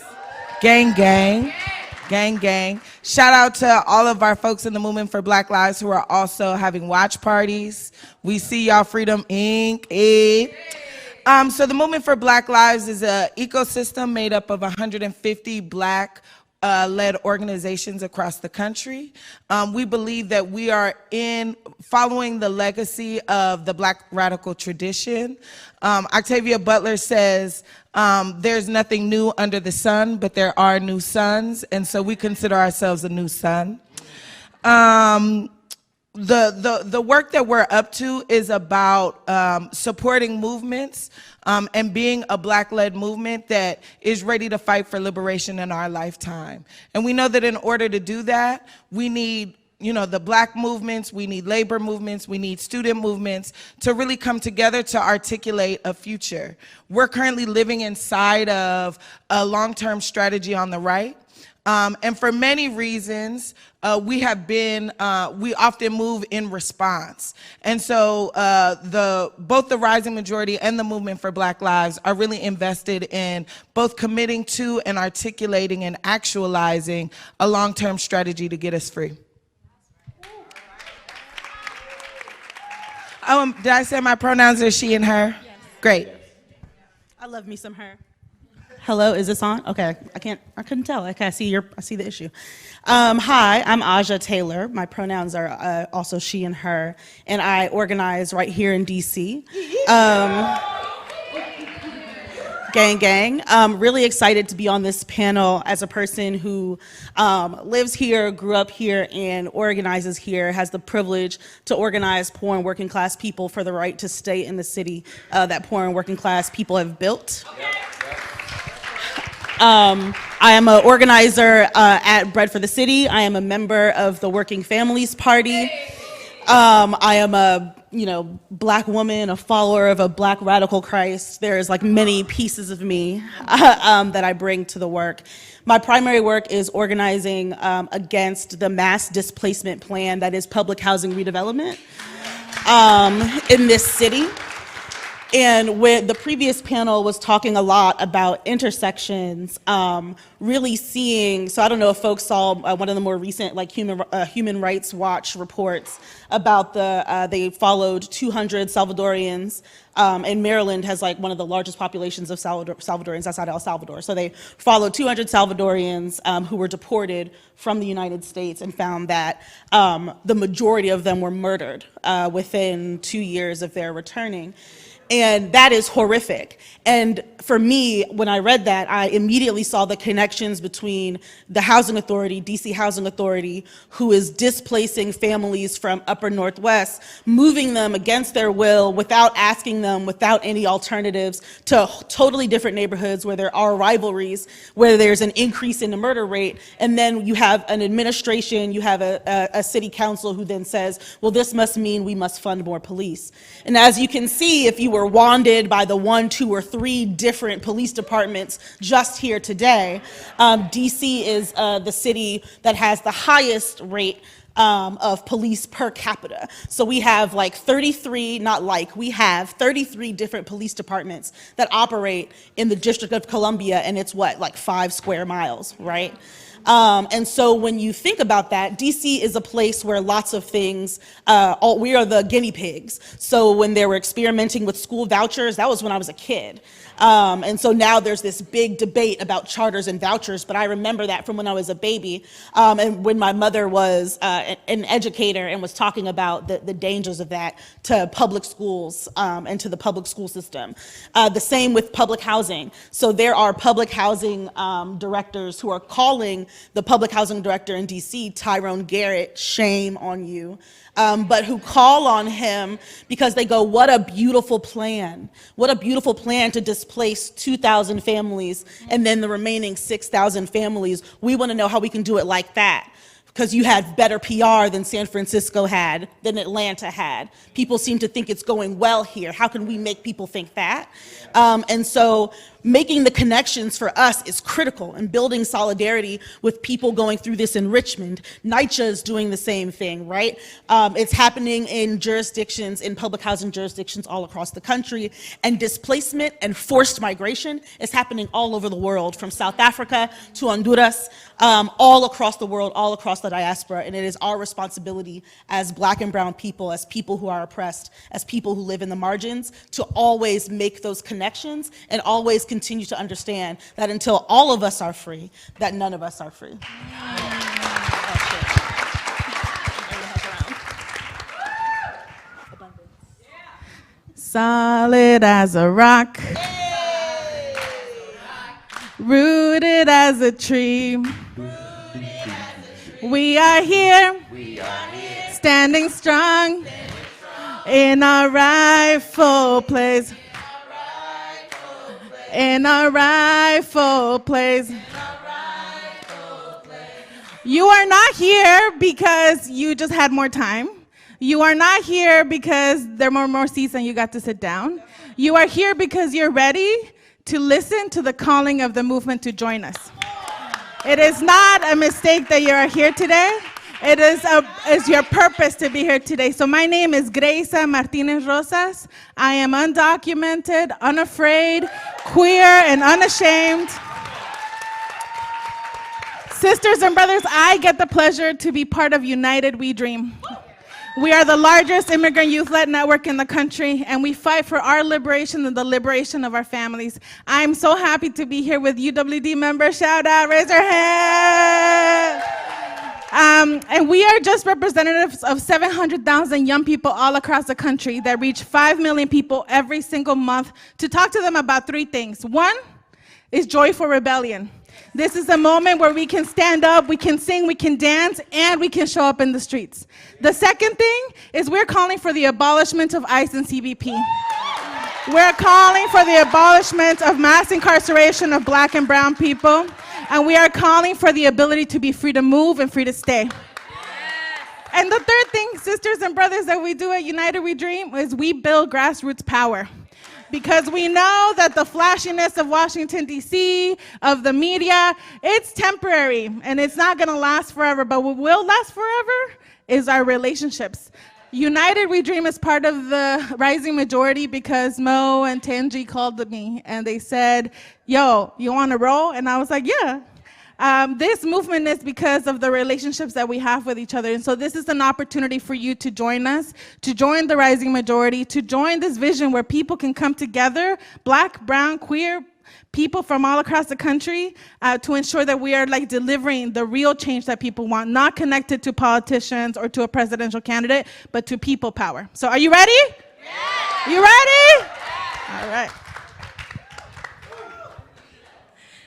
Gang, gang. Gang, gang. Shout out to all of our folks in the Movement for Black Lives who are also having watch parties. We see y'all, Freedom Inc. So the Movement for Black Lives is an ecosystem made up of 150 Black led organizations across the country. We believe that we are following the legacy of the Black radical tradition. Octavia Butler says, there's nothing new under the sun, but there are new suns, and so we consider ourselves a new sun. The work that we're up to is about supporting movements and being a Black-led movement that is ready to fight for liberation in our lifetime. And we know that in order to do that, we need the Black movements, we need labor movements, we need student movements to really come together to articulate a future. We're currently living inside of a long-term strategy on the right. And for many reasons, we often move in response. And so both the Rising Majority and the Movement for Black Lives are really invested in both committing to and articulating and actualizing a long-term strategy to get us free. Did I say my pronouns are she and her? Yes. Great. I love me some her. Hello, is this on? Okay, I couldn't tell. Okay, I see the issue. Hi, I'm Aja Taylor. My pronouns are also she and her, and I organize right here in DC. Gang, gang. I'm really excited to be on this panel as a person who lives here, grew up here, and organizes here, has the privilege to organize poor and working class people for the right to stay in the city that poor and working class people have built. I am an organizer at Bread for the City. I am a member of the Working Families Party. I am a Black woman, a follower of a Black radical Christ. There's like many pieces of me that I bring to the work. My primary work is organizing against the mass displacement plan that is public housing redevelopment in this city. And when the previous panel was talking a lot about intersections, really seeing, so I don't know if folks saw one of the more recent Human Rights Watch reports about they followed 200 Salvadorians, and Maryland has like one of the largest populations of Salvadorians outside El Salvador. So they followed 200 Salvadorians who were deported from the United States and found that the majority of them were murdered within 2 years of their returning. And that is horrific. And for me, when I read that, I immediately saw the connections between the Housing Authority, DC Housing Authority, who is displacing families from Upper Northwest, moving them against their will, without asking them, without any alternatives, to totally different neighborhoods where there are rivalries, where there's an increase in the murder rate. And then you have an administration, you have a city council who then says, well, this must mean we must fund more police. And as you can see, if you were wanded by the 1, 2, or 3 different police departments just here today, DC is the city that has the highest rate of police per capita. So we have like 33, we have 33 different police departments that operate in the District of Columbia, and it's what, like 5 square miles, right? And so when you think about that, DC is a place where lots of things, we are the guinea pigs. So when they were experimenting with school vouchers, that was when I was a kid. And so now there's this big debate about charters and vouchers, but I remember that from when I was a baby, and when my mother was an educator and was talking about the dangers of that to public schools and to the public school system. The same with public housing. So there are public housing directors who are calling the public housing director in DC, Tyrone Garrett, shame on you, but who call on him because they go, what a beautiful plan. What a beautiful plan to displace 2,000 families and then the remaining 6,000 families. We want to know how we can do it like that. Because you had better PR than San Francisco had, than Atlanta had. People seem to think it's going well here. How can we make people think that? And so making the connections for us is critical, and building solidarity with people going through this in Richmond. NYCHA is doing the same thing, right? It's happening in jurisdictions, in public housing jurisdictions all across the country, and displacement and forced migration is happening all over the world, from South Africa to Honduras, all across the world, all across the diaspora, and it is our responsibility as Black and brown people, as people who are oppressed, as people who live in the margins, to always make those connections and always continue to understand that until all of us are free, that none of us are free. Solid as a rock, rooted as a tree. We are here, standing strong in our rightful place. In our rightful place. You are not here because you just had more time. You are not here because there are more seats and you got to sit down. You are here because you're ready to listen to the calling of the movement to join us. It is not a mistake that you are here today. It is your purpose to be here today. So my name is Greisa Martinez Rosas. I am undocumented, unafraid, queer, and unashamed. Sisters and brothers, I get the pleasure to be part of United We Dream. We are the largest immigrant youth-led network in the country, and we fight for our liberation and the liberation of our families. I'm so happy to be here with UWD members. Shout out, raise your hand. And we are just representatives of 700,000 young people all across the country that reach 5 million people every single month to talk to them about 3 things. One is joyful rebellion. This is a moment where we can stand up, we can sing, we can dance, and we can show up in the streets. The second thing is we're calling for the abolishment of ICE and CBP. We're calling for the abolishment of mass incarceration of Black and brown people. And we are calling for the ability to be free to move and free to stay. And the third thing, sisters and brothers, that we do at United We Dream is we build grassroots power. Because we know that the flashiness of Washington, D.C., of the media, it's temporary and it's not going to last forever. But what will last forever is our relationships. United We Dream is part of the rising majority because Mo and Tanji called me and they said, yo, you want to roll? And I was like, yeah. This movement is because of the relationships that we have with each other. And so this is an opportunity for you to join us, to join the rising majority, to join this vision where people can come together, Black, brown, queer, people from all across the country, to ensure that we are like delivering the real change that people want, not connected to politicians or to a presidential candidate, but to people power. So are you ready? Yeah. You ready? Yeah. All right.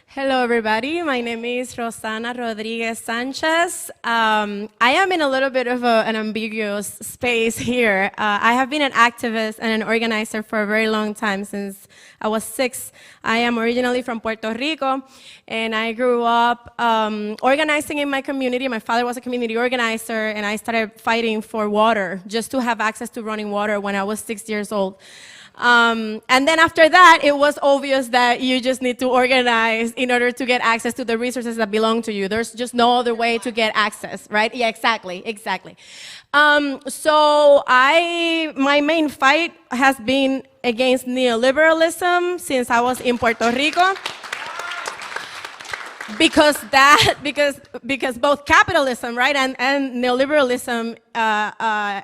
Hello, everybody. My name is Rosana Rodriguez Sanchez. I am in a little bit of an ambiguous space here. I have been an activist and an organizer for a very long time, since I was 6. I am originally from Puerto Rico, and I grew up organizing in my community. My father was a community organizer, and I started fighting for water, just to have access to running water when I was 6 years old. And then after that, it was obvious that you just need to organize in order to get access to the resources that belong to you. There's just no other way to get access, right? Yeah, exactly. So my main fight has been against neoliberalism since I was in Puerto Rico. Because both capitalism, right, and neoliberalism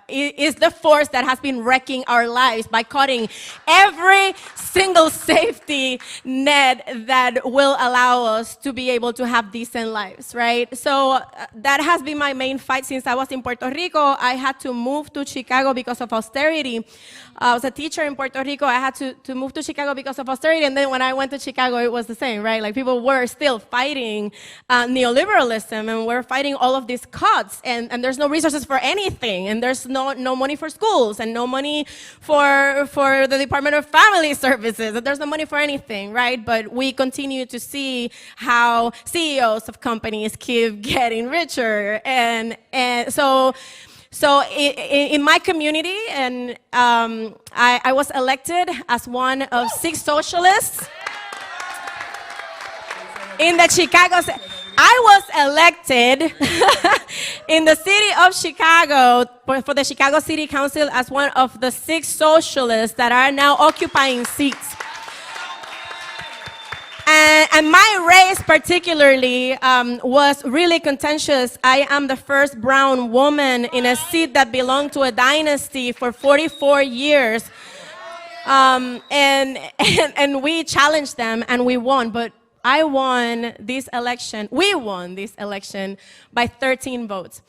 is the force that has been wrecking our lives by cutting every single safety net that will allow us to be able to have decent lives, right? So that has been my main fight since I was in Puerto Rico. I had to move to Chicago because of austerity. I was a teacher in Puerto Rico. I had to move to Chicago because of austerity, and then when I went to Chicago, it was the same, right? Like, people were still fighting neoliberalism, and we're fighting all of these cuts, and there's no resources for anything, and there's no money for schools, and no money for the Department of Family Services, and there's no money for anything, right? But we continue to see how CEOs of companies keep getting richer, and so in my community, and I was elected as one of 6 socialists in the Chicago. I was elected in the city of Chicago for the Chicago City Council as one of the 6 socialists that are now occupying seats. And my race particularly was really contentious. I am the first brown woman in a seat that belonged to a dynasty for 44 years. And we challenged them and we won, but we won this election by 13 votes.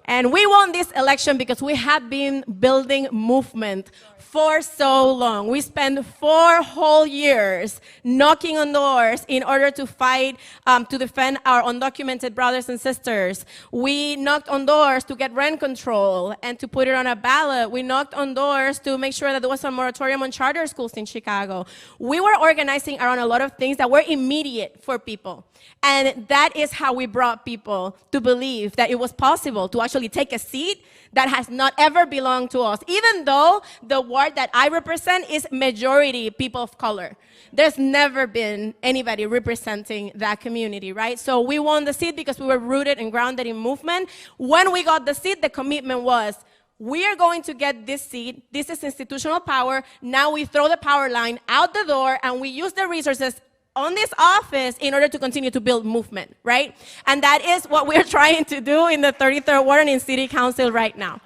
And we won this election because we had been building movement for so long. We spent 4 whole years knocking on doors in order to fight, to defend our undocumented brothers and sisters. We knocked on doors to get rent control and to put it on a ballot. We knocked on doors to make sure that there was a moratorium on charter schools in Chicago. We were organizing around a lot of things that were immediate for people. And that is how we brought people to believe that it was possible to actually take a seat that has not ever belonged to us, even though the ward that I represent is majority people of color. There's never been anybody representing that community, right? So we won the seat because we were rooted and grounded in movement. When we got the seat, the commitment was, we are going to get this seat. This is institutional power. Now we throw the power line out the door and we use the resources on this office in order to continue to build movement, right? And that is what we're trying to do in the 33rd Ward and in City Council right now.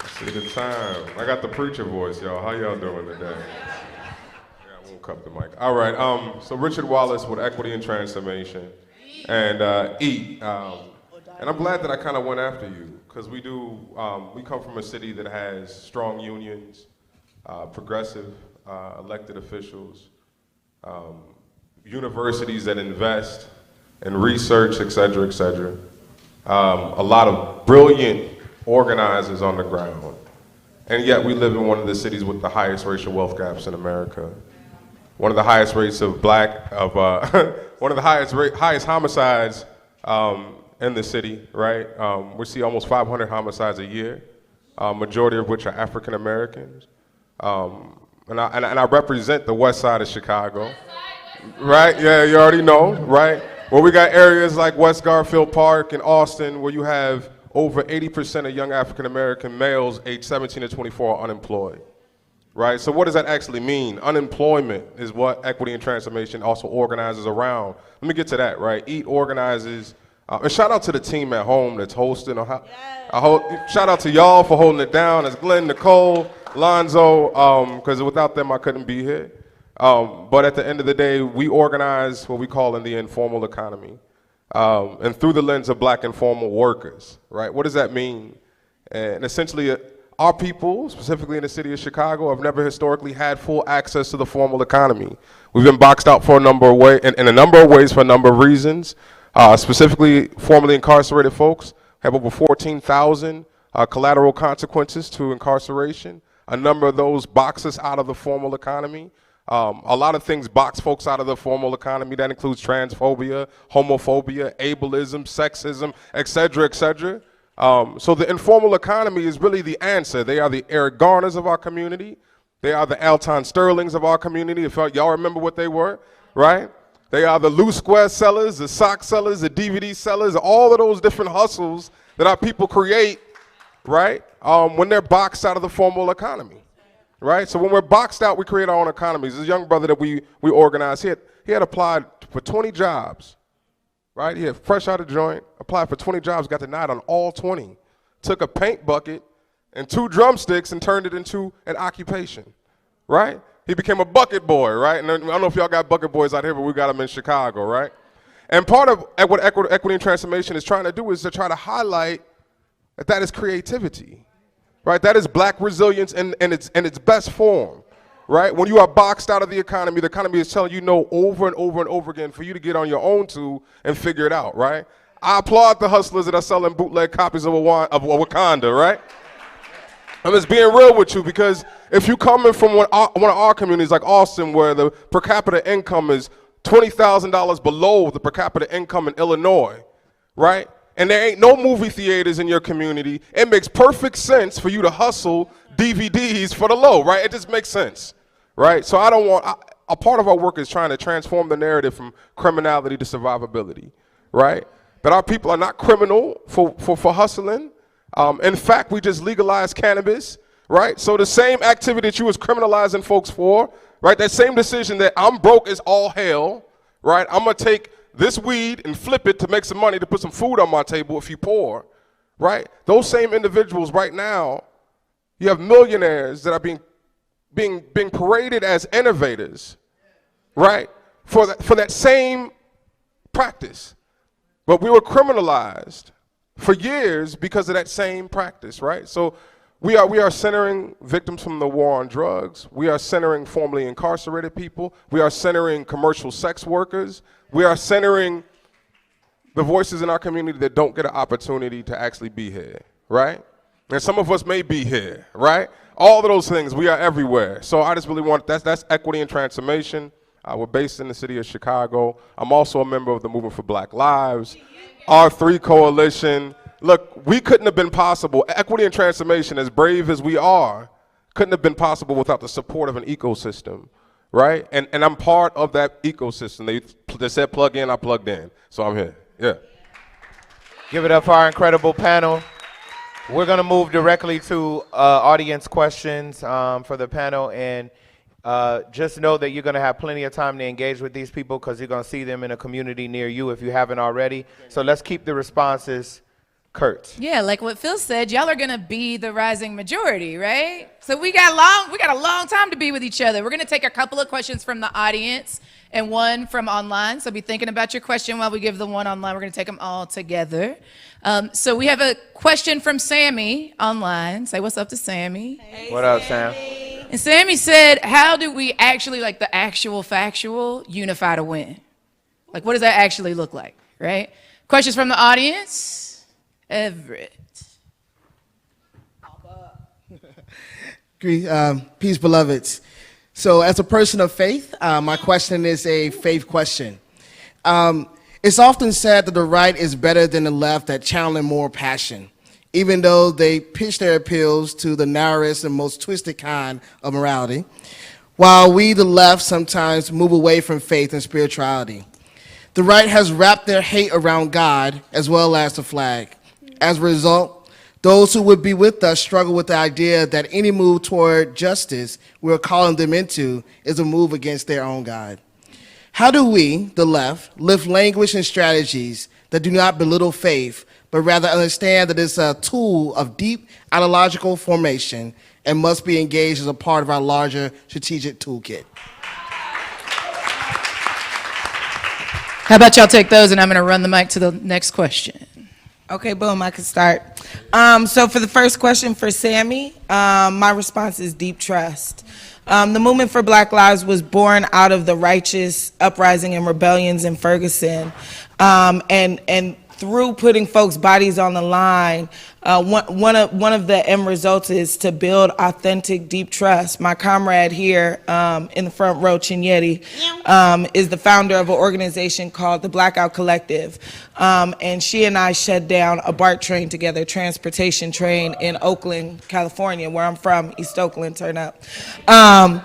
It's a good time. I got the preacher voice, y'all. How y'all doing today? Yeah, I won't cup the mic. All right, so Richard Wallace with Equity and Transformation, and EAT. And I'm glad that I kind of went after you, because we come from a city that has strong unions, progressive elected officials, universities that invest in research, et cetera, et cetera. A lot of brilliant organizers on the ground. And yet we live in one of the cities with the highest racial wealth gaps in America. One of the highest rates of one of the highest homicides in the city, right? We see almost 500 homicides a year, majority of which are African Americans. And I represent the west side of Chicago, right? Yeah, you already know, right? Well, we got areas like West Garfield Park and Austin where you have over 80% of young African American males aged 17 to 24 are unemployed, right? So what does that actually mean? Unemployment is what Equity and Transformation also organizes around. Let me get to that, right? EAT organizes, and shout out to the team at home that's hosting. Shout out to y'all for holding it down. It's Glenn, Nicole, Lonzo, because without them I couldn't be here. But at the end of the day, we organize what we call in the informal economy, and through the lens of black informal workers, right? What does that mean? And essentially, our people, specifically in the city of Chicago, have never historically had full access to the formal economy. We've been boxed out for a number of ways, in a number of ways for a number of reasons. Specifically, formerly incarcerated folks have over 14,000 collateral consequences to incarceration. A number of those box us out of the formal economy. A lot of things box folks out of the formal economy. That includes transphobia, homophobia, ableism, sexism, et cetera, et cetera. So the informal economy is really the answer. They are the Eric Garners of our community. They are the Alton Sterlings of our community. If y'all remember what they were, right? They are the loose square sellers, the sock sellers, the DVD sellers, all of those different hustles that our people create, right? When they're boxed out of the formal economy, right? So when we're boxed out, we create our own economies. This young brother that we organized, he had applied for 20 jobs, right? He had fresh out of joint, applied for 20 jobs, got denied on all 20. Took a paint bucket and 2 drumsticks and turned it into an occupation, right? He became a bucket boy, right? And I don't know if y'all got bucket boys out here, but we got them in Chicago, right? And part of what equity and transformation is trying to do is to try to highlight that is creativity, right? That is black resilience in its best form, right? When you are boxed out of the economy is telling you no over and over and over again for you to get on your own too and figure it out, right? I applaud the hustlers that are selling bootleg copies of Wakanda, right? I'm just being real with you, because if you coming from one of our communities like Austin, where the per capita income is $20,000 below the per capita income in Illinois, right? And there ain't no movie theaters in your community, it makes perfect sense for you to hustle DVDs for the low, right? It just makes sense, right? So a part of our work is trying to transform the narrative from criminality to survivability, right? That our people are not criminal for hustling. In fact, we just legalized cannabis, right? So the same activity that you was criminalizing folks for, right? That same decision that I'm broke is all hell, right? I'm gonna take this weed and flip it to make some money to put some food on my table if you poor, right? Those same individuals right now, you have millionaires that are being paraded as innovators, right? For that same practice. But we were criminalized for years because of that same practice, right? So we are centering victims from the war on drugs. We are centering formerly incarcerated people. We are centering commercial sex workers. We are centering the voices in our community that don't get an opportunity to actually be here, right? And some of us may be here, right? All of those things, we are everywhere. So I just really want, that's equity and transformation. We're based in the city of Chicago. I'm also a member of the Movement for Black Lives, R3 Coalition. Look, we couldn't have been possible. Equity and transformation, as brave as we are, couldn't have been possible without the support of an ecosystem, right? And I'm part of that ecosystem. They said plug in, I plugged in. So I'm here, yeah. Give it up for our incredible panel. We're gonna move directly to audience questions for the panel, and just know that you're going to have plenty of time to engage with these people because you're going to see them in a community near you if you haven't already. So let's keep the responses curt. Yeah, like what Phil said, y'all are going to be the rising majority, right? So we got a long time to be with each other. We're going to take a couple of questions from the audience and one from online. So be thinking about your question while we give the one online. We're going to take them all together. So we have a question from Sammy online. Say what's up to Sammy. Hey, what up, Sam? And Sammy said, how do we actually, like the actual factual, unify to win? Like, what does that actually look like, right? Questions from the audience? Everett. Peace, beloveds. So as a person of faith, my question is a faith question. It's often said that the right is better than the left at channeling more passion, even though they pitch their appeals to the narrowest and most twisted kind of morality, while we, the left, sometimes move away from faith and spirituality. The right has wrapped their hate around God as well as the flag. As a result, those who would be with us struggle with the idea that any move toward justice we're calling them into is a move against their own God. How do we, the left, lift language and strategies that do not belittle faith, but rather understand that it's a tool of deep ideological formation and must be engaged as a part of our larger strategic toolkit? How about y'all take those and I'm going to run the mic to the next question. Okay, boom, I can start. So for the first question for Sammy, my response is deep trust. The movement for Black Lives was born out of the righteous uprising and rebellions in Ferguson. And through putting folks' bodies on the line, one of the end results is to build authentic, deep trust. My comrade here in the front row, Chinyeti, is the founder of an organization called the Blackout Collective. And she and I shut down a BART train together, transportation train in Oakland, California, where I'm from, East Oakland, turn up. And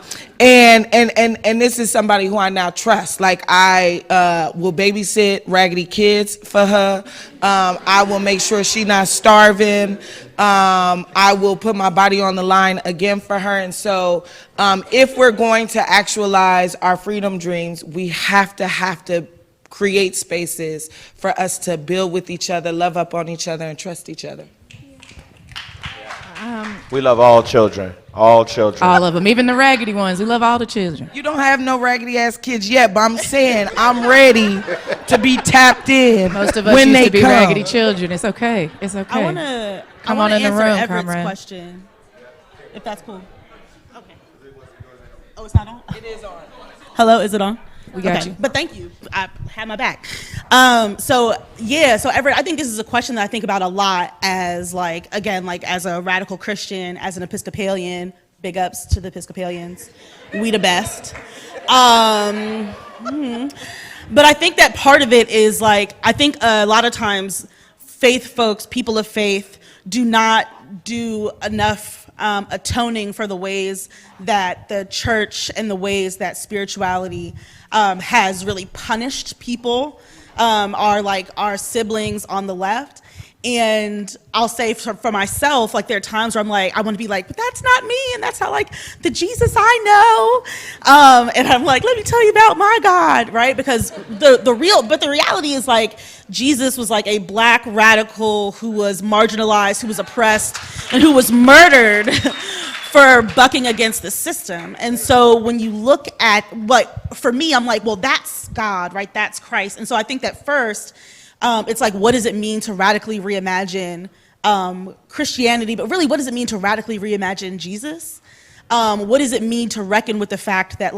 this is somebody who I now trust. Like, I will babysit raggedy kids for her. I will make sure she's not starving. I will put my body on the line again for her. And so if we're going to actualize our freedom dreams, we have to create spaces for us to build with each other, love up on each other, and trust each other. We love all children. All children. All of them, even the raggedy ones. We love all the children. You don't have no raggedy ass kids yet, but I'm saying I'm ready to be tapped in. Most of us when used they to be come. raggedy children. It's okay. It's okay. I want to Come on in the answer room, Everett's comrade. question, if that's cool. Okay. Oh, it's not on? It is on. Hello, is it on? We got you. But thank you. I had my back. So Everett, I think this is a question that I think about a lot as as a radical Christian, as an Episcopalian. Big ups to the Episcopalians. We the best. But I think that part of it is I think a lot of times faith folks, people of faith, do not do enough atoning for the ways that the church and the ways that spirituality has really punished people, our siblings on the left. And I'll say for myself, there are times where I want to be but that's not me, and that's not the Jesus I know. And I'm let me tell you about my God, right? Because the reality is Jesus was a black radical who was marginalized, who was oppressed, and who was murdered for bucking against the system. And so when you look at for me, I'm well, that's God, right? That's Christ. And so I think that first, it's what does it mean to radically reimagine Christianity, but really what does it mean to radically reimagine Jesus? What does it mean to reckon with the fact that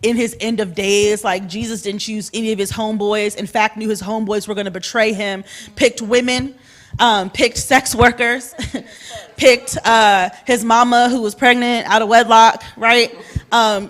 in his end of days, Jesus didn't choose any of his homeboys, in fact knew his homeboys were going to betray him, picked women, picked sex workers, picked his mama who was pregnant out of wedlock, right?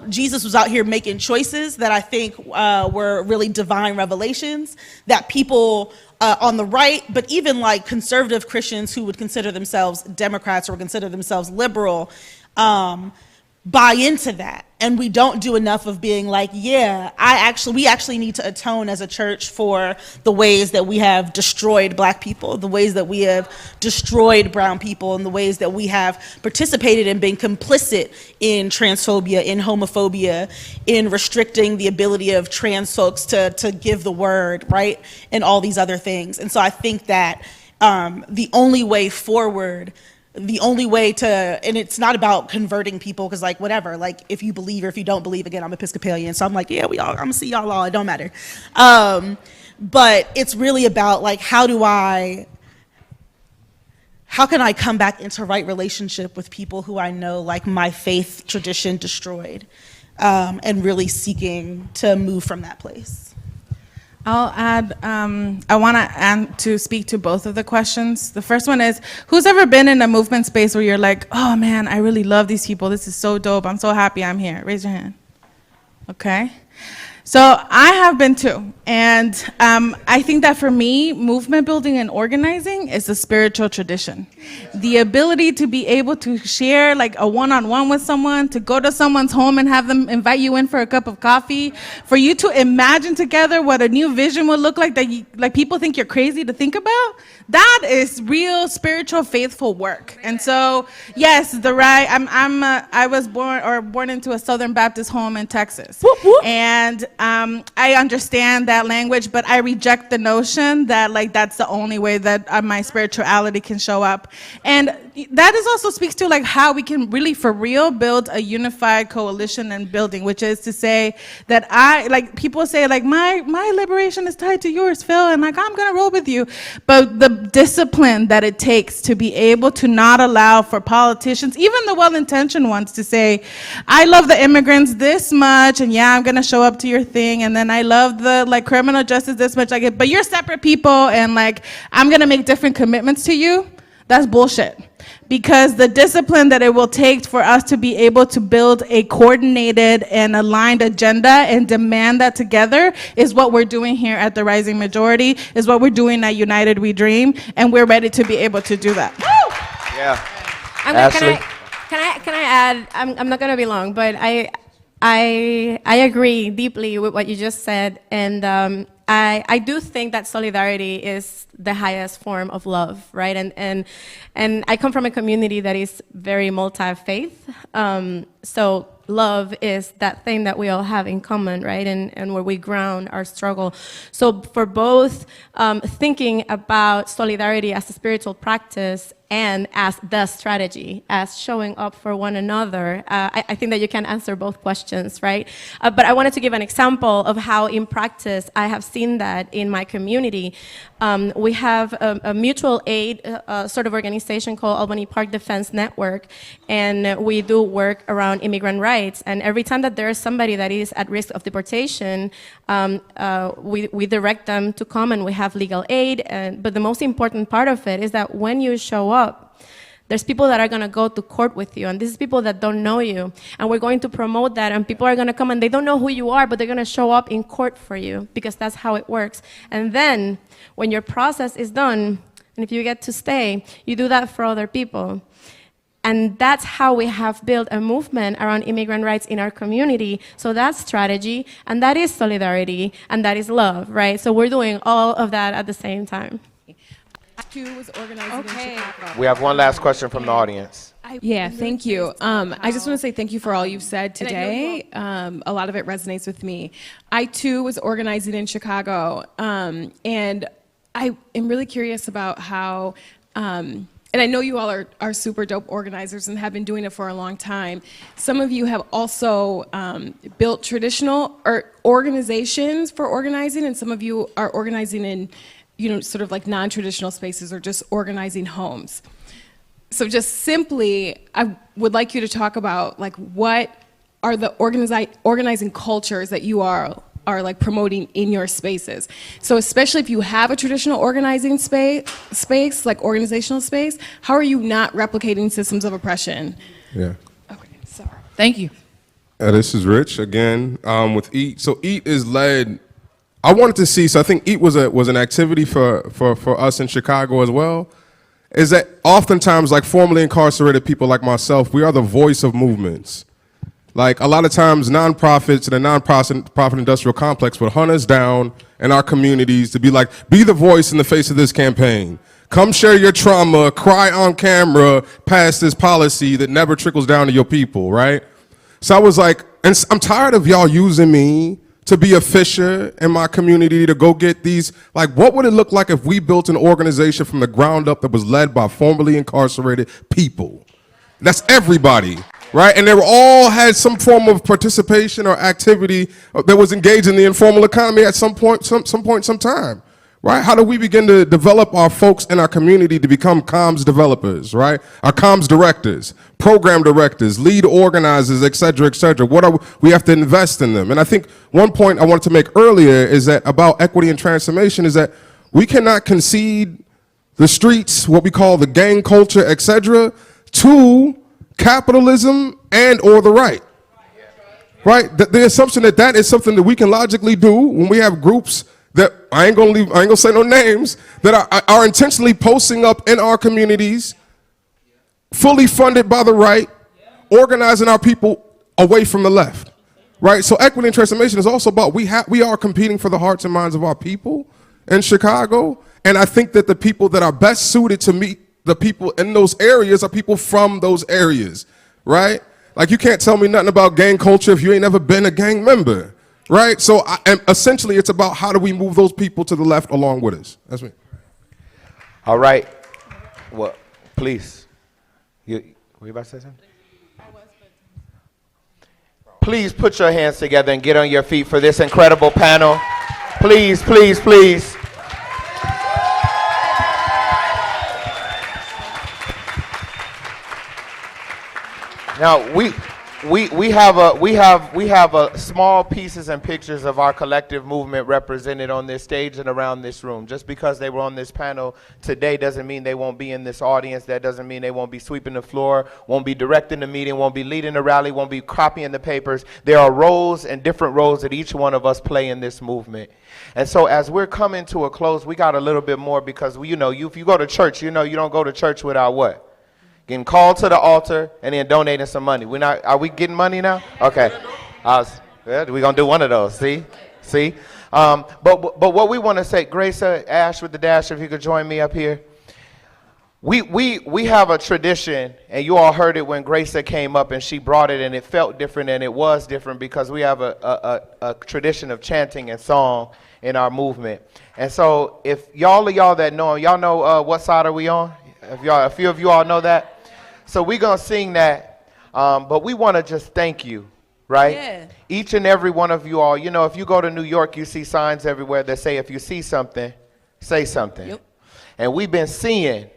Jesus was out here making choices that I think were really divine revelations that people on the right, but even conservative Christians who would consider themselves Democrats or consider themselves liberal, buy into that. And we don't do enough of being we actually need to atone as a church for the ways that we have destroyed black people, the ways that we have destroyed brown people, and the ways that we have participated in being complicit in transphobia, in homophobia, in restricting the ability of trans folks to give the word, right? And all these other things. And so I think that the only way forward, the only way to, and it's not about converting people, because whatever, if you believe or if you don't believe, again, I'm Episcopalian, so I'm I'm gonna see y'all all, it don't matter. But it's really about how can I come back into right relationship with people who I know my faith tradition destroyed, and really seeking to move from that place. I'll add, I want to speak to both of the questions. The first one is, who's ever been in a movement space where you're oh man, I really love these people. This is so dope. I'm so happy I'm here. Raise your hand. Okay. So I have been too. And I think that for me, movement building and organizing is a spiritual tradition. The ability to be able to share a one-on-one with someone, to go to someone's home and have them invite you in for a cup of coffee, for you to imagine together what a new vision would look like that people think you're crazy to think about, that is real spiritual, faithful work. And so, yes, I was born into a Southern Baptist home in Texas. Whoop, whoop. And I understand that language, but I reject the notion that that's the only way that my spirituality can show up. And that is also speaks to like how we can really for real build a unified coalition and building, which is to say that people say like my liberation is tied to yours, Phil, and like I'm gonna roll with you. But the discipline that it takes to be able to not allow for politicians, even the well-intentioned ones, to say, I love the immigrants this much, and yeah, I'm gonna show up to your thing, and then I love the like criminal justice this much, but you're separate people, and like I'm gonna make different commitments to you. That's bullshit. Because the discipline that it will take for us to be able to build a coordinated and aligned agenda and demand that together is what we're doing here at the Rising Majority, is what we're doing at United We Dream, and we're ready to be able to do that. Yeah. Ashley? Can I add? I'm not gonna be long, but I agree deeply with what you just said, and I do think that solidarity is the highest form of love, right? And I come from a community that is very multi-faith, so love is that thing that we all have in common, right? And where we ground our struggle. So for both thinking about solidarity as a spiritual practice and as the strategy, as showing up for one another, I think that you can answer both questions, right? But I wanted to give an example of how in practice I have seen that in my community. We have a mutual aid sort of organization called Albany Park Defense Network, and we do work around immigrant rights. And every time that there is somebody that is at risk of deportation, we direct them to come, and we have legal aid. But the most important part of it is that when you show up, there's people that are going to go to court with you, and this is people that don't know you, and we're going to promote that, and people are going to come, and they don't know who you are, but they're going to show up in court for you, because that's how it works. And then, when your process is done, and if you get to stay, you do that for other people. And that's how we have built a movement around immigrant rights in our community. So that's strategy, and that is solidarity, and that is love, right? So we're doing all of that at the same time. Was organizing in Chicago. We have one last question from the audience. Yeah, thank you. I just want to say thank you for all you've said today. A lot of it resonates with me. I too was organizing in Chicago, and I am really curious about how, and I know you all are super dope organizers and have been doing it for a long time. Some of you have also built traditional organizations for organizing, and some of you are organizing in sort of like non-traditional spaces or just organizing homes. So just simply, I would like you to talk about like what are the organizing cultures that you are like promoting in your spaces. So especially if you have a traditional organizing space, like organizational space, how are you not replicating systems of oppression? Yeah. Okay, sorry. Thank you. This is Rich again with EAT. So EAT is led. I wanted to see, so I think EAT was an activity for us in Chicago as well, is that oftentimes like formerly incarcerated people like myself, we are the voice of movements. Like a lot of times nonprofits and the nonprofit industrial complex would hunt us down in our communities to be like, be the voice in the face of this campaign. Come share your trauma, cry on camera, pass this policy that never trickles down to your people, right? So I was like, and I'm tired of y'all using me to be a fisher in my community to go get these, like what would it look like if we built an organization from the ground up that was led by formerly incarcerated people? That's everybody, right? And they all had some form of participation or activity that was engaged in the informal economy at some point, some time, right? How do we begin to develop our folks in our community to become comms developers, right? Our comms directors, program directors, lead organizers, et cetera, et cetera. We have to invest in them. And I think one point I wanted to make earlier is that about equity and transformation is that we cannot concede the streets, what we call the gang culture, et cetera, to capitalism and or the right. Right? The assumption that that is something that we can logically do when we have groups that I ain't gonna say no names, that are intentionally posting up in our communities, fully funded by the right, organizing our people away from the left, right? So equity and transformation is also about we are competing for the hearts and minds of our people in Chicago, and I think that the people that are best suited to meet the people in those areas are people from those areas, right? Like you can't tell me nothing about gang culture if you ain't ever been a gang member. Right? So essentially it's about how do we move those people to the left along with us. That's me. All right. Well, please. Were you about to say something? Please put your hands together and get on your feet for this incredible panel. Please, please, please. Now we have a small pieces and pictures of our collective movement represented on this stage and around this room. Just because they were on this panel today doesn't mean they won't be in this audience. That doesn't mean they won't be sweeping the floor, won't be directing the meeting, won't be leading the rally, won't be copying the papers. There are roles and different roles that each one of us play in this movement. And so as we're coming to a close, we got a little bit more because if you go to church, you don't go to church without what? Getting called to the altar and then donating some money. Are we getting money now? Okay. We're going to do one of those. See? But what we want to say, Grace, Ash with the dash, if you could join me up here. We have a tradition, and you all heard it when Grace came up and she brought it, and it felt different and it was different because we have a tradition of chanting and song in our movement. And so if y'all that know, y'all know what side are we on? A few of you all know that. So we're going to sing that, but we want to just thank you, right? Yeah. Each and every one of you all, if you go to New York, you see signs everywhere that say, if you see something, say something. Yep. And we've been seeing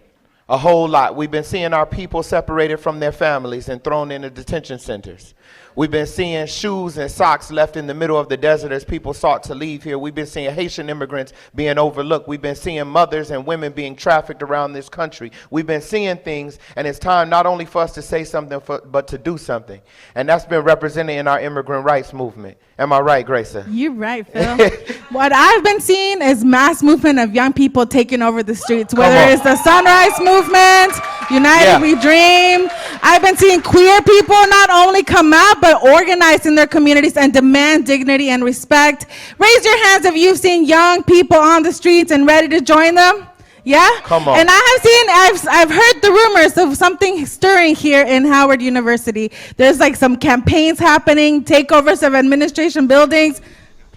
a whole lot. We've been seeing our people separated from their families and thrown into detention centers. We've been seeing shoes and socks left in the middle of the desert as people sought to leave here. We've been seeing Haitian immigrants being overlooked. We've been seeing mothers and women being trafficked around this country. We've been seeing things, and it's time not only for us to say something, but to do something. And that's been represented in our immigrant rights movement. Am I right, Grace? You're right, Phil. What I've been seeing is mass movement of young people taking over the streets, whether it's the Sunrise Movement, United We Dream. I've been seeing queer people not only come out, but organize in their communities and demand dignity and respect. Raise your hands if you've seen young people on the streets and ready to join them. Yeah? Come on. And I've heard the rumors of something stirring here in Howard University. There's like some campaigns happening, takeovers of administration buildings.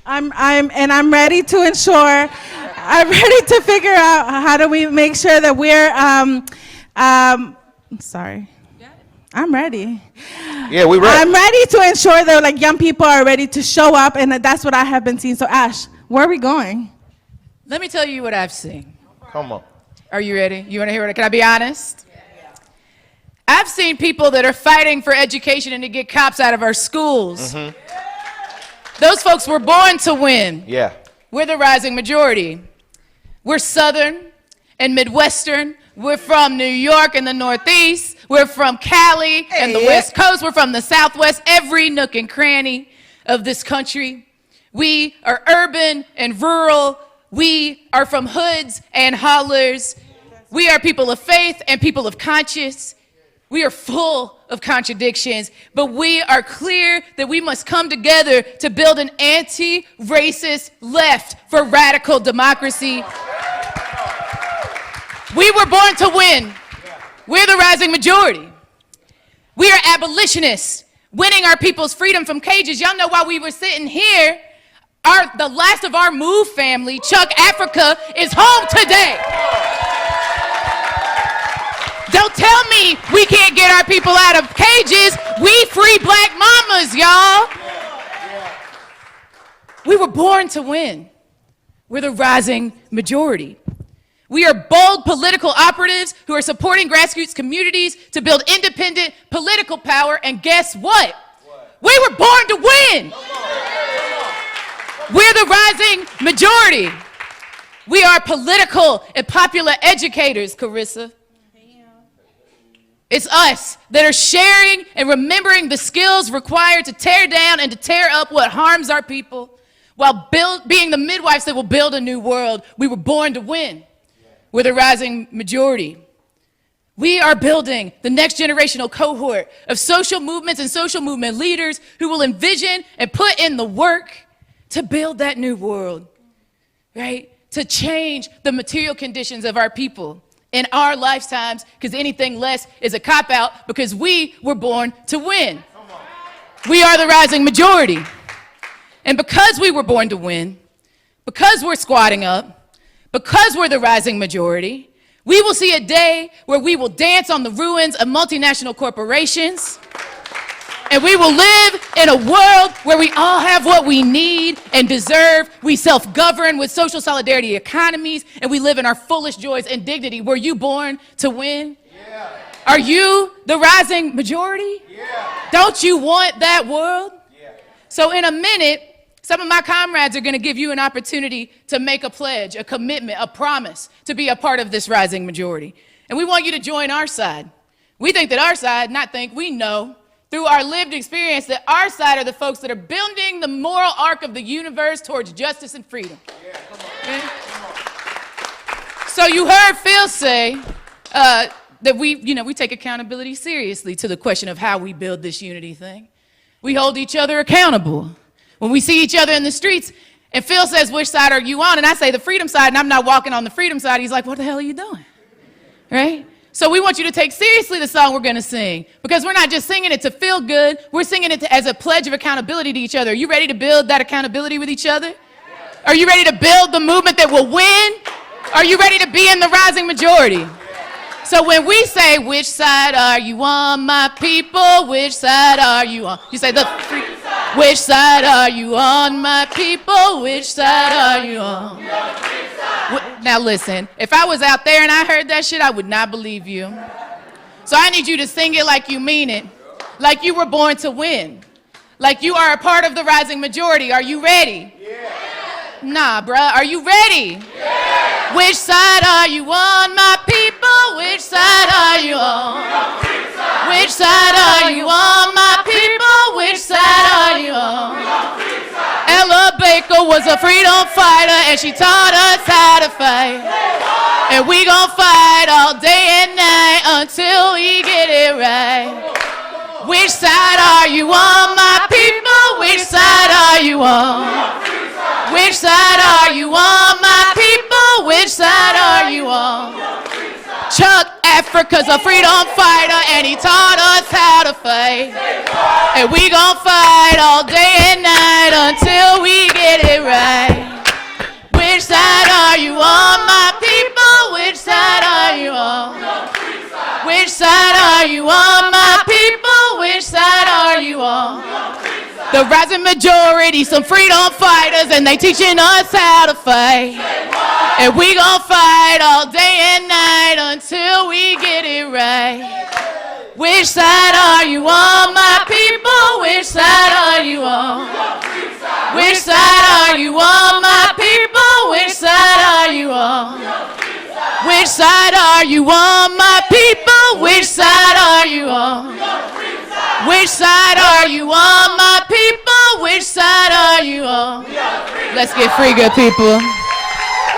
I'm ready to ensure, I'm ready to figure out how do we make sure that we're, sorry. I'm ready. Yeah, we're ready. I'm ready to ensure that young people are ready to show up, and that's what I have been seeing. So Ash, where are we going? Let me tell you what I've seen. Come on. Are you ready? You want to hear it? Can I be honest? I've seen people that are fighting for education and to get cops out of our schools. Mm-hmm. Those folks were born to win. Yeah. We're the rising majority. We're Southern and Midwestern. We're from New York and the Northeast. We're from Cali and the West Coast. We're from the Southwest, every nook and cranny of this country. We are urban and rural. We are from hoods and hollers. We are people of faith and people of conscience. We are full of contradictions, but we are clear that we must come together to build an anti-racist left for radical democracy. We were born to win. We're the rising majority. We are abolitionists, winning our people's freedom from cages. Y'all know while we were sitting here, the last of our Move family, Chuck Africa, is home today. Don't tell me we can't get our people out of cages. We free black mamas, y'all. We were born to win. We're the rising majority. We are bold political operatives who are supporting grassroots communities to build independent political power. And guess what? We were born to win. We're the rising majority. We are political and popular educators, Carissa. It's us that are sharing and remembering the skills required to tear down and to tear up what harms our people while being the midwives that will build a new world. We were born to win. We're the rising majority. We are building the next generational cohort of social movements and social movement leaders who will envision and put in the work to build that new world, right? To change the material conditions of our people in our lifetimes, because anything less is a cop-out, because we were born to win. We are the rising majority. And because we were born to win, because we're squatting up, because we're the rising majority, We will see a day where we will dance on the ruins of multinational corporations. And we will live in a world where we all have what we need and deserve. We self-govern with social solidarity economies, and we live in our fullest joys and dignity. Were you born to win? Yeah. Are you the rising majority? Yeah. Don't you want that world? Yeah. So in a minute, some of my comrades are going to give you an opportunity to make a pledge, a commitment, a promise to be a part of this rising majority. And we want you to join our side. We think that our side, not think, we know, through our lived experience, that our side are the folks that are building the moral arc of the universe towards justice and freedom. Yeah, come on. So you heard Phil say that we take accountability seriously to the question of how we build this unity thing. We hold each other accountable. When we see each other in the streets, and Phil says, which side are you on? And I say the freedom side, and I'm not walking on the freedom side. He's like, what the hell are you doing? Right? So we want you to take seriously the song we're going to sing, because we're not just singing it to feel good. We're singing it as a pledge of accountability to each other. Are you ready to build that accountability with each other? Are you ready to build the movement that will win? Are you ready to be in the rising majority? So when we say, which side are you on, my people? Which side are you on? You say, which side are you on, my people? Which side are you on? Now listen, if I was out there and I heard that shit, I would not believe you. So I need you to sing it like you mean it, like you were born to win, like you are a part of the rising majority. Are you ready? Yeah. Nah, bruh, are you ready? Yeah. Which side are you on, my people? Which side are you on? Which side are you on, my people? Which side are you on? Ella Baker was a freedom fighter, and she taught us how to fight. And we gon' fight all day and night until we get it right. Which side are you on, my people? Which side are you on? Which side are you on, my people? Which side are you on? Chuck Africa's a freedom fighter, and he taught us how to fight. And we gon' fight all day and night until we get it right. Which side are you on, my people? Which side are you on? Which side are you on, my people? Which side are you on? The rising majority, some freedom fighters, and they teaching us how to fight. And we gon' fight all day and night until we get it right. Which side are you on, my people? Which side are you on? Which side are you on, my people? Which side are you on? Which side are you on, my people? Which side are you on? Which side are you on, my people? Which side are you on? Let's get free, good people.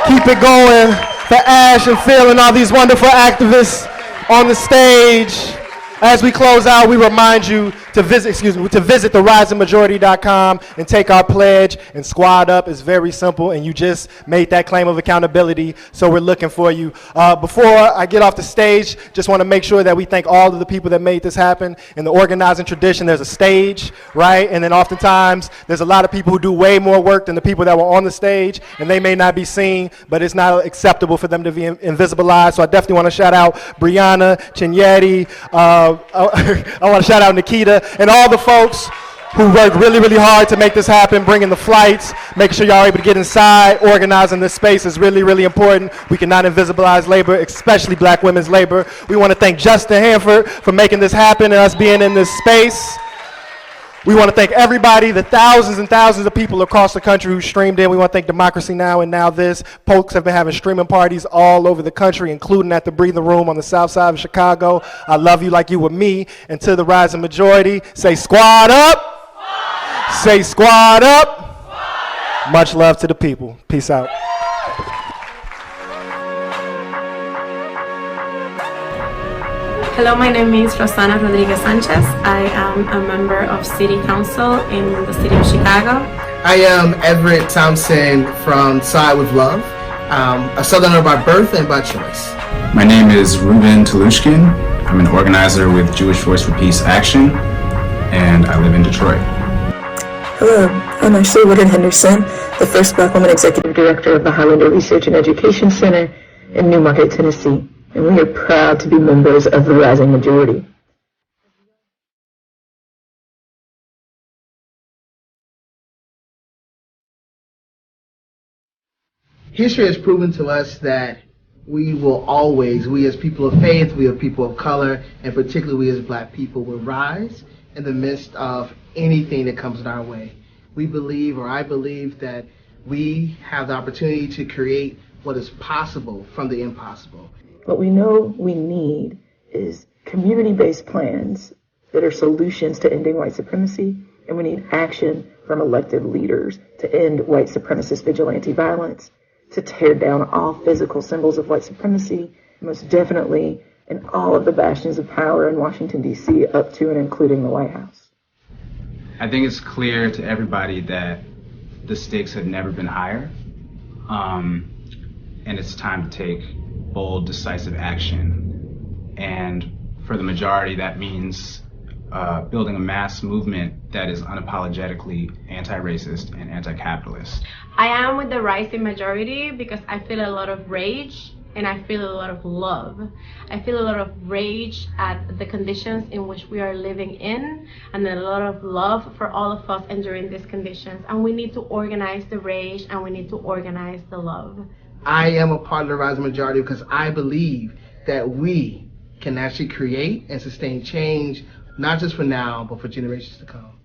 Keep it going for Ash and Phil and all these wonderful activists on the stage. As we close out, we remind you to visit therisingmajority.com and take our pledge and squad up. It's very simple, and you just made that claim of accountability, so we're looking for you. Before I get off the stage, just want to make sure that we thank all of the people that made this happen. In the organizing tradition, there's a stage, right? And then oftentimes, there's a lot of people who do way more work than the people that were on the stage, and they may not be seen, but it's not acceptable for them to be invisibilized. So I definitely want to shout out Brianna, Chinyeti, I want to shout out Nikita, and all the folks who worked really, really hard to make this happen, bringing the flights, making sure y'all are able to get inside. Organizing this space is really, really important. We cannot invisibilize labor, especially black women's labor. We want to thank Justin Hanford for making this happen and us being in this space. We want to thank everybody, the thousands and thousands of people across the country who streamed in. We want to thank Democracy Now! And Now This. Folks have been having streaming parties all over the country, including at the Breathing Room on the south side of Chicago. I love you like you were me. And to the rising majority, say squad up. Say squad up. Much love to the people. Peace out. Hello, my name is Rosana Rodriguez Sanchez. I am a member of City Council in the city of Chicago. I am Everett Thompson from Side with Love, a Southerner by birth and by choice. My name is Ruben Talushkin. I'm an organizer with Jewish Voice for Peace Action, and I live in Detroit. Hello, I'm Ashley Woodard Henderson, the first Black woman executive director of the Highlander Research and Education Center in Newmarket, Tennessee, and we are proud to be members of the Rising Majority. History has proven to us that we will always, we as people of faith, we as people of color, and particularly we as black people, will rise in the midst of anything that comes in our way. We believe, or I believe, that we have the opportunity to create what is possible from the impossible. What we know we need is community-based plans that are solutions to ending white supremacy, and we need action from elected leaders to end white supremacist vigilante violence, to tear down all physical symbols of white supremacy, most definitely in all of the bastions of power in Washington, D.C., up to and including the White House. I think it's clear to everybody that the stakes have never been higher, and it's time to take bold, decisive action. And for the majority, that means building a mass movement that is unapologetically anti-racist and anti-capitalist. I am with the Rising Majority because I feel a lot of rage and I feel a lot of love. I feel a lot of rage at the conditions in which we are living in, and a lot of love for all of us enduring these conditions. And we need to organize the rage and we need to organize the love. I am a part of the Rising Majority because I believe that we can actually create and sustain change, not just for now, but for generations to come.